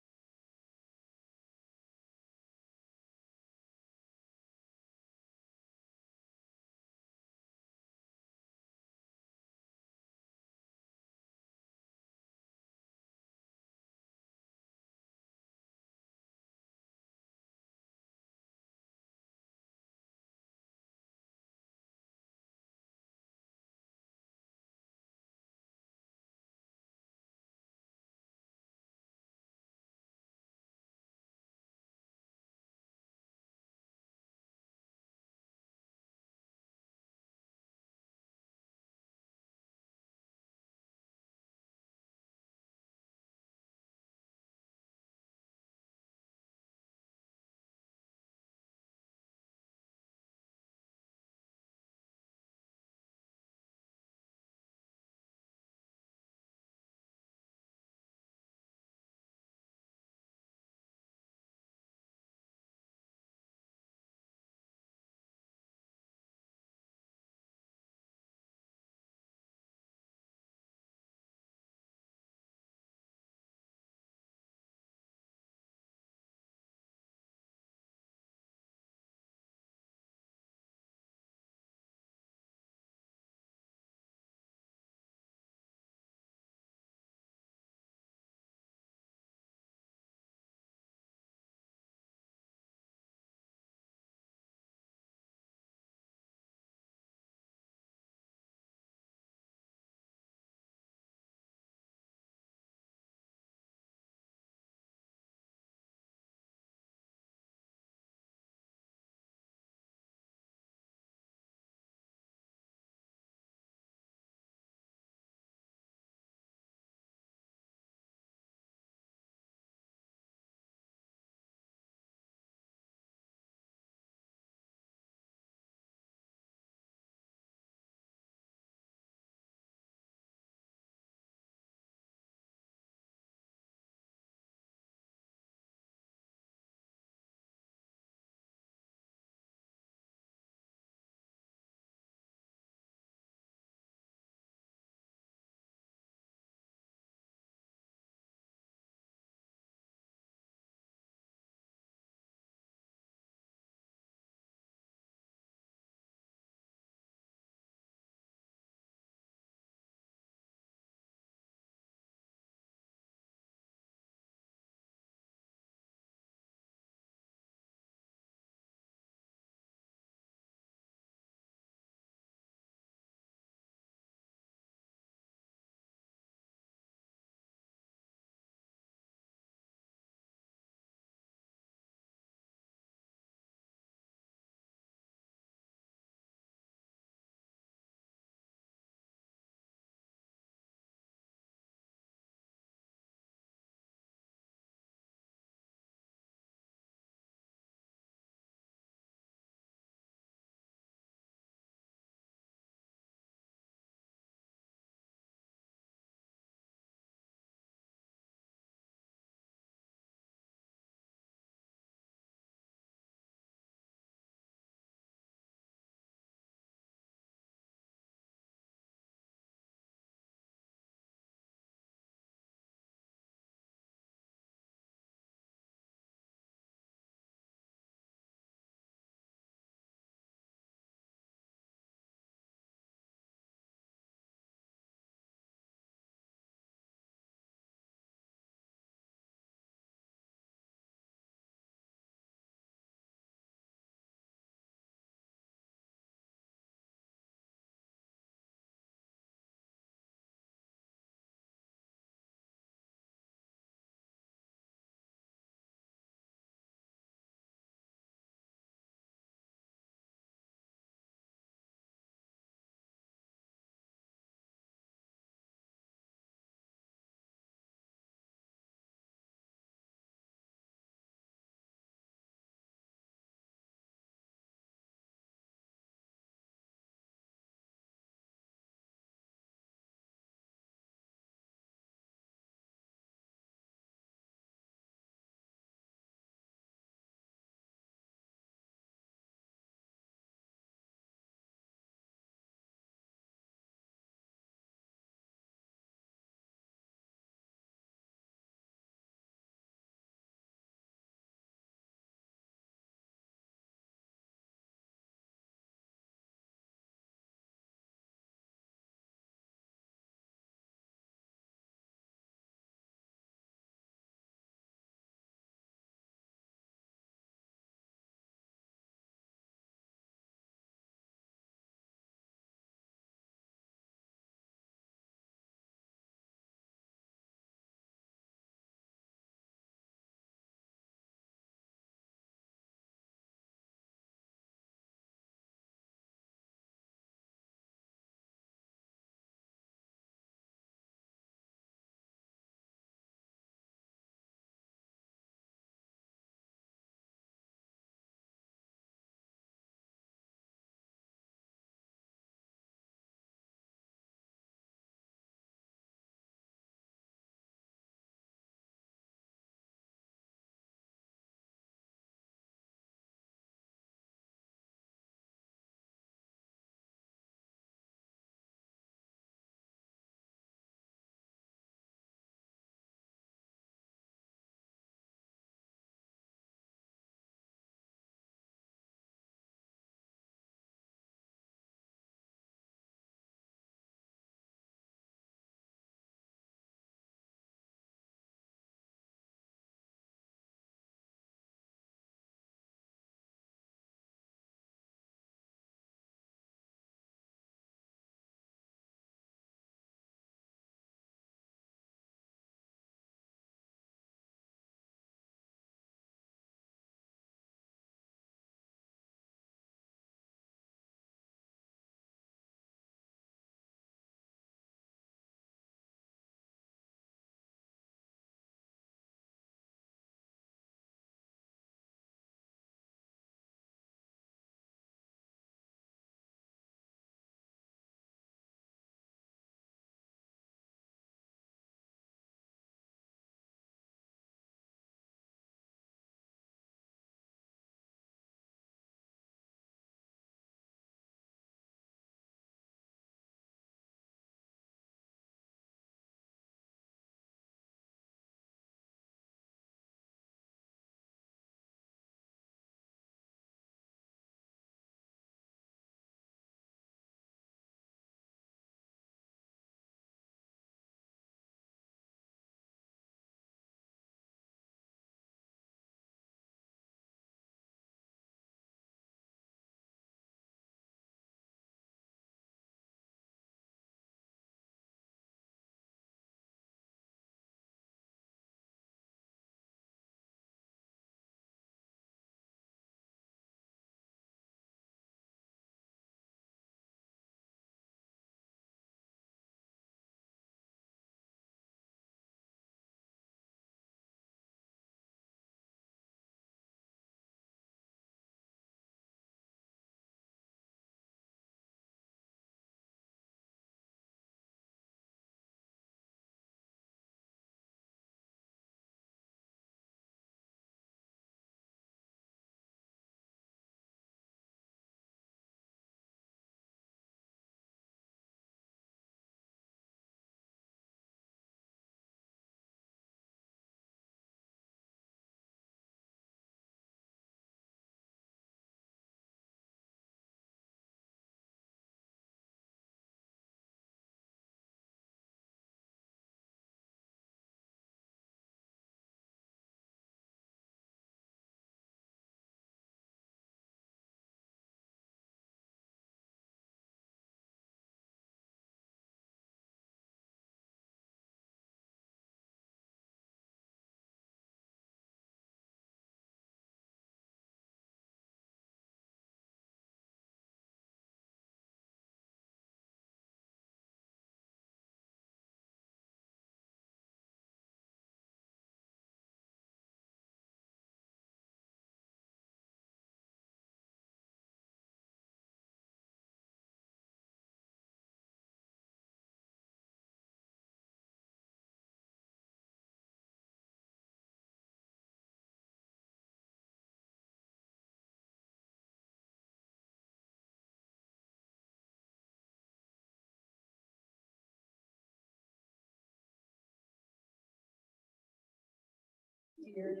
Figure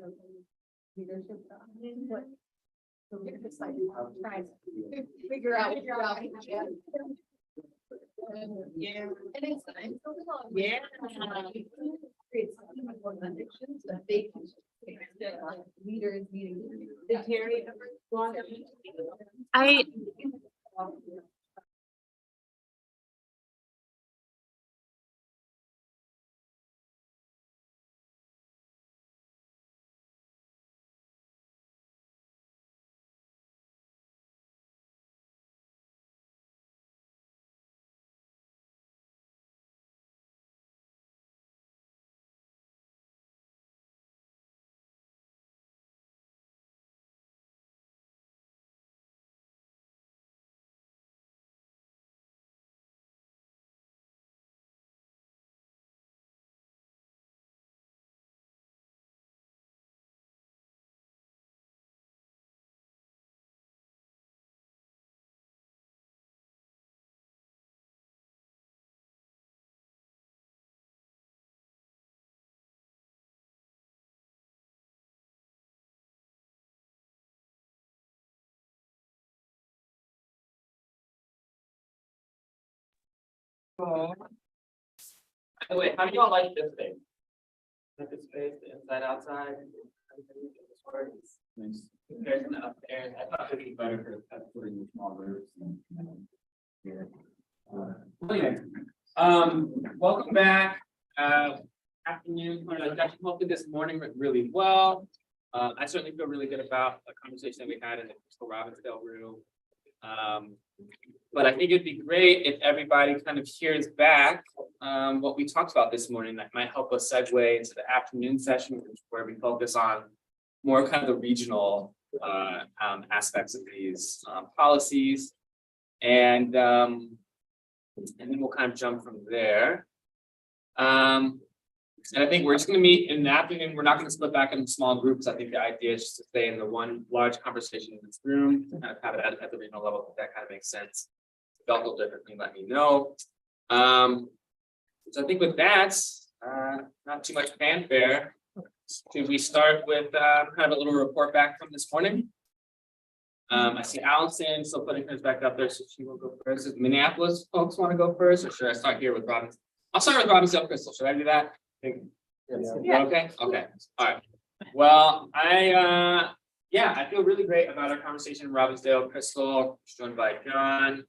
out. Yeah. And it's nice. Yeah. Leaders meeting. Did Terry ever go on? I, By the way, how do y'all like this thing? Like this space, the inside, outside? Compared to the upstairs, I thought it'd be better for putting the small groups. Anyway, welcome back. Afternoon, hopefully this morning went really well. I certainly feel really good about the conversation that we had in the Crystal Robbinsdale room. But I think it'd be great if everybody kind of hears back what we talked about this morning. That might help us segue into the afternoon session where we focus on more kind of the regional aspects of these policies. And then we'll kind of jump from there. And I think we're just going to meet in the afternoon. We're not going to split back into small groups. I think the idea is just to stay in the one large conversation in this room, to kind of have it at the regional level. If that kind of makes sense. If y'all feel differently, let me know. So I think with that, not too much fanfare. Should we start with kind of a little report back from this morning? I see Allison still putting hers back up there, so she will go first. If Minneapolis folks want to go first, or should I start here with Robin? I'll start with Robbinsdale Crystal. Should I do that? Yeah. Okay. Okay. All right. Well, I feel really great about our conversation in Robbinsdale Crystal, joined by John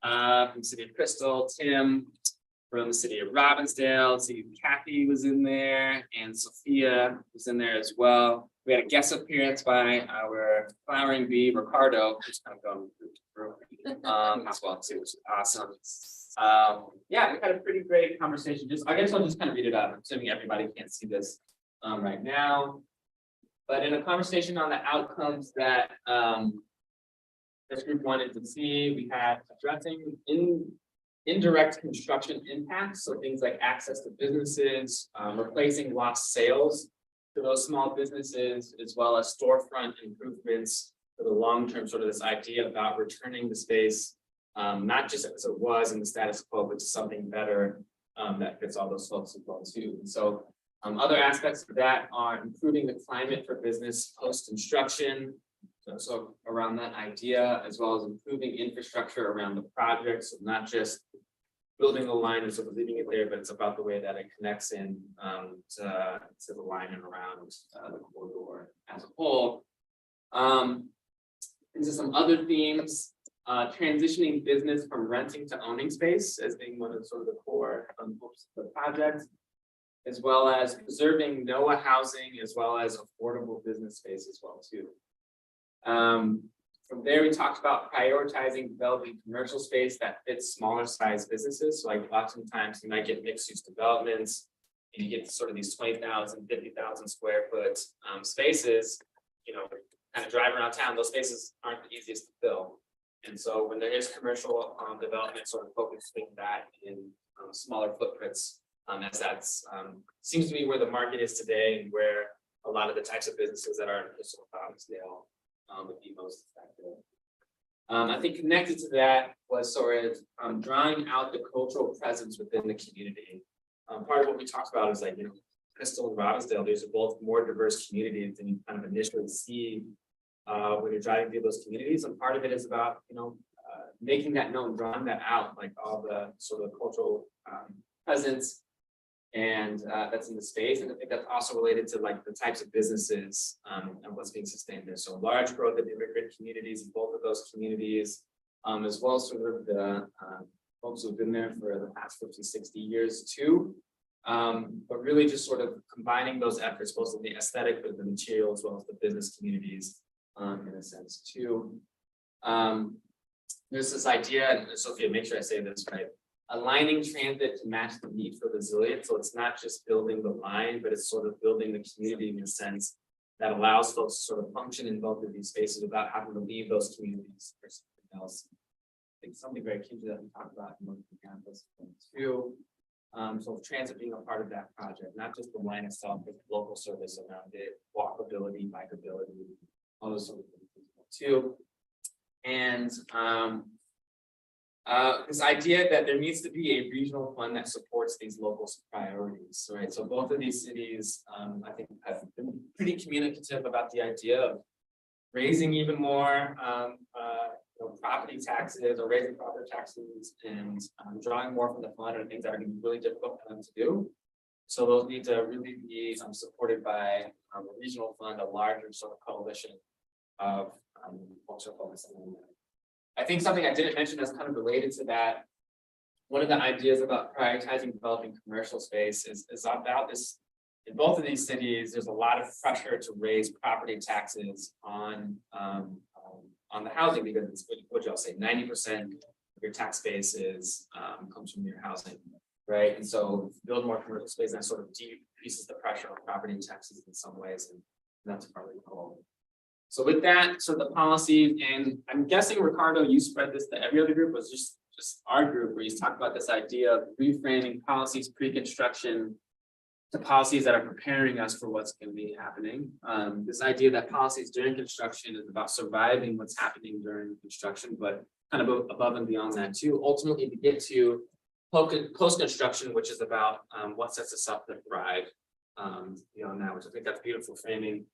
from the city of Crystal, Tim from the city of Robbinsdale. See, Kathy was in there, and Sophia was in there as well. We had a guest appearance by our flowering bee, Ricardo, who's kind of going through as well too, which is awesome. We had a pretty great conversation. I guess I'll just kind of read it out. I'm assuming everybody can't see this right now. But in a conversation on the outcomes that this group wanted to see, we had addressing indirect construction impacts, so things like access to businesses, replacing lost sales to those small businesses, as well as storefront improvements for the long term, sort of this idea about returning the space, not just as it was in the status quo, but to something better that fits all those folks as well too. And so other aspects of that are improving the climate for business post-construction. So around that idea, as well as improving infrastructure around the project, so not just building the line and sort of leaving it there, but it's about the way that it connects in to the line and around the corridor as a whole. Into some other themes, transitioning business from renting to owning space as being one of sort of the core hopes of the project, as well as preserving NOAA housing, as well as affordable business space as well too. From there, we talked about prioritizing developing commercial space that fits smaller size businesses. So like oftentimes you might get mixed use developments and you get sort of these 20,000, 50,000 square foot spaces, kind of drive around town. Those spaces aren't the easiest to fill. And so when there is commercial development, sort of focusing that in smaller footprints, as that's seems to be where the market is today and where a lot of the types of businesses that are in Crystal Robbinsdale would be most effective. I think connected to that was sort of drawing out the cultural presence within the community. Part of what we talked about is like, Crystal and Robbinsdale, these are both more diverse communities than you kind of initially see when you're driving through those communities. And part of it is about, making that known, drawing that out, like all the sort of cultural presence and that's in the space. And I think that's also related to like the types of businesses and what's being sustained there. So large growth of immigrant communities in both of those communities, as well as sort of the folks who've been there for the past 50, 60 years too. But really just sort of combining those efforts, both in the aesthetic, but the material, as well as the business communities in a sense too. There's this idea, and Sophia, make sure I say this right, aligning transit to match the need for resilience. So it's not just building the line, but it's sort of building the community in a sense that allows folks to sort of function in both of these spaces without having to leave those communities for something else. I think something very key to that we talked about in the campus too. So transit being a part of that project, not just the line itself, but the local service around it, walkability, bikeability, all those sort of things too. And this idea that there needs to be a regional fund that supports these local priorities, right? So both of these cities, I think, have been pretty communicative about the idea of raising even more property taxes or raising property taxes and drawing more from the fund are things that are going to be really difficult for them to do. So those need to really be supported by a regional fund, a larger sort of coalition of folks who are focusing on that. I think something I didn't mention that's kind of related to that. One of the ideas about prioritizing developing commercial space is about this. In both of these cities, there's a lot of pressure to raise property taxes on the housing because it's what y'all say, 90% of your tax base is comes from your housing, right? And so build more commercial space and that sort of decreases the pressure on property taxes in some ways, and that's partly the goal. So with that, so the policies, and I'm guessing Ricardo, you spread this to every other group, was just our group where you talked about this idea of reframing policies pre-construction to policies that are preparing us for what's going to be happening. This idea that policies during construction is about surviving what's happening during construction, but kind of above and beyond that too, ultimately to get to post-construction, which is about what sets us up to thrive beyond that, which I think that's beautiful framing.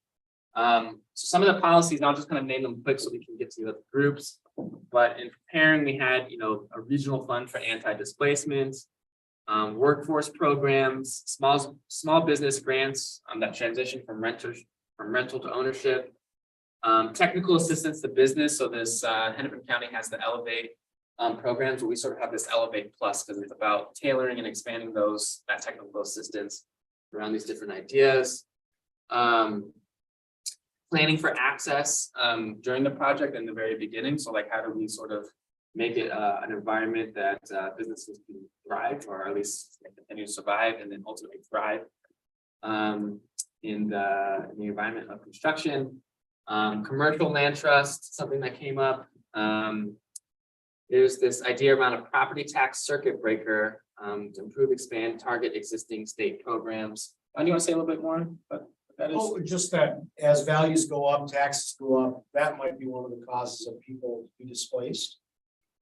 So some of the policies, I'll just kind of name them quick so we can get to the other groups. But in preparing, we had, a regional fund for anti-displacement, workforce programs, small business grants that transition from rental to ownership, technical assistance to business. So this Hennepin County has the Elevate programs, where we sort of have this Elevate Plus because it's about tailoring and expanding that technical assistance around these different ideas. Planning for access during the project in the very beginning. So like, how do we sort of make it an environment that businesses can thrive, or at least continue to survive and then ultimately thrive in the environment of construction. Commercial land trust, something that came up. There's this idea around a property tax circuit breaker to improve, expand, target existing state programs. Do you want to say a little bit more? But that is just that as values go up, taxes go up, that might be one of the causes of people to be displaced.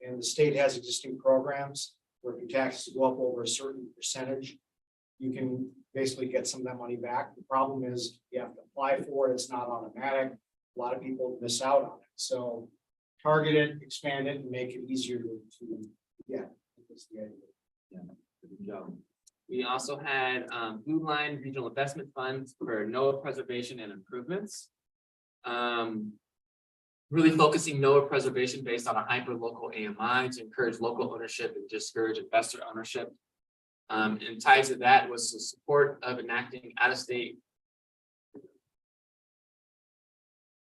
And the state has existing programs where if your taxes go up over a certain percentage, you can basically get some of that money back. The problem is you have to apply for it. It's not automatic. A lot of people miss out on it. So target it, expand it, and make it easier to get. That's the idea. Yeah, good job. We also had Blue Line Regional Investment Funds for NOAA preservation and improvements. Really focusing NOAA preservation based on a hyper-local AMI to encourage local ownership and discourage investor ownership. And tied to that was the support of enacting out-of-state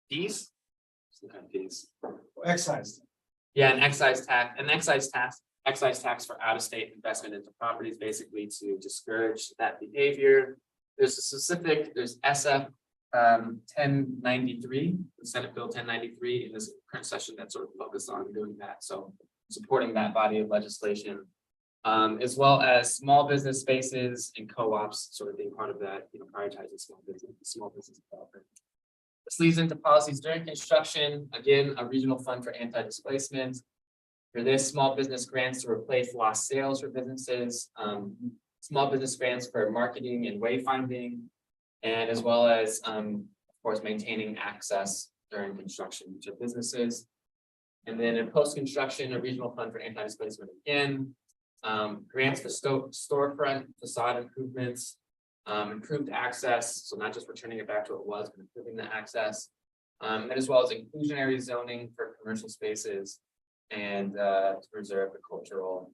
fees. Some kind of fees. Excise. Yeah, an excise tax for out-of-state investment into properties, basically to discourage that behavior. There's SF 1093, Senate Bill 1093 in this current session that sort of focused on doing that. So supporting that body of legislation, as well as small business spaces and co-ops sort of being part of that, prioritizing small business development. This leads into policies during construction. Again, a regional fund for anti-displacement. For this, small business grants to replace lost sales for businesses, small business grants for marketing and wayfinding, and as well as, of course, maintaining access during construction to businesses. And then in post-construction, a regional fund for anti-displacement again, grants for storefront facade improvements, improved access, so not just returning it back to what it was, but improving the access. And as well as inclusionary zoning for commercial spaces and to preserve the cultural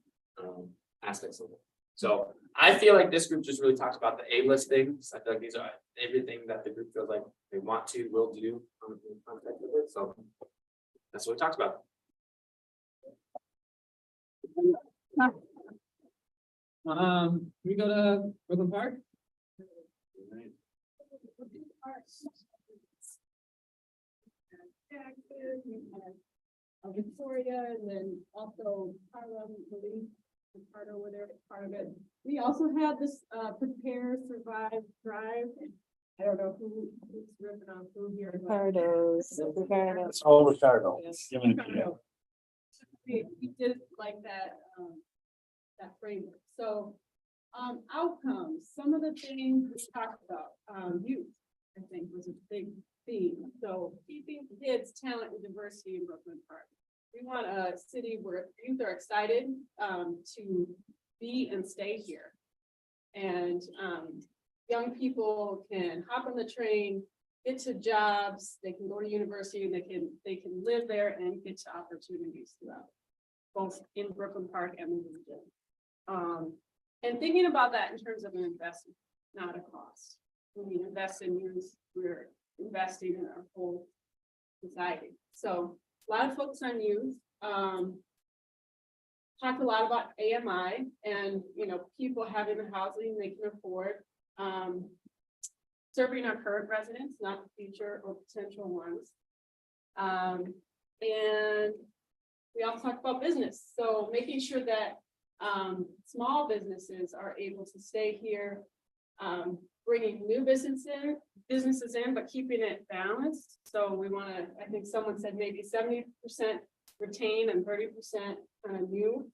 aspects of it. So I feel like this group just really talks about the A-list things. I feel like these are everything that the group feels like they want to, will do. So that's what we talked about. Can we go to Brooklyn Park? Victoria, and then also Harlem, Belize, and part over there, part of it. We also had this Prepare, Survive, Thrive. I don't know who's ripping on who here. but- It's all Ricardo. Yes. Give it to you. We did like that, that framework. So, outcomes, some of the things we talked about, youth, I think was a big theme. So keeping kids, talent and diversity in Brooklyn Park. We want a city where youth are excited, to be and stay here. And, young people can hop on the train, get to jobs, they can go to university, and they can live there and get to opportunities throughout, both in Brooklyn Park and the region. And thinking about that in terms of an investment, not a cost. When we invest in youth, we're investing in our whole society. So a lot of focus on youth. Talked a lot about AMI and, people having the housing they can afford. Serving our current residents, not the future or potential ones. And we also talked about business. So making sure that small businesses are able to stay here, bringing new businesses in, but keeping it balanced. So we want to, I think someone said maybe 70% retain and 30% kind of new.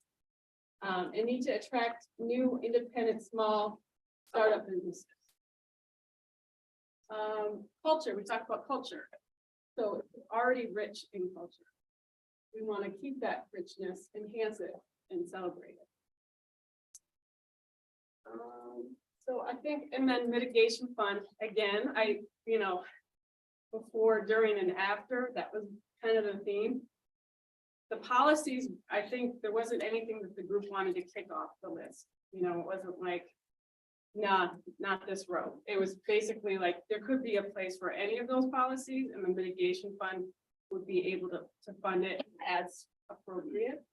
And need to attract new independent small startup businesses. Culture, we talked about culture. So it's already rich in culture. We want to keep that richness, enhance it, and celebrate it. So I think, and then mitigation fund, again, before, during, and after, that was kind of the theme. The policies, I think there wasn't anything that the group wanted to kick off the list. It wasn't like, nah, not this road. It was basically like, there could be a place for any of those policies, and the mitigation fund would be able to fund it as appropriate.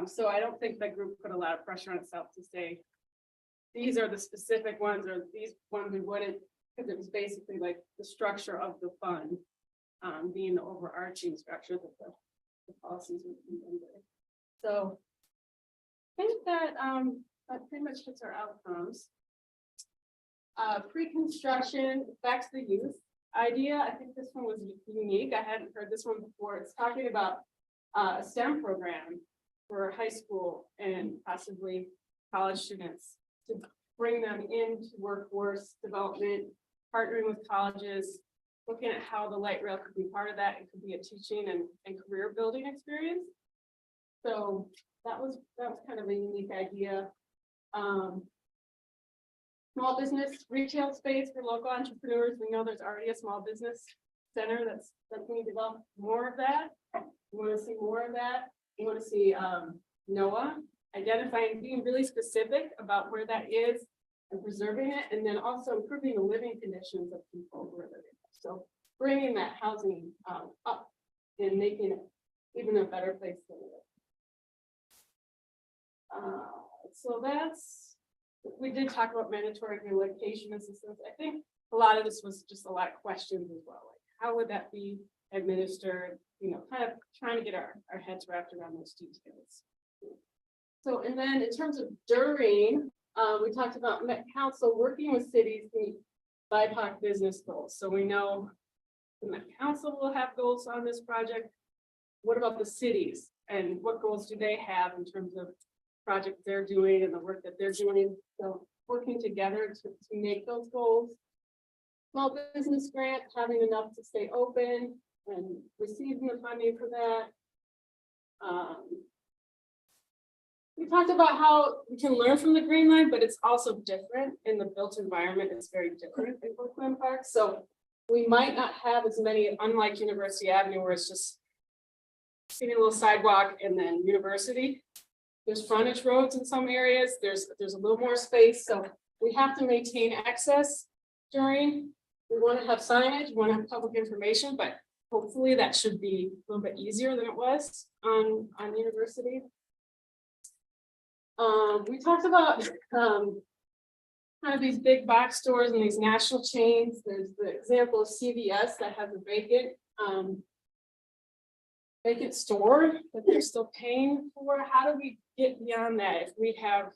So I don't think that group put a lot of pressure on itself to say, these are the specific ones, or these ones we wouldn't, because it was basically like the structure of the fund, being the overarching structure that the policies would be under. So I think that pretty much hits our outcomes. Pre-construction, back to the youth idea. I think this one was unique. I hadn't heard this one before. It's talking about a STEM program for high school and possibly college students to bring them into workforce development, partnering with colleges, looking at how the light rail could be part of that. It could be a teaching and career building experience. So that was kind of a unique idea. Small business retail space for local entrepreneurs. We know there's already a small business center that's going to develop more of that. We want to see more of that. We want to see NOAA identifying, being really specific about where that is and preserving it, and then also improving the living conditions of people who are living there. So bringing that housing up and making it even a better place to live. So we did talk about mandatory relocation assistance. I think a lot of this was just a lot of questions as well. Like, how would that be administered? Kind of trying to get our heads wrapped around those details. So, and then in terms of during, we talked about Met Council working with cities to meet BIPOC business goals. So we know the Met Council will have goals on this project. What about the cities, and what goals do they have in terms of project they're doing and the work that they're doing. So working together to make those goals. Small business grant, having enough to stay open and receiving the funding for that. We talked about how we can learn from the green line, but it's also different in the built environment. It's very different in Brooklyn Park. So we might not have as many, unlike University Avenue, where it's just seeing a little sidewalk and then University. There's frontage roads in some areas. There's a little more space. So we have to maintain access during. We want to have signage, we want to have public information, but hopefully that should be a little bit easier than it was on University. We talked about kind of these big box stores and these national chains. There's the example of CVS that has a vacant store that they're still paying for. How do we get beyond that if we have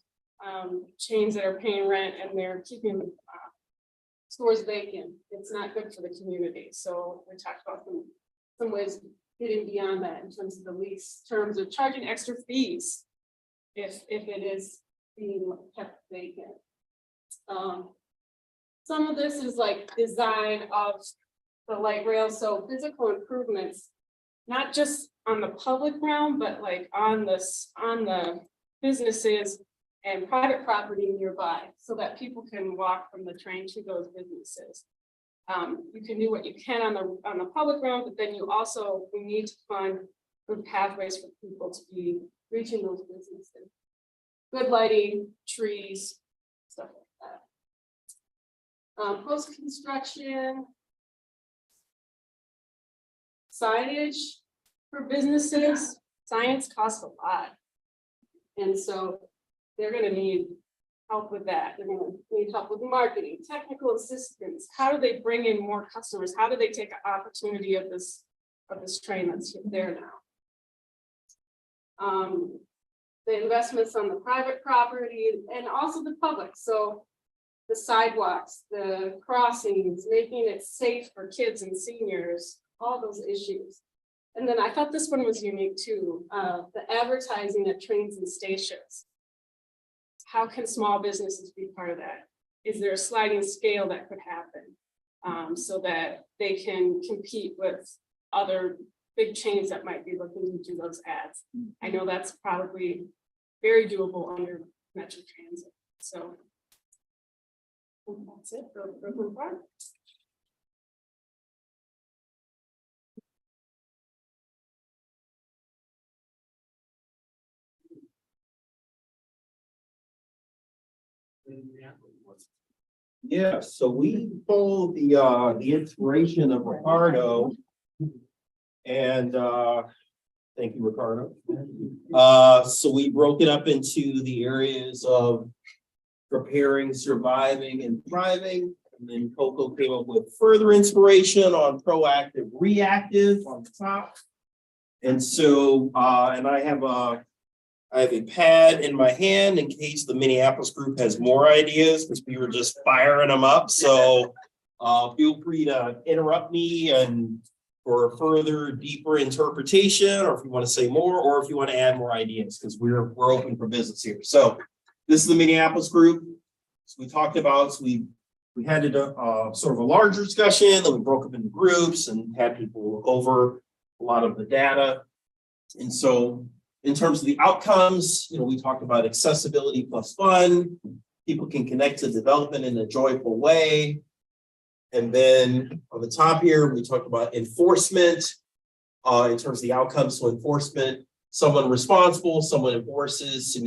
chains that are paying rent and they're keeping stores vacant? It's not good for the community. So we talked about some ways getting beyond that in terms of the lease terms of charging extra fees if it is being kept vacant. Some of this is like design of the light rail, so physical improvements, not just on the public realm, but like on the businesses and private property nearby, so that people can walk from the train to those businesses. You can do what you can on the public realm, but then we need to find good pathways for people to be reaching those businesses. Good lighting, trees, stuff like that. Post-construction signage for businesses. Science costs a lot, and so they're going to need help with that. They're going to need help with marketing, technical assistance. How do they bring in more customers? How do they take an opportunity of this train that's there now? The investments on the private property and also the public. So the sidewalks, the crossings, making it safe for kids and seniors, all those issues. And then I thought this one was unique too, the advertising at trains and stations. How can small businesses be part of that? Is there a sliding scale that could happen so that they can compete with other big chains that might be looking to do those ads? I know that's probably very doable under Metro Transit. So that's it for Brooklyn Park. Yeah, so we pulled the inspiration of Ricardo. And thank you, Ricardo. So we broke it up into the areas of preparing, surviving, and thriving. And then Coco came up with further inspiration on proactive, reactive on the top. And so and I have a pad in my hand in case the Minneapolis group has more ideas, because we were just firing them up. So feel free to interrupt me and for further deeper interpretation, or if you want to say more, or if you want to add more ideas, because we're open for business here. So this is the Minneapolis group. So we talked about, so we had a sort of a larger discussion, then we broke up into groups and had people look over a lot of the data. And so in terms of the outcomes, we talked about accessibility plus fun. People can connect to development in a joyful way. And then on the top here, we talked about enforcement in terms of the outcomes. So enforcement, someone responsible, someone enforces,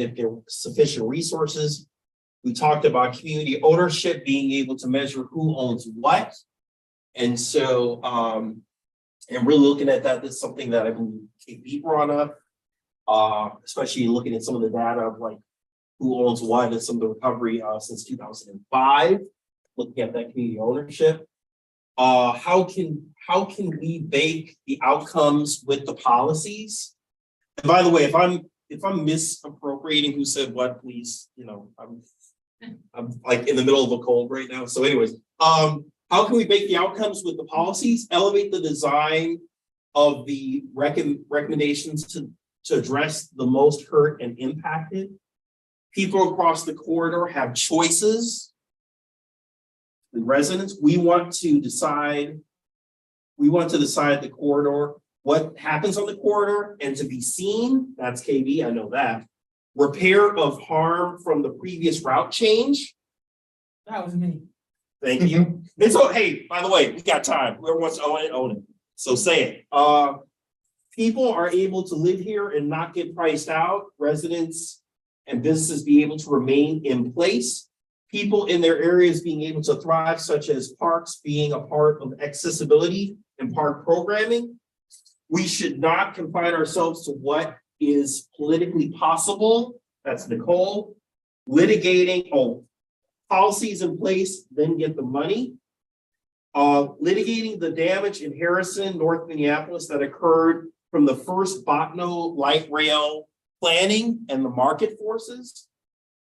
sufficient resources. We talked about community ownership, being able to measure who owns what. And so, and really looking at that, that's something that I believe KB brought up. Especially looking at some of the data of like who owns what and some of the recovery since 2005, looking at that community ownership. How can we bake the outcomes with the policies? And by the way, if I'm misappropriating who said what, please, I'm like in the middle of a cold right now. So anyways, how can we bake the outcomes with the policies, elevate the design of the recommendations to address the most hurt and impacted, People across the corridor have choices. The residents, we want to decide the corridor, what happens on the corridor, and to be seen, that's KB, I know that. Repair of harm from the previous route change. That was me. Thank you. And so, hey, by the way, we got time. Whoever wants to own it, own it. So say it. People are able to live here and not get priced out. Residents and businesses be able to remain in place. People in their areas being able to thrive, such as parks being a part of accessibility and park programming. We should not confine ourselves to what is politically possible. That's Nicole. Litigating, policies in place, then get the money. Litigating the damage in Harrison, North Minneapolis that occurred from the first Botno light rail planning and the market forces.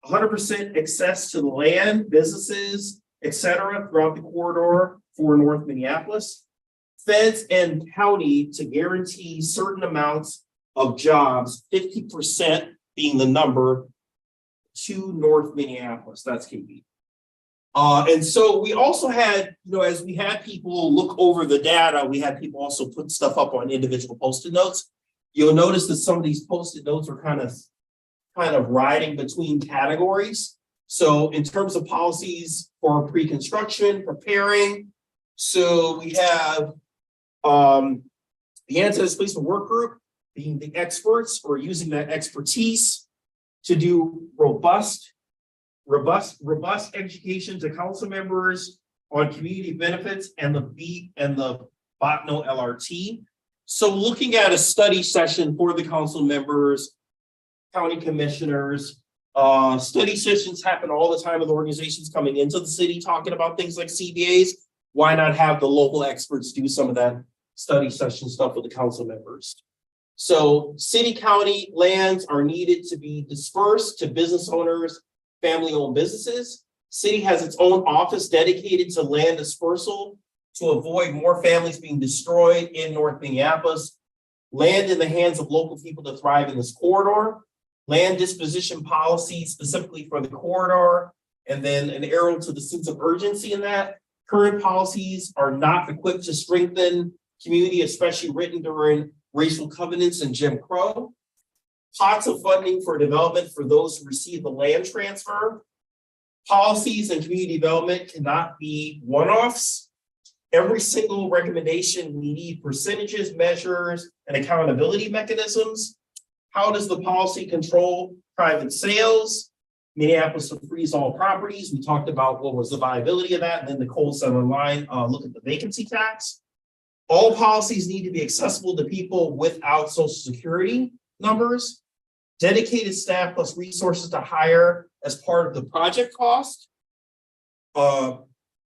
100% access to the land, businesses, etc. throughout the corridor for North Minneapolis. Feds and county to guarantee certain amounts of jobs, 50% being the number to North Minneapolis. That's KB. And so we also had, as we had people look over the data, we had people also put stuff up on individual Post-it notes. You'll notice that some of these Post-it notes are kind of riding between categories. So in terms of policies for pre-construction, preparing, so we have the Anti-Displacement Work Group being the experts or using that expertise to do robust education to council members on community benefits and the Botno LRT. So looking at a study session for the council members, county commissioners, study sessions happen all the time with organizations coming into the city talking about things like CBAs. Why not have the local experts do some of that study session stuff with the council members? So city county lands are needed to be dispersed to business owners, family-owned businesses. City has its own office dedicated to land dispersal to avoid more families being destroyed in North Minneapolis. Land in the hands of local people to thrive in this corridor. Land disposition policy specifically for the corridor, and then an arrow to the sense of urgency in that. Current policies are not equipped to strengthen community, especially written during racial covenants and Jim Crow. Pots of funding for development for those who receive the land transfer. Policies and community development cannot be one-offs. Every single recommendation, we need percentages, measures, and accountability mechanisms. How does the policy control private sales? Minneapolis will freeze all properties. We talked about what was the viability of that. And then Nicole said online, look at the vacancy tax. All policies need to be accessible to people without social security numbers. Dedicated staff plus resources to hire as part of the project cost.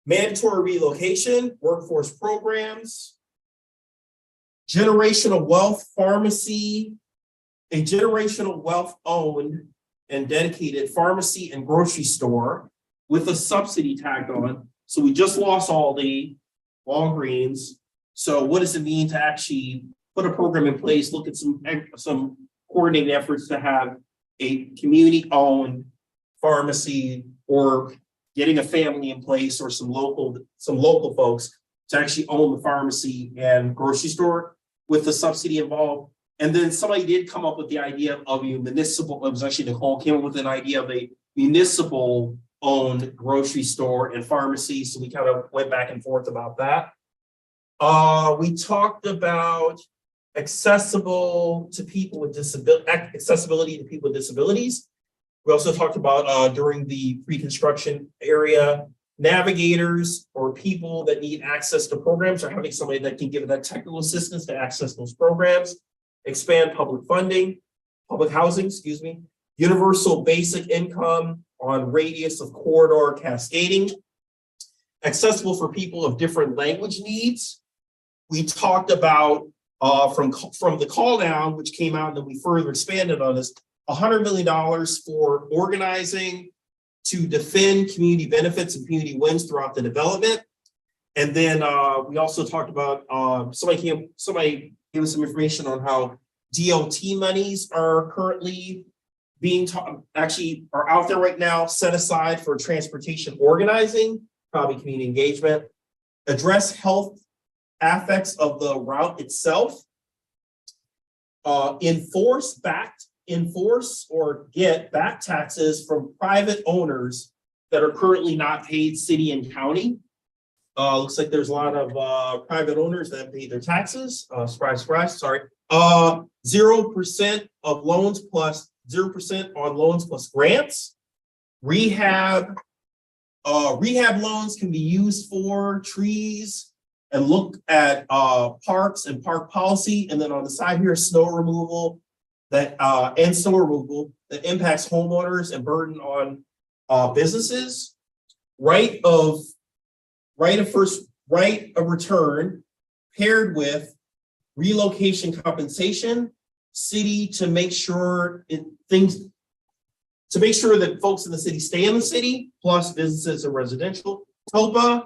Mandatory relocation, workforce programs. Generational wealth pharmacy. A generational wealth owned and dedicated pharmacy and grocery store with a subsidy tagged on. So we just lost Aldi, Walgreens. So what does it mean to actually put a program in place, look at some coordinated efforts to have a community-owned pharmacy or getting a family in place or some local folks to actually own the pharmacy and grocery store with the subsidy involved. And then somebody did come up with the idea of a municipal, it was actually Nicole came up with an idea of a municipal owned grocery store and pharmacy. So we kind of went back and forth about that. We talked about accessibility to people with disabilities. We also talked about during the pre-construction area, navigators or people that need access to programs or having somebody that can give that technical assistance to access those programs. Expand public funding, public housing, universal basic income on radius of corridor cascading, accessible for people of different language needs. We talked about from the call down, which came out and then we further expanded on this, $100 million for organizing to defend community benefits and community wins throughout the development. And then we also talked about somebody gave us some information on how DOT monies are currently actually are out there right now, set aside for transportation organizing, probably community engagement, address health aspects of the route itself, enforce or get back taxes from private owners that are currently not paid city and county. Looks like there's a lot of private owners that pay their taxes. Surprise, surprise, sorry. 0% of loans plus 0% on loans plus grants. Rehab loans can be used for trees, and look at parks and park policy. And then on the side here, snow removal that impacts homeowners and burden on businesses. Right of return paired with relocation compensation, city to make sure that folks in the city stay in the city, plus businesses and residential, TOPA,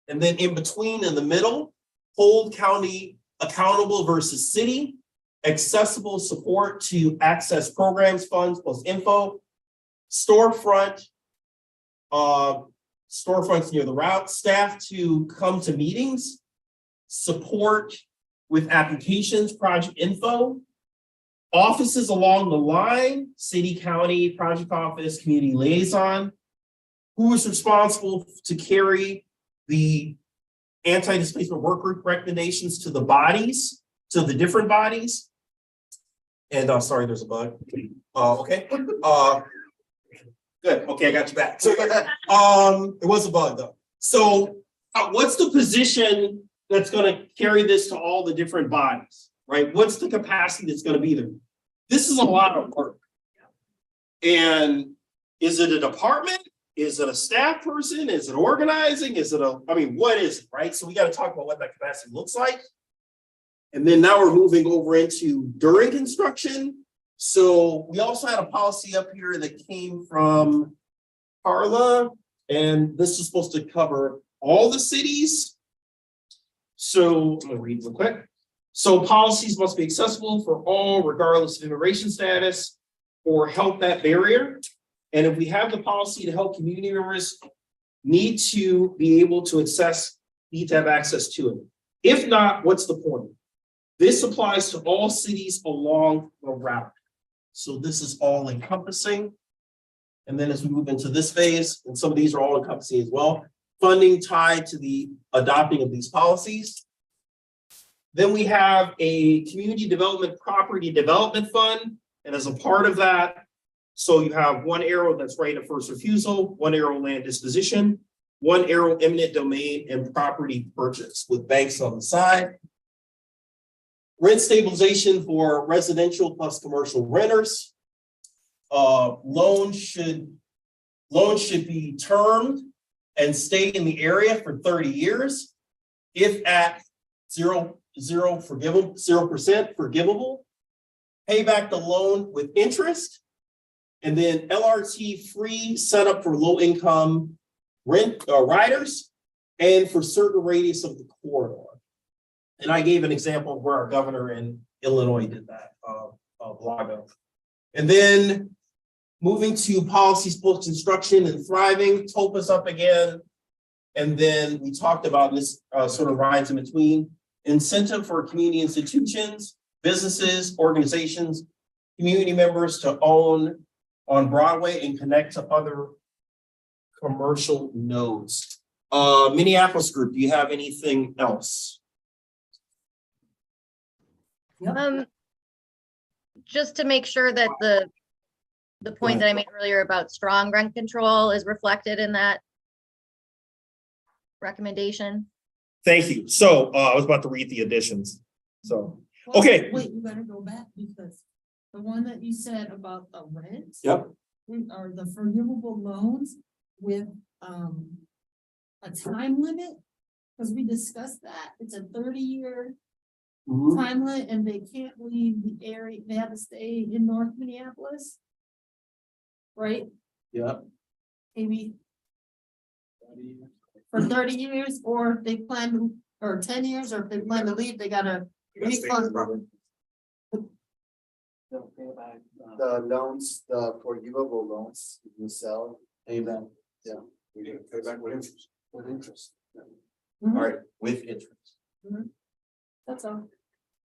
and then in between, in the middle, hold county accountable versus city, accessible support to access programs, funds, plus info, storefronts near the route, staff to come to meetings, support with applications, project info, offices along the line, city, county, project office, community liaison, who is responsible to carry the anti-displacement work group recommendations to the bodies, to the different bodies. And sorry, there's a bug. Okay. Good. Okay, I got you back. So it was a bug though. So what's the position that's going to carry this to all the different bodies, right? What's the capacity that's going to be there? This is a lot of work. And is it a department? Is it a staff person? Is it organizing? Is it what is it, right? So we got to talk about what that capacity looks like. And then now we're moving over into during construction. So we also had a policy up here that came from Carla, and this is supposed to cover all the cities. So I'm gonna read real quick. So policies must be accessible for all, regardless of immigration status, or help that barrier. And if we have the policy to help community members need to be able to need to have access to it. If not, what's the point? This applies to all cities along the route. So this is all encompassing. And then as we move into this phase, and some of these are all encompassing as well, funding tied to the adopting of these policies. Then we have a community development property development fund. And as a part of that, so you have one arrow that's right of first refusal, one arrow land disposition, one arrow eminent domain and property purchase with banks on the side. Rent stabilization for residential plus commercial renters. Loans should be termed and stay in the area for 30 years. If at 0% forgivable, pay back the loan with interest. And then LRT free setup for low income riders and for certain radius of the corridor. And I gave an example of where our governor in Illinois did that, Blago. And then moving to policies, post-construction and thriving, TOPA's up again. And then we talked about this sort of rides in between. Incentive for community institutions, businesses, organizations, community members to own on Broadway and connect to other commercial nodes. Minneapolis group, do you have anything else? Just to make sure that the point that I made earlier about strong rent control is reflected in that recommendation. Thank you. So I was about to read the additions. So, okay. Wait, you gotta go back because the one that you said about the rent. Yep. Or the forgivable loans with a time limit, because we discussed that. It's a 30-year time limit and they can't leave the area. They have to stay in North Minneapolis. Right? Yep. Maybe for 30 years, or if they plan to, or 10 years, or if they plan to leave, they gotta refund. The loans, the forgivable loans, if you sell. Amen. We didn't pay back with interest, with interest. All right, with interest. That's all.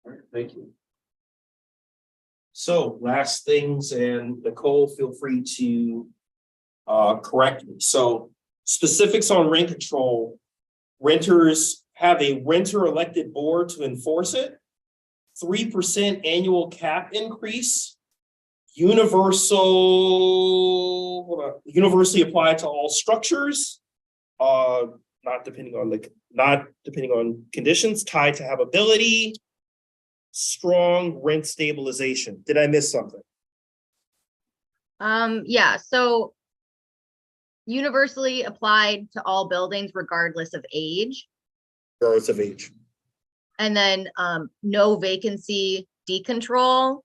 All right, thank you. So last things, and Nicole, feel free to correct me. So specifics on rent control. Renters have a renter elected board to enforce it. 3% annual cap increase. Universally applied to all structures. Not depending on conditions, tied to habitability. Strong rent stabilization. Did I miss something? Yeah, so universally applied to all buildings regardless of age. Regardless of age. And then no vacancy decontrol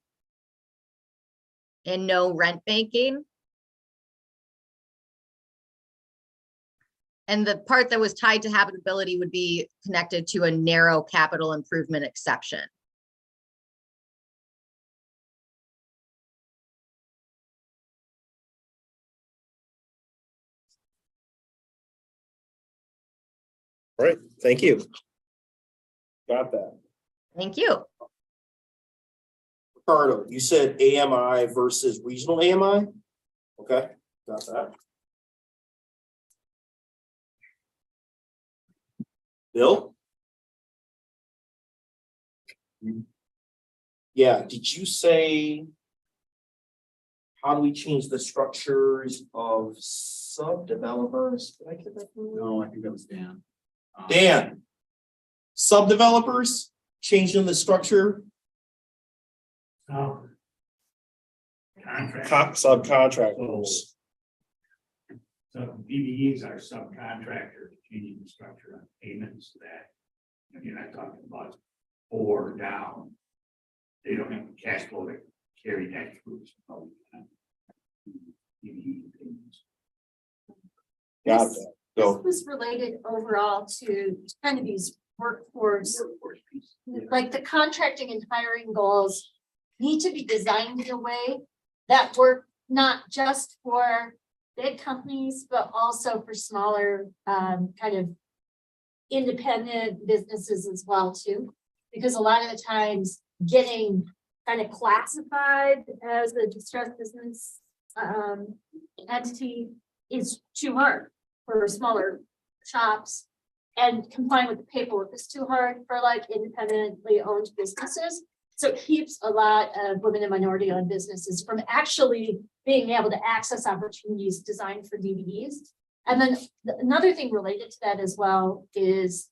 and no rent making. And the part that was tied to habitability would be connected to a narrow capital improvement exception. All right, thank you. Got that. Thank you. Ricardo, you said AMI versus regional AMI? Okay, got that. Bill? Yeah, did you say how do we change the structures of sub-developers? Did I get that from you? No, I think that was Dan. Dan, sub-developers, changing the structure, subcontractors. So BBEs are subcontractors, changing the structure on payments to that. You're not talking about or down. They don't have the cash flow to carry that through. Got that. Go. This was related overall to kind of these workforce, like the contracting and hiring goals need to be designed in a way that work not just for big companies, but also for smaller, kind of independent businesses as well too. Because a lot of the times getting kind of classified as a distressed business entity is too hard for smaller shops, and complying with the paperwork is too hard for like independently owned businesses. So it keeps a lot of women and minority owned businesses from actually being able to access opportunities designed for DVDs. And then another thing related to that as well is,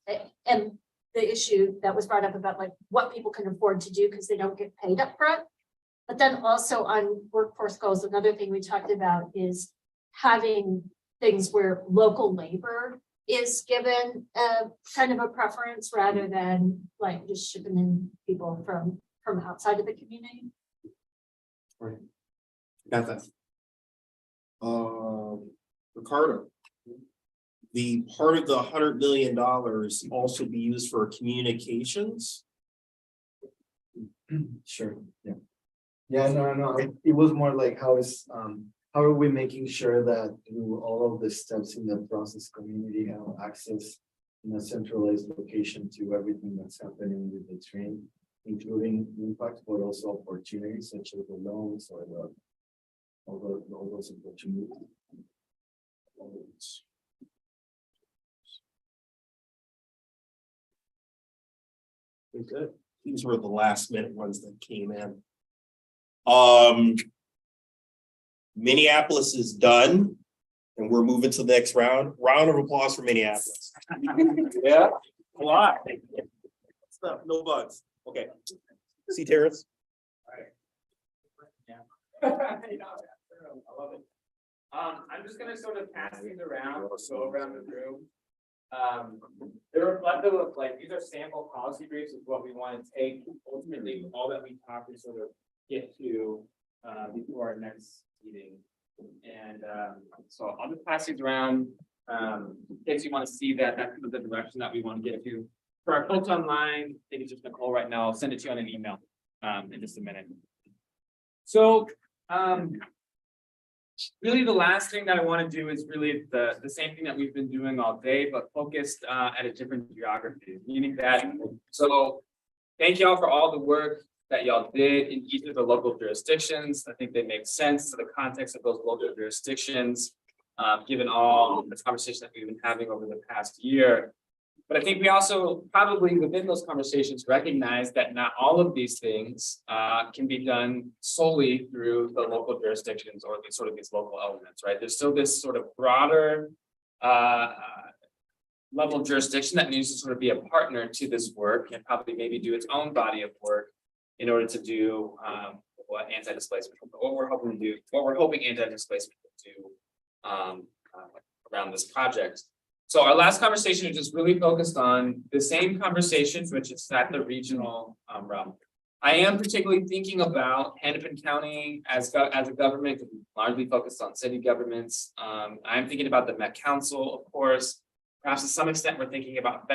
and the issue that was brought up about like what people can afford to do because they don't get paid up front. But then also on workforce goals, another thing we talked about is having things where local labor is given kind of a preference rather than like just shipping in people from outside of the community. Right. Got that. Ricardo, the part of the $100 million also be used for communications? Sure, yeah. Yeah, no, it was more like how are we making sure that through all of the steps in the process, community have access in a centralized location to everything that's happening with the train, including impact, but also opportunities such as the loans or all those opportunities. Good. These were the last minute ones that came in. Minneapolis is done, and we're moving to the next round. Round of applause for Minneapolis. Yeah, a lot. Stuff, no bugs. Okay. See Terrence? I love it. I'm just gonna sort of pass these around, go around the room. They're reflective of like, these are sample policy briefs of what we want to take. Ultimately, all that we talk, we sort of get to before our next meeting. And so I'll just pass these around in case you want to see that that's the direction that we want to get to. For our folks online, I think it's just Nicole right now. I'll send it to you on an email in just a minute. So, really the last thing that I want to do is really the same thing that we've been doing all day, but focused at a different geography, meaning that, so thank y'all for all the work that y'all did in each of the local jurisdictions. I think they make sense to the context of those local jurisdictions, given all the conversation that we've been having over the past year. But I think we also probably within those conversations recognize that not all of these things can be done solely through the local jurisdictions or these sort of these local elements, right? There's still this sort of broader level of jurisdiction that needs to sort of be a partner to this work and probably maybe do its own body of work in order to do what anti-displacement, what we're hoping to do, what we're hoping anti-displacement will do around this project. So our last conversation is just really focused on the same conversations, which is at the regional realm. I am particularly thinking about Hennepin County as a government, largely focused on city governments. I'm thinking about the Met Council, of course. Perhaps to some extent, we're thinking about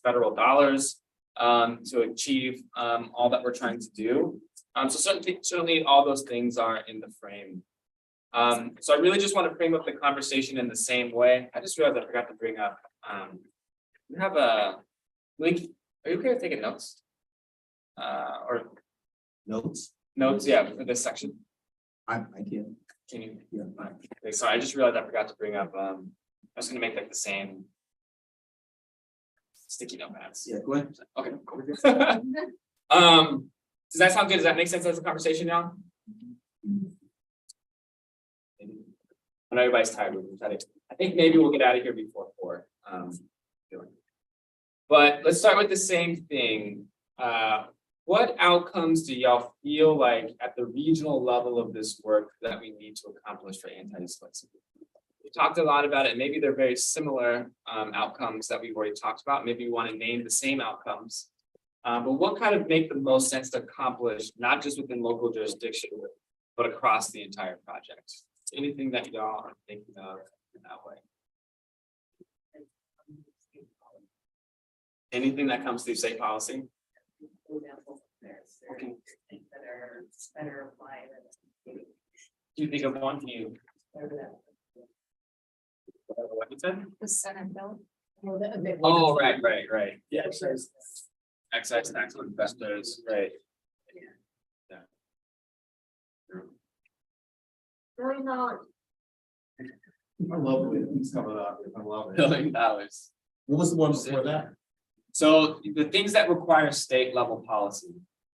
federal dollars to achieve all that we're trying to do. So certainly all those things are in the frame. So I really just want to frame up the conversation in the same way. I just realized I forgot to bring up, we have a link. Are you okay with taking notes? Or Notes? Notes, yeah, for this section. I can. Can you? Yeah. Okay, sorry, I just realized I forgot to bring up, I was gonna make like the same sticky notepads. Yeah, go ahead. Okay, cool. Does that sound good? Does that make sense as a conversation now? I know everybody's tired. I think maybe we'll get out of here before 4. But let's start with the same thing. What outcomes do y'all feel like at the regional level of this work that we need to accomplish for anti-displacement? We talked a lot about it. Maybe they're very similar outcomes that we've already talked about. Maybe we want to name the same outcomes. But what kind of make the most sense to accomplish, not just within local jurisdiction, but across the entire project? Anything that y'all are thinking of in that way? Anything that comes through state policy? Okay. Do you think of one? Can you? What you said? The Senate bill. Oh, right. Yeah. Excise tax on investors, right? Yeah. Very nice. I love it. It's coming up. I love it. $1 billion. What was the one before that? So the things that require state level policy.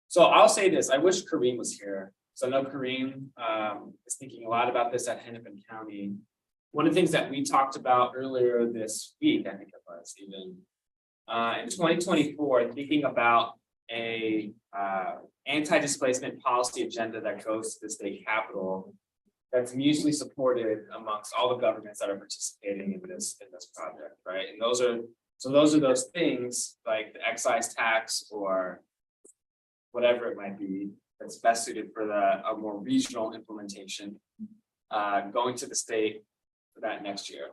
So I'll say this, I wish Kareem was here. So I know Kareem is thinking a lot about this at Hennepin County. One of the things that we talked about earlier this week, I think it was even, in 2024, thinking about a anti-displacement policy agenda that goes to the state capitol that's mutually supported amongst all the governments that are participating in this project, right? And those are those things like the excise tax or whatever it might be that's best suited for a more regional implementation, going to the state for that next year.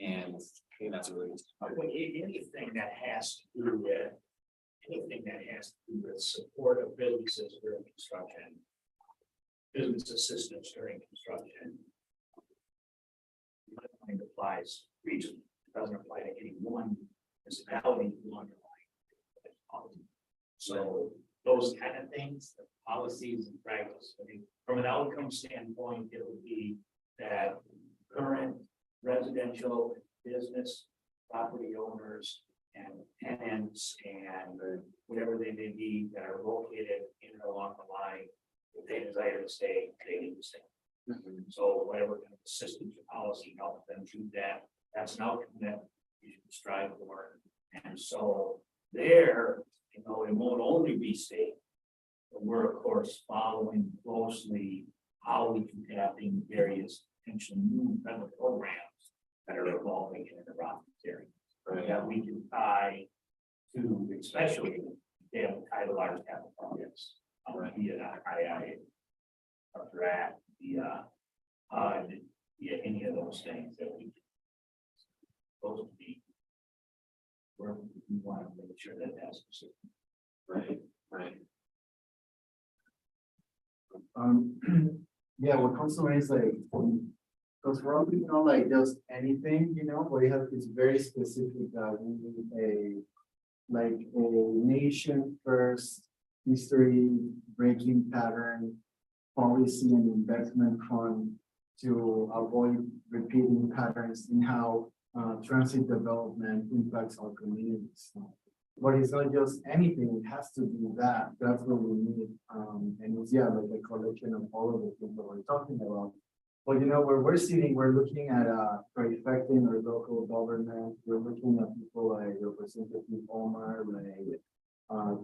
And I think that's a really Anything that has to do with support of businesses during construction, business assistance during construction. It applies regionally, it doesn't apply to any one municipality. So those kind of things, the policies and practice, I mean, from an outcome standpoint, it would be that current residential business property owners and tenants and whatever they may be that are located in and along the line, if they desire to stay, they need to stay. So whatever kind of assistance or policy help them do that, that's an outcome that you should strive for. And so there, it won't only be state, but we're of course following closely how we can tap into various potential new federal programs that are evolving in and around this area. Right. That we can tie to, especially if they have tied to large capital projects, via II, draft, via any of those things that we supposed to be. Where we want to make sure that that's specific. right. Yeah, what comes to mind is like, because for all people know, like just anything, you know, where you have it's very specific that we need a nation first history breaking pattern policy and investment fund to avoid repeating patterns in how transit development impacts our communities. But it's not just anything, it has to be that, that's what we need. And it's, yeah, like a collection of all of the things that we're talking about. But you know, where we're sitting, we're looking at affecting our local government, we're looking at people like Representative Omar, like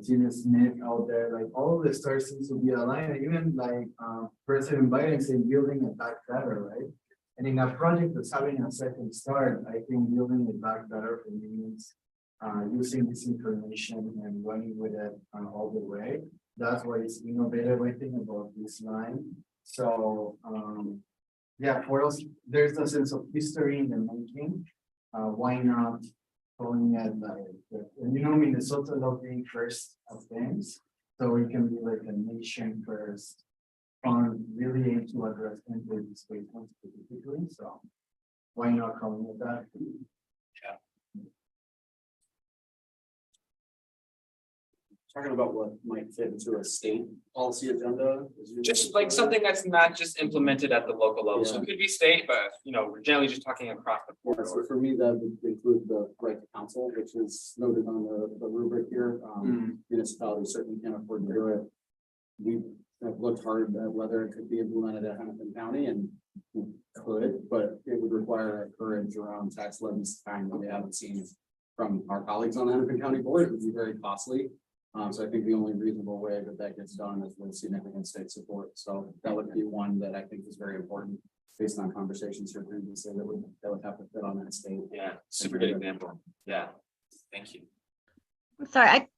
Tina Smith out there, like all of the stars seems to be aligned, and even like President Biden saying building it back better, right? And in a project that's having a second start, I think building it back better for me means using this information and running with it all the way. That's why it's innovative, I think, about this line. So yeah, for us, there's a sense of history in the making. Why not calling it like, and you know, Minnesota love being first of things, so we can be like a nation first on really aim to address anti-displacement specifically. So why not calling it that? Talking about what might fit into a state policy agenda. Just like something that's not just implemented at the local level, so it could be state, but you know, we're generally just talking across the board. So for me, that would include the right to counsel, which is noted on the rubric here. Municipalities certainly can't afford to do it. We have looked hard at whether it could be implemented at Hennepin County, and we could, but it would require a courage around tax levies time that we haven't seen from our colleagues on the Hennepin County board. It would be very costly. So I think the only reasonable way that gets done is with significant state support. So that would be one that I think is very important based on conversations here previously that would have to fit on that state. Yeah, super good example. Yeah, thank you. I'm sorry, I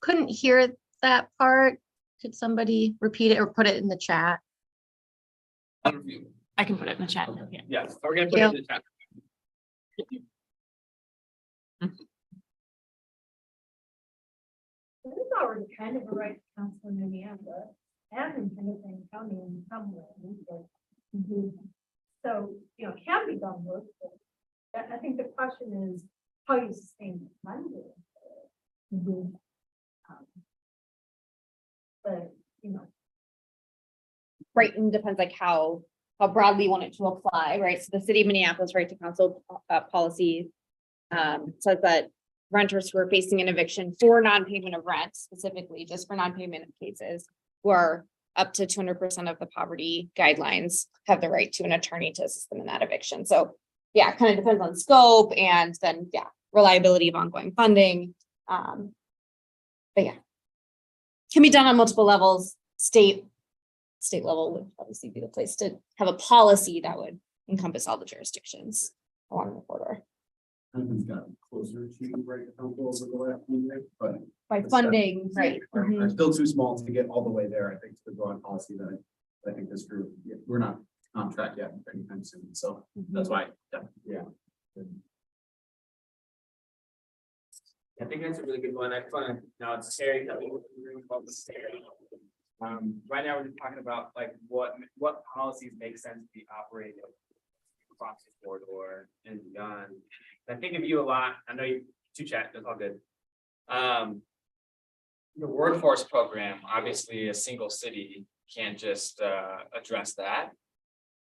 couldn't hear that part. Could somebody repeat it or put it in the chat? I can put it in the chat. Yeah. Yeah, we're gonna put it in the chat. There's already kind of a right to counsel in Minneapolis and in Hennepin County in some way. So, you know, it can be done both. I think the question is how you sustain the funding. But, you know. Right, and depends like how broadly you want it to apply, right? So the city of Minneapolis right to counsel policy says that renters who are facing an eviction for non-payment of rent, specifically just for non-payment of cases, who are up to 200% of the poverty guidelines, have the right to an attorney to assist them in that eviction. So yeah, it kind of depends on scope and then reliability of ongoing funding. But yeah, can be done on multiple levels. State level would obviously be the place to have a policy that would encompass all the jurisdictions along the border. Hennepin's gotten closer to right to counsel over the last few years, but By funding, right. We're still too small to get all the way there, I think, to the broad policy that I think this group, we're not on track yet anytime soon, so that's why, yeah. I think that's a really good one. I find now it's scary that we're about the scary. Right now we're just talking about like what policies make sense to be operated across the corridor and beyond. I think of you a lot. I know you to chat, that's all good. The workforce program, obviously a single city can't just address that.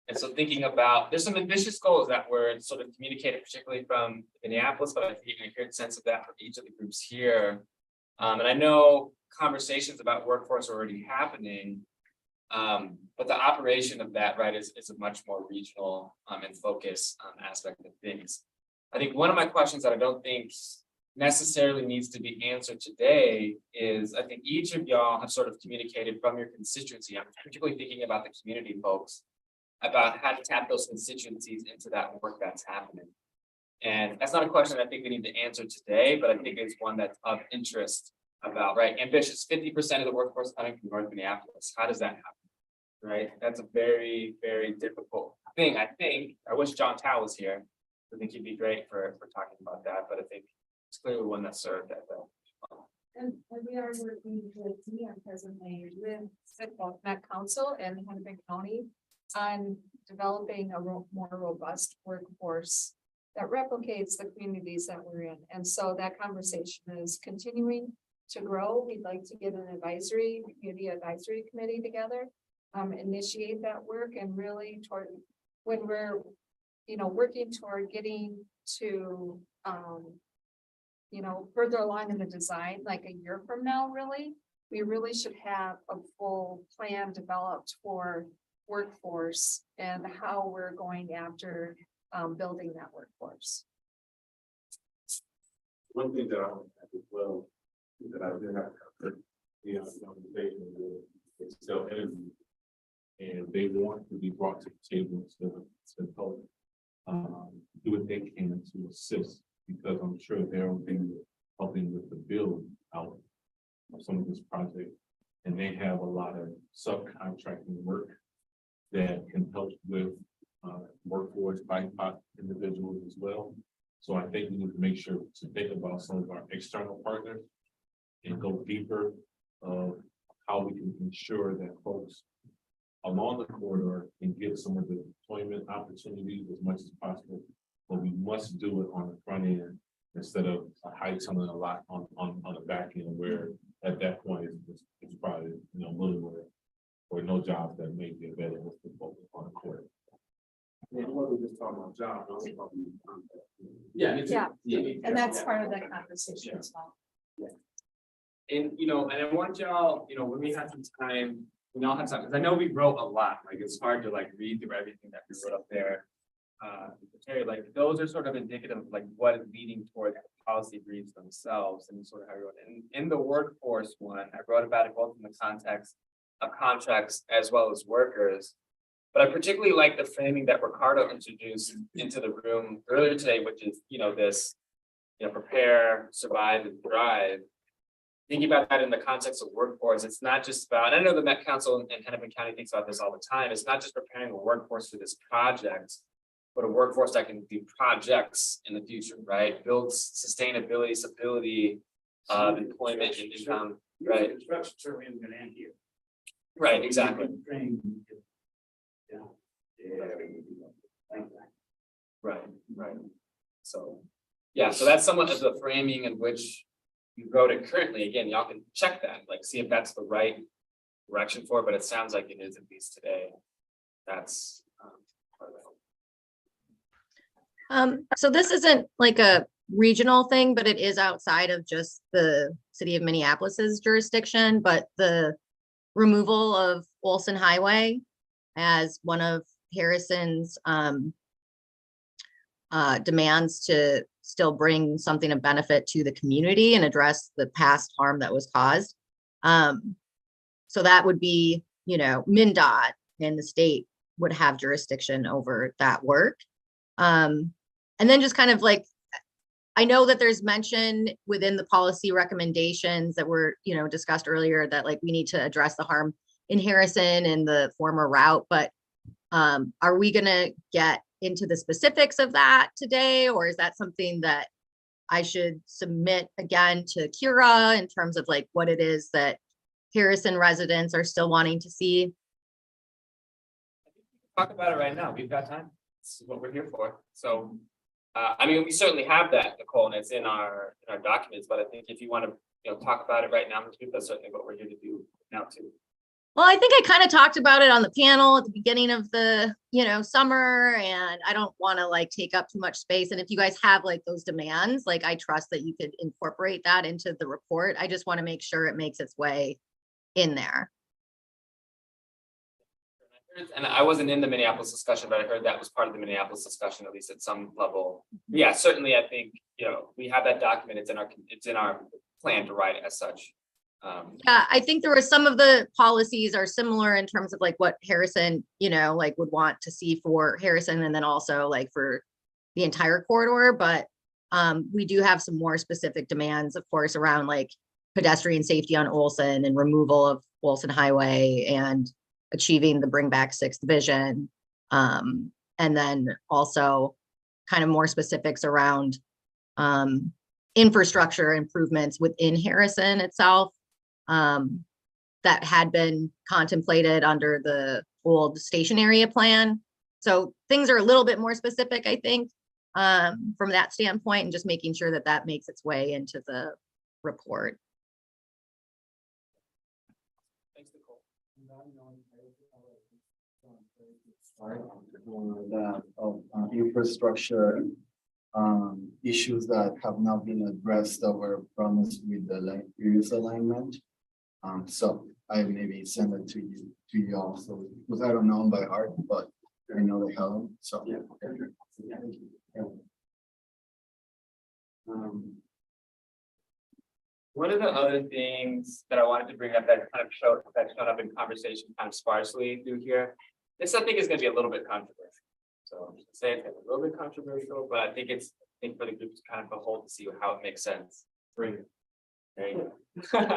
And so thinking about, there's some ambitious goals that were sort of communicated, particularly from Minneapolis, but I think you heard sense of that from each of the groups here. And I know conversations about workforce are already happening, but the operation of that, right, is a much more regional and focus aspect of things. I think one of my questions that I don't think necessarily needs to be answered today is, I think each of y'all have sort of communicated from your constituency. I'm particularly thinking about the community folks, about how to tap those constituencies into that work that's happening. And that's not a question I think we need to answer today, but I think it's one that's of interest about, right? Ambitious, 50% of the workforce coming from North Minneapolis. How does that happen? Right? That's a very, very difficult thing. I think, I wish John Tao was here. I think he'd be great for talking about that, but I think it's clearly one that served at And we are working with me presently with Met Council and Hennepin County on developing a more robust workforce that replicates the communities that we're in. And so that conversation is continuing to grow. We'd like to get an community advisory committee together, initiate that work and really toward when we're, working toward getting to, further along in the design, like a year from now, really, we really should have a full plan developed for workforce and how we're going after building that workforce. One thing that I want to add as well, is that I did have conversation with Excel Energy, and they want to be brought to the table to help do what they can to assist, because I'm sure they'll be helping with the build out of some of this project, and they have a lot of subcontracting work that can help with workforce BIPOC individuals as well. So I think we need to make sure to think about some of our external partners and go deeper of how we can ensure that folks along the corridor can get some of the employment opportunities as much as possible. But we must do it on the front end instead of heightening a lot on the back end, where at that point it's probably little or no jobs that may be available for folks on the corridor. Yeah, we're just talking about jobs. Yeah, me too. Yeah, and that's part of that conversation as well. And, and I want y'all, when we have some time, we all have time, because I know we wrote a lot, like, it's hard to like read through everything that we wrote up there. Terry, like, those are sort of indicative of like what is leading toward the policy briefs themselves and sort of how you wrote it. In the workforce one, I wrote about it both in the context of contracts as well as workers. But I particularly like the framing that Ricardo introduced into the room earlier today, which is, this, prepare, survive, and thrive. Thinking about that in the context of workforce, it's not just about, and I know the Met Council and Hennepin County thinks about this all the time, it's not just preparing a workforce for this project, but a workforce that can do projects in the future, right? Builds sustainability, stability, employment, and income, right? Construction certainly isn't gonna end here. Right, exactly. Right. So, yeah, so that's somewhat of the framing in which you wrote it currently. Again, y'all can check that, like, see if that's the right direction for it, but it sounds like it is, at least today. That's part of it. So this isn't like a regional thing, but it is outside of just the city of Minneapolis's jurisdiction, but the removal of Olson Highway as one of Harrison's demands to still bring something of benefit to the community and address the past harm that was caused. So that would be, MnDOT and the state would have jurisdiction over that work. And then just kind of like, I know that there's mention within the policy recommendations that were, discussed earlier, that like we need to address the harm in Harrison and the former route, but are we gonna get into the specifics of that today, or is that something that I should submit again to Kira in terms of like what it is that Harrison residents are still wanting to see? Talk about it right now. We've got time. This is what we're here for. So, we certainly have that, Nicole, and it's in our documents. But I think if you want to, talk about it right now, that's certainly what we're here to do now too. Well, I think I kind of talked about it on the panel at the beginning of the, summer, and I don't want to like take up too much space. And if you guys have like those demands, like I trust that you could incorporate that into the report. I just want to make sure it makes its way in there. And I wasn't in the Minneapolis discussion, but I heard that was part of the Minneapolis discussion, at least at some level. Yeah, certainly. I think, we have that document. It's in our plan to write it as such. Yeah, I think there were some of the policies are similar in terms of like what Harrison, like would want to see for Harrison, and then also like for the entire corridor. But we do have some more specific demands, of course, around like pedestrian safety on Olson and removal of Olson Highway and achieving the Bring Back 6th Vision. And then also kind of more specifics around infrastructure improvements within Harrison itself. That had been contemplated under the old station area plan. So things are a little bit more specific, I think, from that standpoint, and just making sure that that makes its way into the report. Thanks, Nicole. Infrastructure issues that have not been addressed that were promised with the previous alignment. So I maybe send it to you also, because I don't know them by heart, but I know they have them, so. Yeah. One of the other things that I wanted to bring up that kind of showed up in conversation kind of sparsely through here. This I think is going to be a little bit controversial. So I'm say it's a little bit controversial, but I think for the group to kind of behold to see how it makes sense. Bring it. There you go.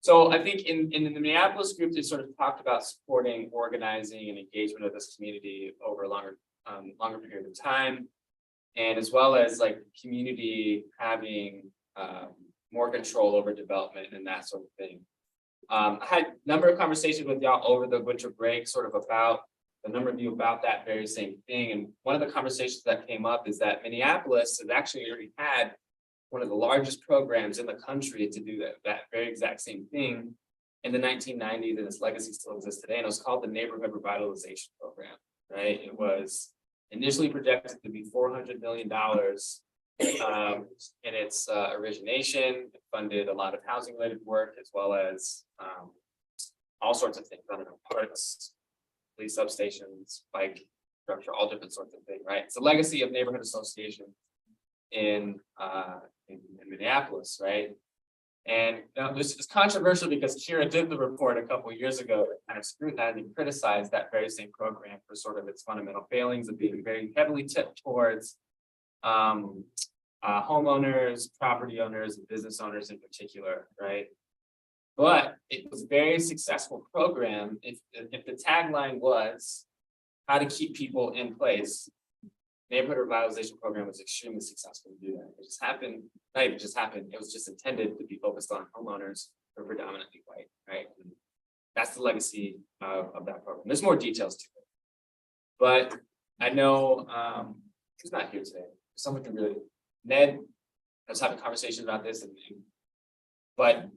So I think in the Minneapolis group, they sort of talked about supporting organizing and engagement of this community over a longer period of time. And as well as like community having more control over development and that sort of thing. I had a number of conversations with y'all over the winter break, sort of about the number of you about that very same thing. And one of the conversations that came up is that Minneapolis has actually already had one of the largest programs in the country to do that very exact same thing in the 1990s, and its legacy still exists today. And it was called the Neighborhood Revitalization Program, right? It was initially projected to be $400 million in its origination. It funded a lot of housing related work, as well as all sorts of things, I don't know, parks, police substations, bike structure, all different sorts of things, right? It's a legacy of neighborhood association in Minneapolis, right? And this is controversial because Kira did the report a couple of years ago that kind of scrutinized and criticized that very same program for sort of its fundamental failings of being very heavily tipped towards homeowners, property owners, and business owners in particular, right? But it was a very successful program. If the tagline was how to keep people in place, Neighborhood Revitalization Program was extremely successful to do that. It just happened, not even just happened, it was just intended to be focused on homeowners who are predominantly white, right? And that's the legacy of that program. There's more details to it. But I know who's not here today. Someone can really, Ned, I was having conversations about this, but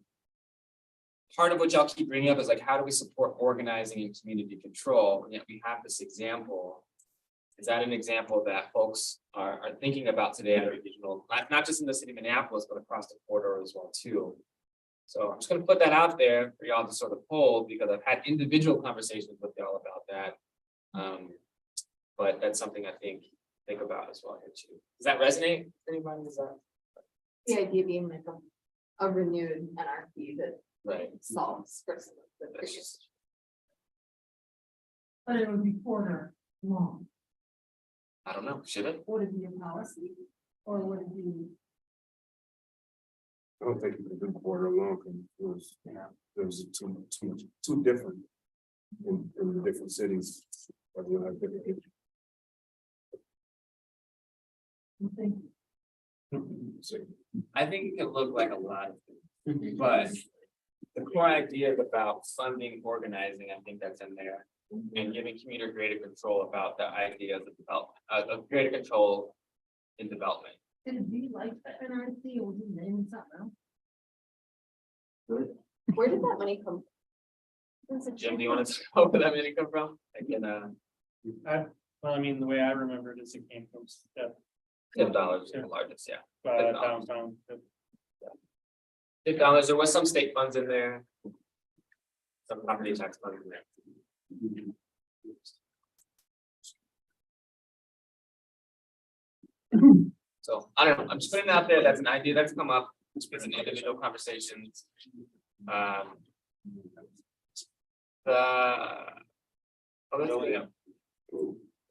part of what y'all keep bringing up is like, how do we support organizing and community control? And yet we have this example. Is that an example that folks are thinking about today at a regional, not just in the city of Minneapolis, but across the corridor as well too? So I'm just going to put that out there for y'all to sort of hold, because I've had individual conversations with y'all about that. But that's something I think about as well here too. Does that resonate? Anybody? Does that? The idea being like a renewed NRP that Right. solves for some of the issues. But it would be quarter long. I don't know. Should it? Would it be a policy or would it be? I don't think it was a good quarter alone, because there was too different in the different cities. You'll have different issues. I think it could look like a lot of things, but the core ideas about funding, organizing, I think that's in there, and giving community greater control about the ideas of development, of greater control in development. Could it be like the NRC or just name something else? Where did that money come Jim, do you want to talk where that money come from? I can, Well, I mean, the way I remember it is it came from $10 the largest, yeah. downtown. $10. There was some state funds in there. Some property tax funds in there. So I don't know. I'm just putting it out there. That's an idea that's come up. It's an individual conversation.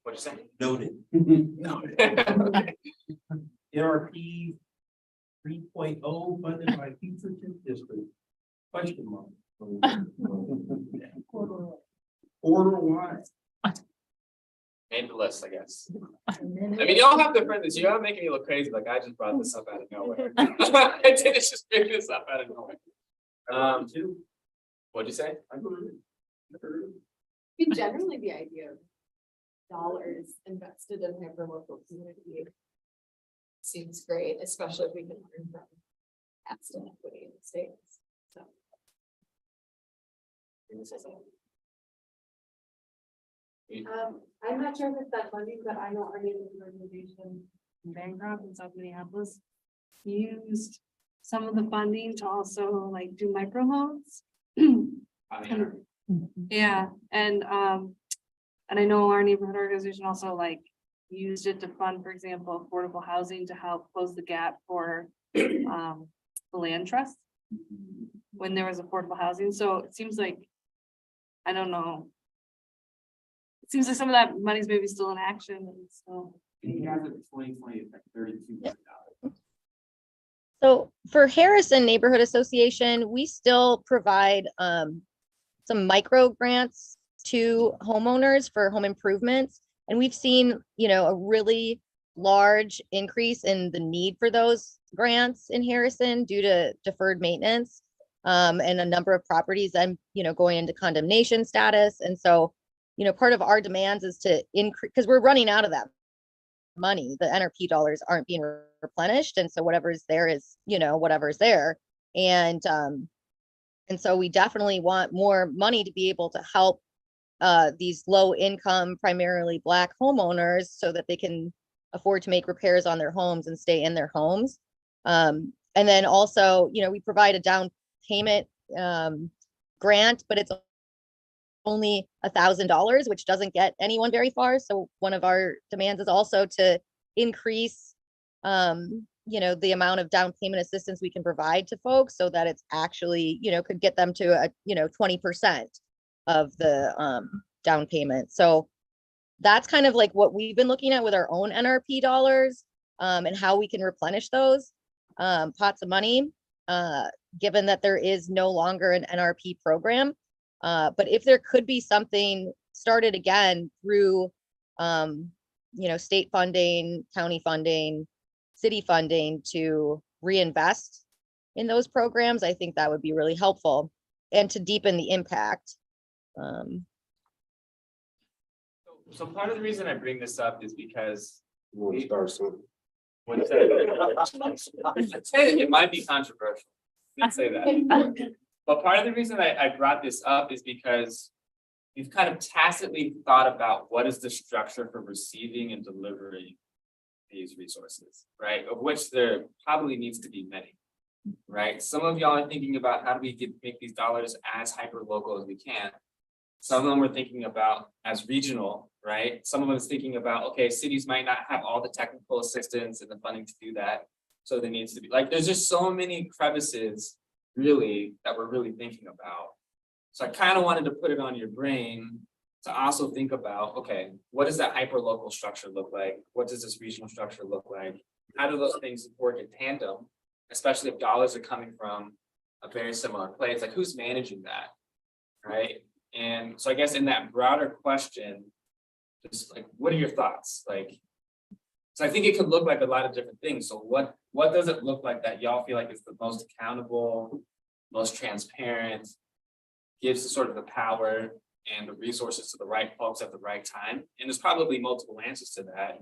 What'd you say? Noted. No. NRP 3.0 funded by future TIF district. Question mark. Order why? Made the list, I guess. I mean, y'all have to friend this. You're not making me look crazy, like I just brought this up out of nowhere. I didn't just bring this up out of nowhere. What'd you say? Generally, the idea of dollars invested in hyperlocal community seems great, especially if we can learn from past inequity in the states, so. I'm not sure if it's that funding, but I know our neighborhood organization, Bancroft in South Minneapolis, used some of the funding to also like do micro loans. Yeah, and I know our neighborhood organization also like used it to fund, for example, affordable housing to help close the gap for the land trust when there was affordable housing. So it seems like, I don't know. It seems like some of that money's maybe still in action and so. You guys at 2020, it's like $32 million. So for Harrison Neighborhood Association, we still provide some micro grants to homeowners for home improvements. And we've seen, you know, a really large increase in the need for those grants in Harrison due to deferred maintenance. And a number of properties you know, going into condemnation status. And so, you know, part of our demands is to increase, because we're running out of that money. The NRP dollars aren't being replenished. And so whatever's there is, you know, whatever's there. And so we definitely want more money to be able to help these low income, primarily Black homeowners so that they can afford to make repairs on their homes and stay in their homes. And then also, you know, we provide a down payment grant, but it's only $1,000, which doesn't get anyone very far. So one of our demands is also to increase, you know, the amount of down payment assistance we can provide to folks so that it's actually, you know, could get them to a, you know, 20% of the down payment. So that's kind of like what we've been looking at with our own NRP dollars and how we can replenish those pots of money, given that there is no longer an NRP program. But if there could be something started again through, you know, state funding, county funding, city funding to reinvest in those programs, I think that would be really helpful and to deepen the impact. So part of the reason I bring this up is because We'll start soon. it might be controversial. Didn't say that. But part of the reason I brought this up is because we've kind of tacitly thought about what is the structure for receiving and delivering these resources, right? Of which there probably needs to be many, right? Some of y'all are thinking about how do we make these dollars as hyper local as we can. Some of them are thinking about as regional, right? Some of them is thinking about, okay, cities might not have all the technical assistance and the funding to do that. So there needs to be like, there's just so many crevices really that we're really thinking about. So I kind of wanted to put it on your brain to also think about, okay, what does that hyper local structure look like? What does this regional structure look like? How do those things work in tandem, especially if dollars are coming from a very similar place? Like who's managing that, right? And so I guess in that broader question, just like, what are your thoughts? Like, so I think it could look like a lot of different things. So what does it look like that y'all feel like is the most accountable, most transparent, gives the sort of the power and the resources to the right folks at the right time? And there's probably multiple answers to that,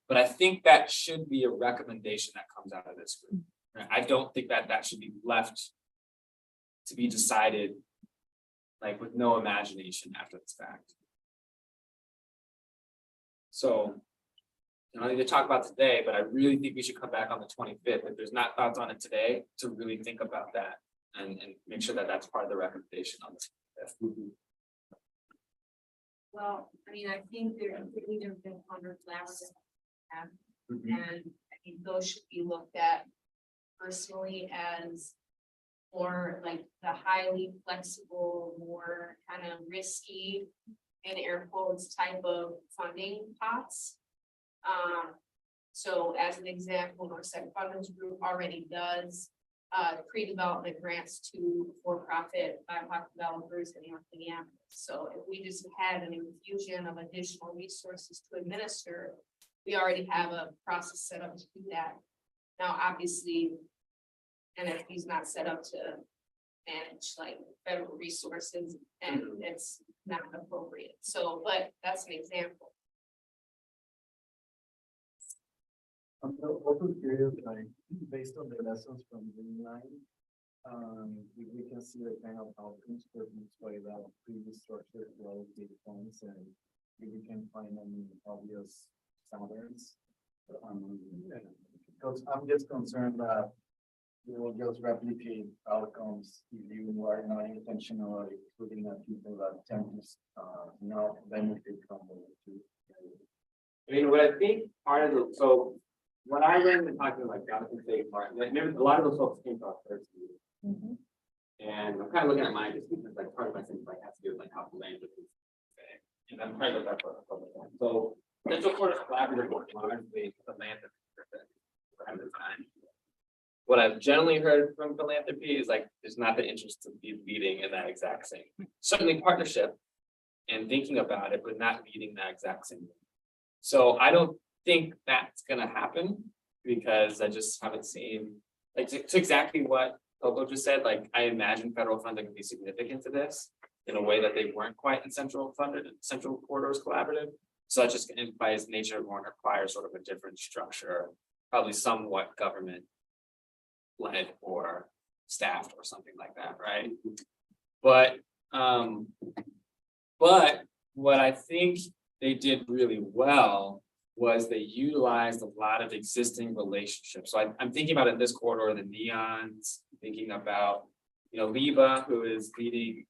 but I think that should be a recommendation that comes out of this group. Right? I don't think that should be left to be decided like with no imagination after this fact. So I don't need to talk about today, but I really think we should come back on the 25th. If there's not thoughts on it today, to really think about that and make sure that that's part of the recommendation on this. Well, I mean, I think there have been hundreds of hours. And I think those should be looked at personally as or like the highly flexible, more kind of risky in air quotes type of funding pots. So as an example, our Northside Funders Group already does pre-development grants to for-profit BIPOC developers in North Minneapolis. So if we just had an infusion of additional resources to administer, we already have a process set up to do that. Now, obviously, NFP is not set up to manage like federal resources, and it's not appropriate. So, but that's an example. I'm also curious, like, based on the lessons from Greenline, we can see the kind of outcomes for each way that previous structure to allocate funds, and if we can find any obvious patterns. Because I'm just concerned that we will just replicate outcomes if you are not intentionally putting at people that tend to not benefit from the. I mean, what I think part of the, so when I went and talked to like Jonathan State Martin, like maybe a lot of those folks came to our first meeting. And I'm kind of looking at mine just because like part of my thing like has to do with like how philanthropy is. And I'm trying to look at for public health. So Central Florida Collaborative work largely philanthropy at the time. What I've generally heard from philanthropy is like there's not the interest to be leading in that exact same. Certainly partnership and thinking about it, but not leading that exact same. So I don't think that's gonna happen because I just haven't seen like to exactly what Coco just said. Like I imagine federal funding could be significant to this in a way that they weren't quite in Central Corridors Collaborative. So it just by its nature won't require sort of a different structure, probably somewhat government led or staffed or something like that, right? But what I think they did really well was they utilized a lot of existing relationships. So I'm thinking about in this corridor, the Neons, thinking about, Liba, who is leading,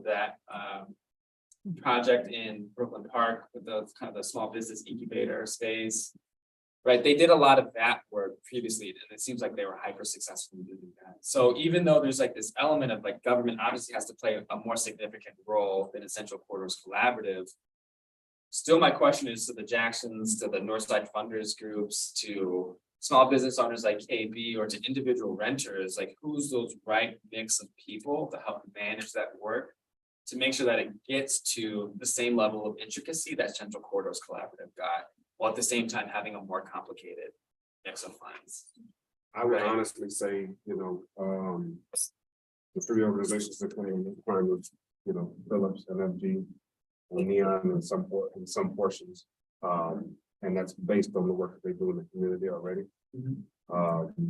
that project in Brooklyn Park with the kind of the small business incubator space, right? They did a lot of that work previously, and it seems like they were hyper successful in doing that. So even though there's like this element of like government obviously has to play a more significant role than Central Corridors Collaborative, still my question is to the Jacksons, to the Northside funders groups, to small business owners like KB, or to individual renters, like who's those right mix of people to help manage that work to make sure that it gets to the same level of intricacy that Central Corridors Collaborative got, while at the same time having a more complicated mix of funds. I would honestly say, the three organizations that claim the crime of, Phillips, NFG, and Neon in some portions. And that's based on the work that they do in the community already.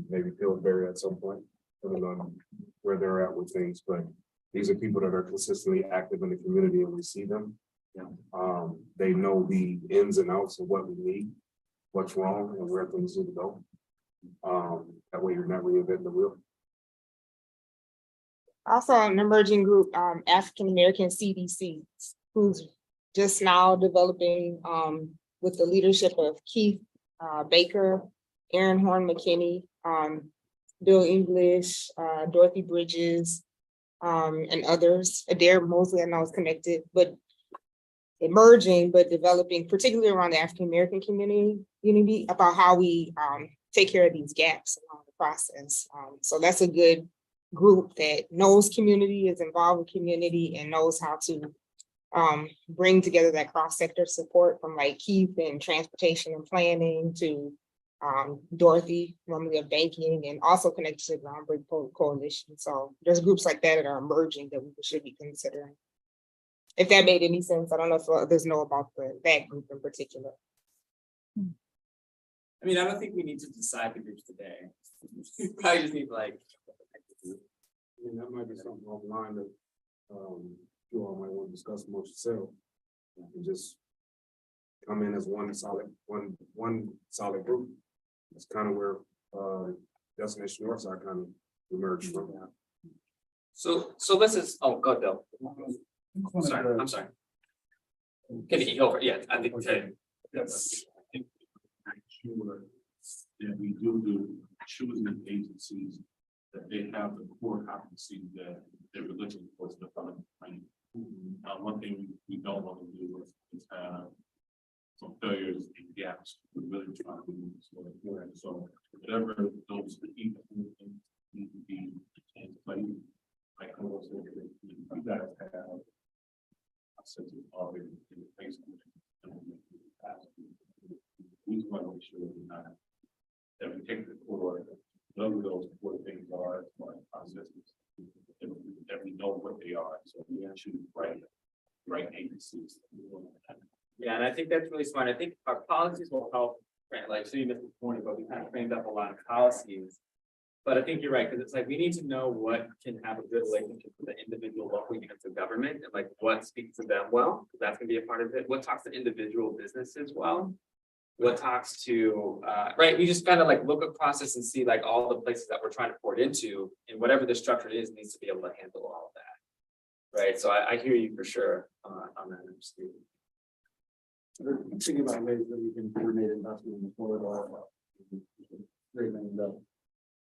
Maybe Pillsbury at some point, depending on where they're at with things, but these are people that are consistently active in the community and we see them. They know the ins and outs of what we need, what's wrong, and where things need to go. That way you're not reinventing the wheel. Also, an emerging group, African American CDCs, who's just now developing with the leadership of Keith Baker, Aaron Horn McKinney, Bill English, Dorothy Bridges, and others. Adair Mosley, I know is connected, but emerging, but developing, particularly around the African American community, about how we take care of these gaps along the process. So that's a good group that knows community, is involved with community, and knows how to bring together that cross-sector support from like Keith and transportation and planning to Dorothy, normally of banking, and also connected to the Groundbreak Coalition. So there's groups like that are emerging that we should be considering. If that made any sense, I don't know if others know about that group in particular. I mean, I don't think we need to decide the groups today. We probably just need like. That might be something offline that you all might want to discuss amongst yourself. And just come in as one solid group. That's kind of where Destination Northside kind of emerged from that. So let's just, oh, go Bill. Sorry, I'm sorry. Can you go over? Yeah, I think that's. Sure that we do choosing agencies that they have the core competency that they're looking for to develop training. One thing we don't want to do is have some failures and gaps. We're really trying to do this. So whatever those key need to be in place. Like, we gotta have a sense of already in place. We want to make sure that we take the core, whatever those core things are, or processes, that we know what they are, so we actually right agencies. Yeah, and I think that's really smart. I think our policies will help, right, like, so you missed the point, but we kind of framed up a lot of policies. But I think you're right, because it's like, we need to know what can have a good relationship with the individual local units of government, and like what speaks to them well, because that's gonna be a part of it. What talks to individual businesses well? What talks to, right, we just kind of like look across this and see like all the places that we're trying to port into, and whatever the structure is, needs to be able to handle all of that. Right, so I hear you for sure on that. I'm thinking about ways that we can coordinate investment in the corridor. Raising the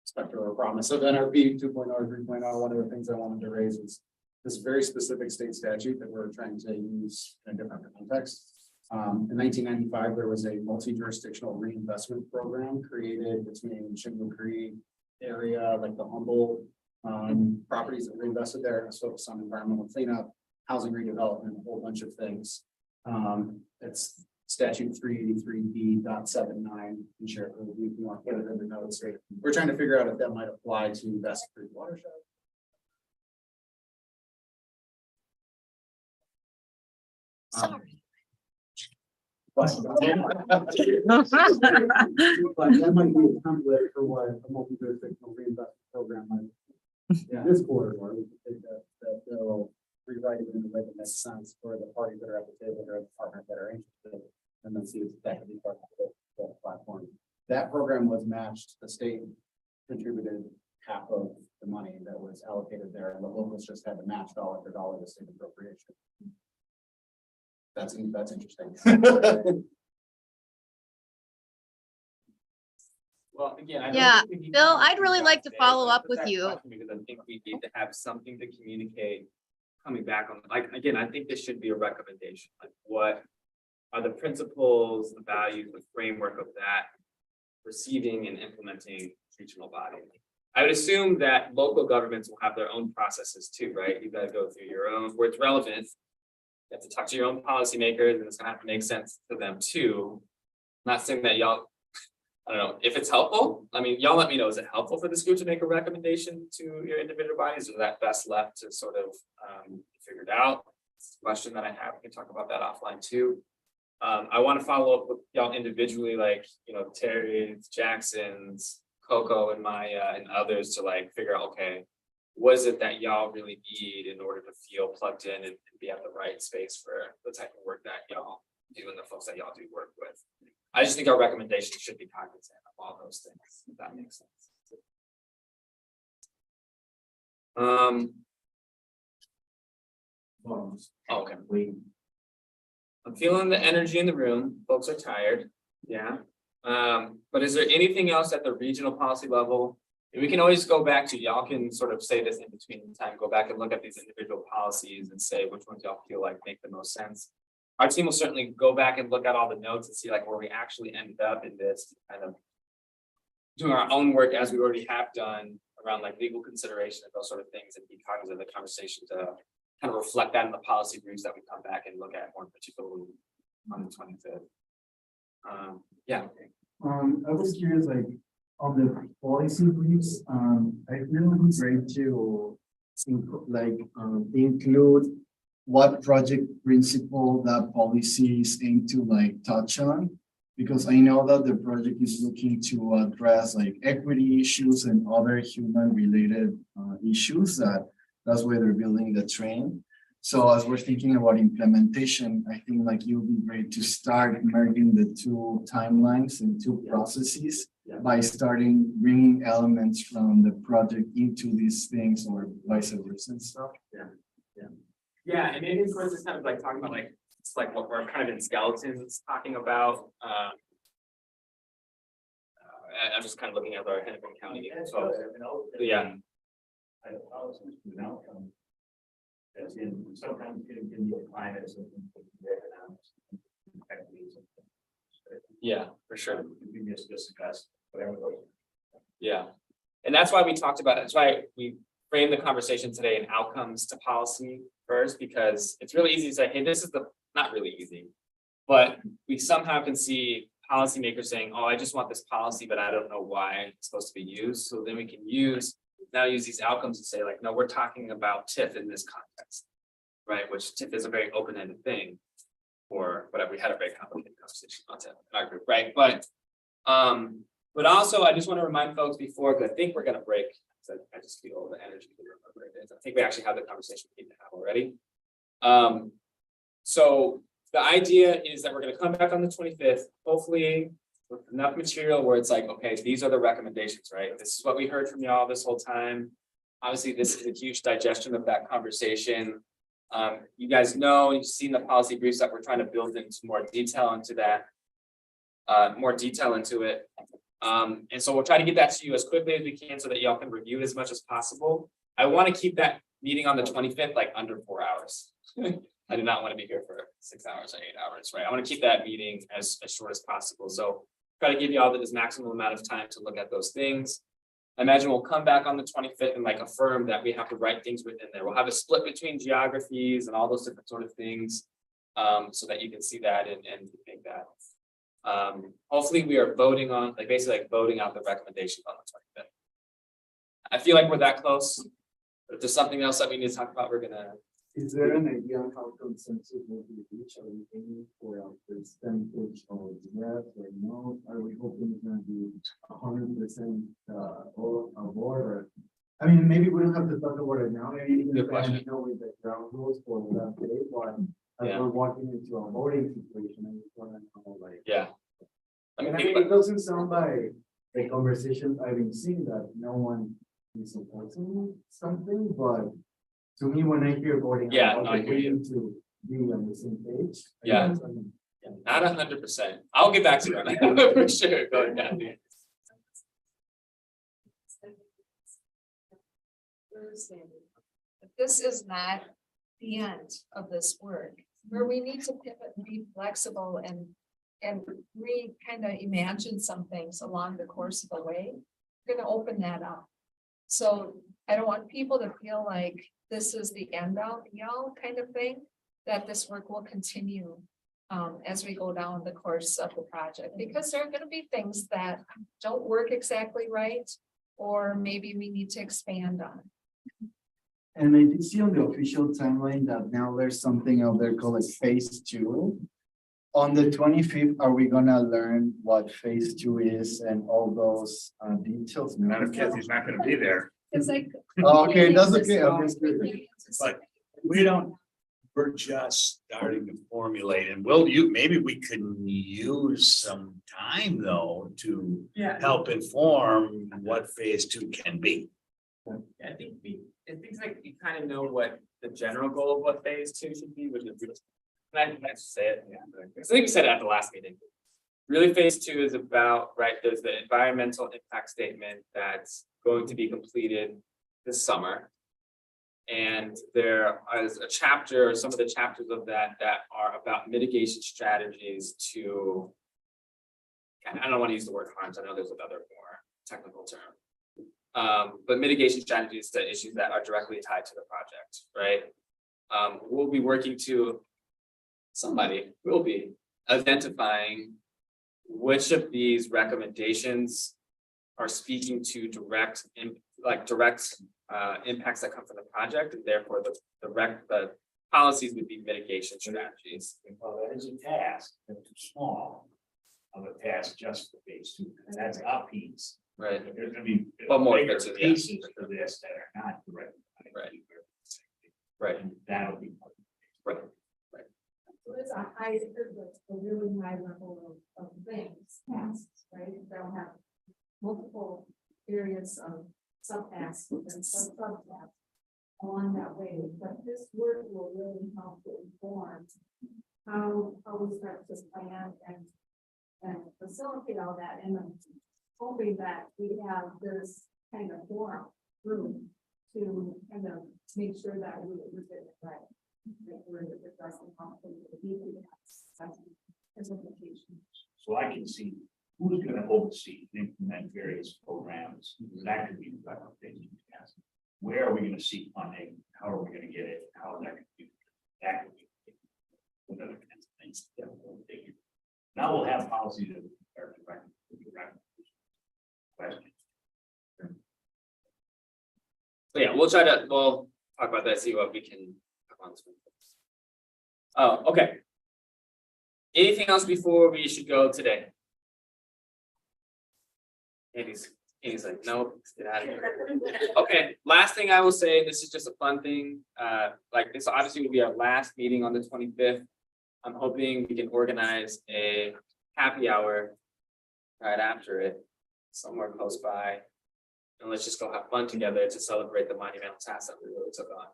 spectrum or promise of NRP 2.0 or 3.0. One of the things I wanted to raise is this very specific state statute that we're trying to use in a different context. In 1995, there was a multi-jurisdictional reinvestment program created between Shingle Creek area, like the Humboldt properties that were invested there, and it's focused on environmental cleanup, housing redevelopment, a whole bunch of things. It's statute 383B.79 and share it with you if you want to put it in the notes. We're trying to figure out if that might apply to Bass Creek watershed. Sorry. But that might be a template for what a multi-jurisdictional reinvestment program might. Yeah, this corridor, we could take that bill, rewrite it in a way that makes sense for the parties that are at the table, or the partners that are interested, and then see if that can be part of the platform. That program was matched. The state contributed half of the money that was allocated there, and the locals just had to match dollar for dollar the state appropriation. That's interesting. Well, again, I don't Yeah, think we need to Bill, do I'd really that like to today, follow but up with that you. question, because I think we need to have something to communicate coming back on, like, again, I think this should be a recommendation, like what are the principles, the values, the framework of that receiving and implementing regional body. I would assume that local governments will have their own processes too, right? You gotta go through your own, where it's relevant. You have to talk to your own policymakers, and it's gonna have to make sense to them too. Not saying that y'all, I don't know, if it's helpful, I mean, y'all let me know, is it helpful for this group to make a recommendation to your individual bodies, or is that best left to sort of figured out? It's a question that I have, we can talk about that offline too. I want to follow up with y'all individually, like, you know, Terry's, Jackson's, Coco and Maya and others, to like figure out, okay, what is it that y'all really need in order to feel plugged in and be at the right space for the type of work that y'all do and the folks that y'all do work with. I just think our recommendations should be cognizant of all those things, if that makes sense. Okay. I'm feeling the energy in the room. Folks are tired. Yeah. But is there anything else at the regional policy level? And we can always go back to, y'all can sort of say this in between time, go back and look at these individual policies and say which ones y'all feel like make the most sense. Our team will certainly go back and look at all the notes and see like where we actually ended up in this, kind of doing our own work as we already have done around like legal consideration and those sort of things, and be cognizant of the conversation to kind of reflect that in the policy briefs that we come back and look at more particularly on the 25th. Yeah. I was curious, like, on the policy briefs, I feel it would be great to include what project principle that policies aim to like touch on, because I know that the project is looking to address like equity issues and other human related issues. That's why they're building the train. So as we're thinking about implementation, I think like it would be great to start merging the two timelines and two processes by starting bringing elements from the project into these things, or vice versa and stuff. Yeah, and maybe of course it's kind of like talking about like, it's like what we're kind of in skeletons talking about. I'm just kind of looking at our Hennepin County. So yeah. As in, sometimes it can be defined as Yeah, for sure. We just discussed whatever. Yeah. And And that's why we talked about it. That's why we framed the conversation today in outcomes to policy first, because it's really easy to say, hey, this is not really easy. But we somehow can see policymakers saying, oh, I just want this policy, but I don't know why it's supposed to be used. So then we can use these outcomes to say like, no, we're talking about TIF in this context, right? Which TIF is a very open-ended thing or whatever. We had a very complicated conversation on TIF in our group, right? But also I just want to remind folks before, because I think we're going to break. So I just feel all the energy. I think we actually have the conversation we need to have already. So the idea is that we're going to come back on the 25th, hopefully with enough material where it's like, okay, these are the recommendations, right? This is what we heard from y'all this whole time. Obviously, this is a huge digestion of that conversation. You guys know, you've seen the policy briefs that we're trying to build into more detail into that, and so we'll try to get that to you as quickly as we can so that y'all can review as much as possible. I want to keep that meeting on the 25th like under 4 hours. I do not want to be here for 6 hours or 8 hours, right? I want to keep that meeting as short as possible. So try to give you all this maximum amount of time to look at those things. I imagine we'll come back on the 25th and like affirm that we have to write things within there. We'll have a split between geographies and all those different sort of things, so that you can see that and think that. Hopefully we are voting on, like basically like voting out the recommendations on the 25th. I feel like we're that close. But if there's something else that we need to talk about, we're gonna. Is there an idea on how consensus will be reached? Are we aiming for a percentage of yes or no? Are we hoping it's gonna be 100% all aboard? Or I mean, maybe we don't have to talk about it now. Maybe even if I know with the ground rules for that day, but as we're walking into a voting situation, I just want to know, like, I mean, it doesn't sound like the conversation I've been seeing that no one is supporting something, but to me, when I hear voting, I hear you. To be on the same page. Not 100%. I'll get back to you on that for sure. Go ahead. This is not the end of this work, where we need to pivot and be flexible and kind of imagine some things along the course of the way. We're going to open that up. So I don't want people to feel like this is the end all be all kind of thing, that this work will continue as we go down the course of the project, because there are going to be things that don't work exactly right, or maybe we need to expand on. And I did see on the official timeline that now there's something out there called like phase 2. On the 25th, are we gonna learn what phase 2 is and all those details? Not if Kathy's not gonna be there. It's like. Okay, that's okay. But we're just starting to formulate, and maybe we can use some time though to help inform what phase 2 can be. I think like we kind of know what the general goal of what phase 2 should be, which is, I just say it. I think we said it at the last meeting. Really, phase 2 is about, right, there's the environmental impact statement that's going to be completed this summer. And there is a chapter, or some of the chapters of that are about mitigation strategies to, I don't want to use the word harms, I know there's another more technical term. But mitigation strategies to issues that are directly tied to the project, right? We'll be working to, somebody will be identifying which of these recommendations are speaking to direct impacts that come from the project, and therefore the policies would be mitigation strategies. Well, that is a task, that's too small of a task just for phase 2. And that's a piece. Right. But there's gonna be more bigger pieces, pieces for this that are not direct. Right. And that'll be. Right. So it's a really high level of things, tasks, right? They'll have multiple areas of sub-tasks and sub-tasks along that way, but this work will really help to inform how we start to plan and facilitate all that, and I'm hoping that we have this kind of forum room to kind of make sure that we're getting it right. So I can see who's gonna oversee and implement various programs. programs, that could be the type of thing you can ask. Where are we gonna seek funding? How are we gonna get it? How is that gonna be? That could be. Another kinds of things that we'll dig in. Now we'll have policies that are direct. Question. So yeah, we'll talk about that, see what we can come on to. Oh, okay. Anything else before we should go today? Andy's like, nope, let's get out of here. Okay, last thing I will say, this is just a fun thing. Like this obviously will be our last meeting on the 25th. I'm hoping we can organize a happy hour right after it, somewhere close by. And let's just go have fun together to celebrate the monumental task that we really took on.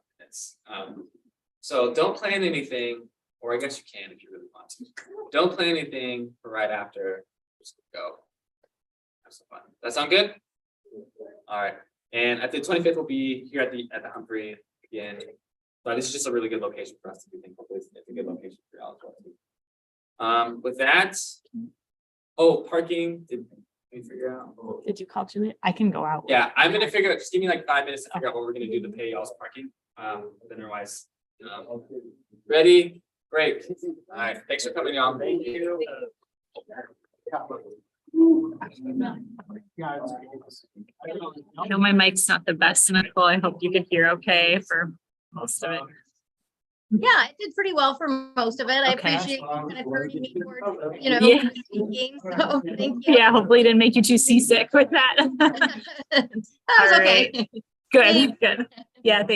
So don't plan anything, or I guess you can if you really want to. Don't plan anything for right after, just go. Have some fun. That sound good? All right. And at the 25th, we'll be here at the Humphrey again. But this is just a really good location for us to do things. Hopefully it's a good location for y'all as well. With that, parking. Did we figure out? Did you call Julie? I can go out. Yeah, I'm gonna figure out, just give me like 5 minutes to figure out what we're gonna do to pay y'all's parking. Then otherwise, ready? Great. All right, thanks for coming on. Thank you. I know my mic's not the best, Nicole. I hope you could hear okay for most of it. Yeah, I did pretty well for most of it. I Okay. appreciate you kind of turning me towards, Yeah. speaking, so thank you. Yeah, hopefully it didn't make you too seasick with that. That was okay. Good, good. Yeah, thank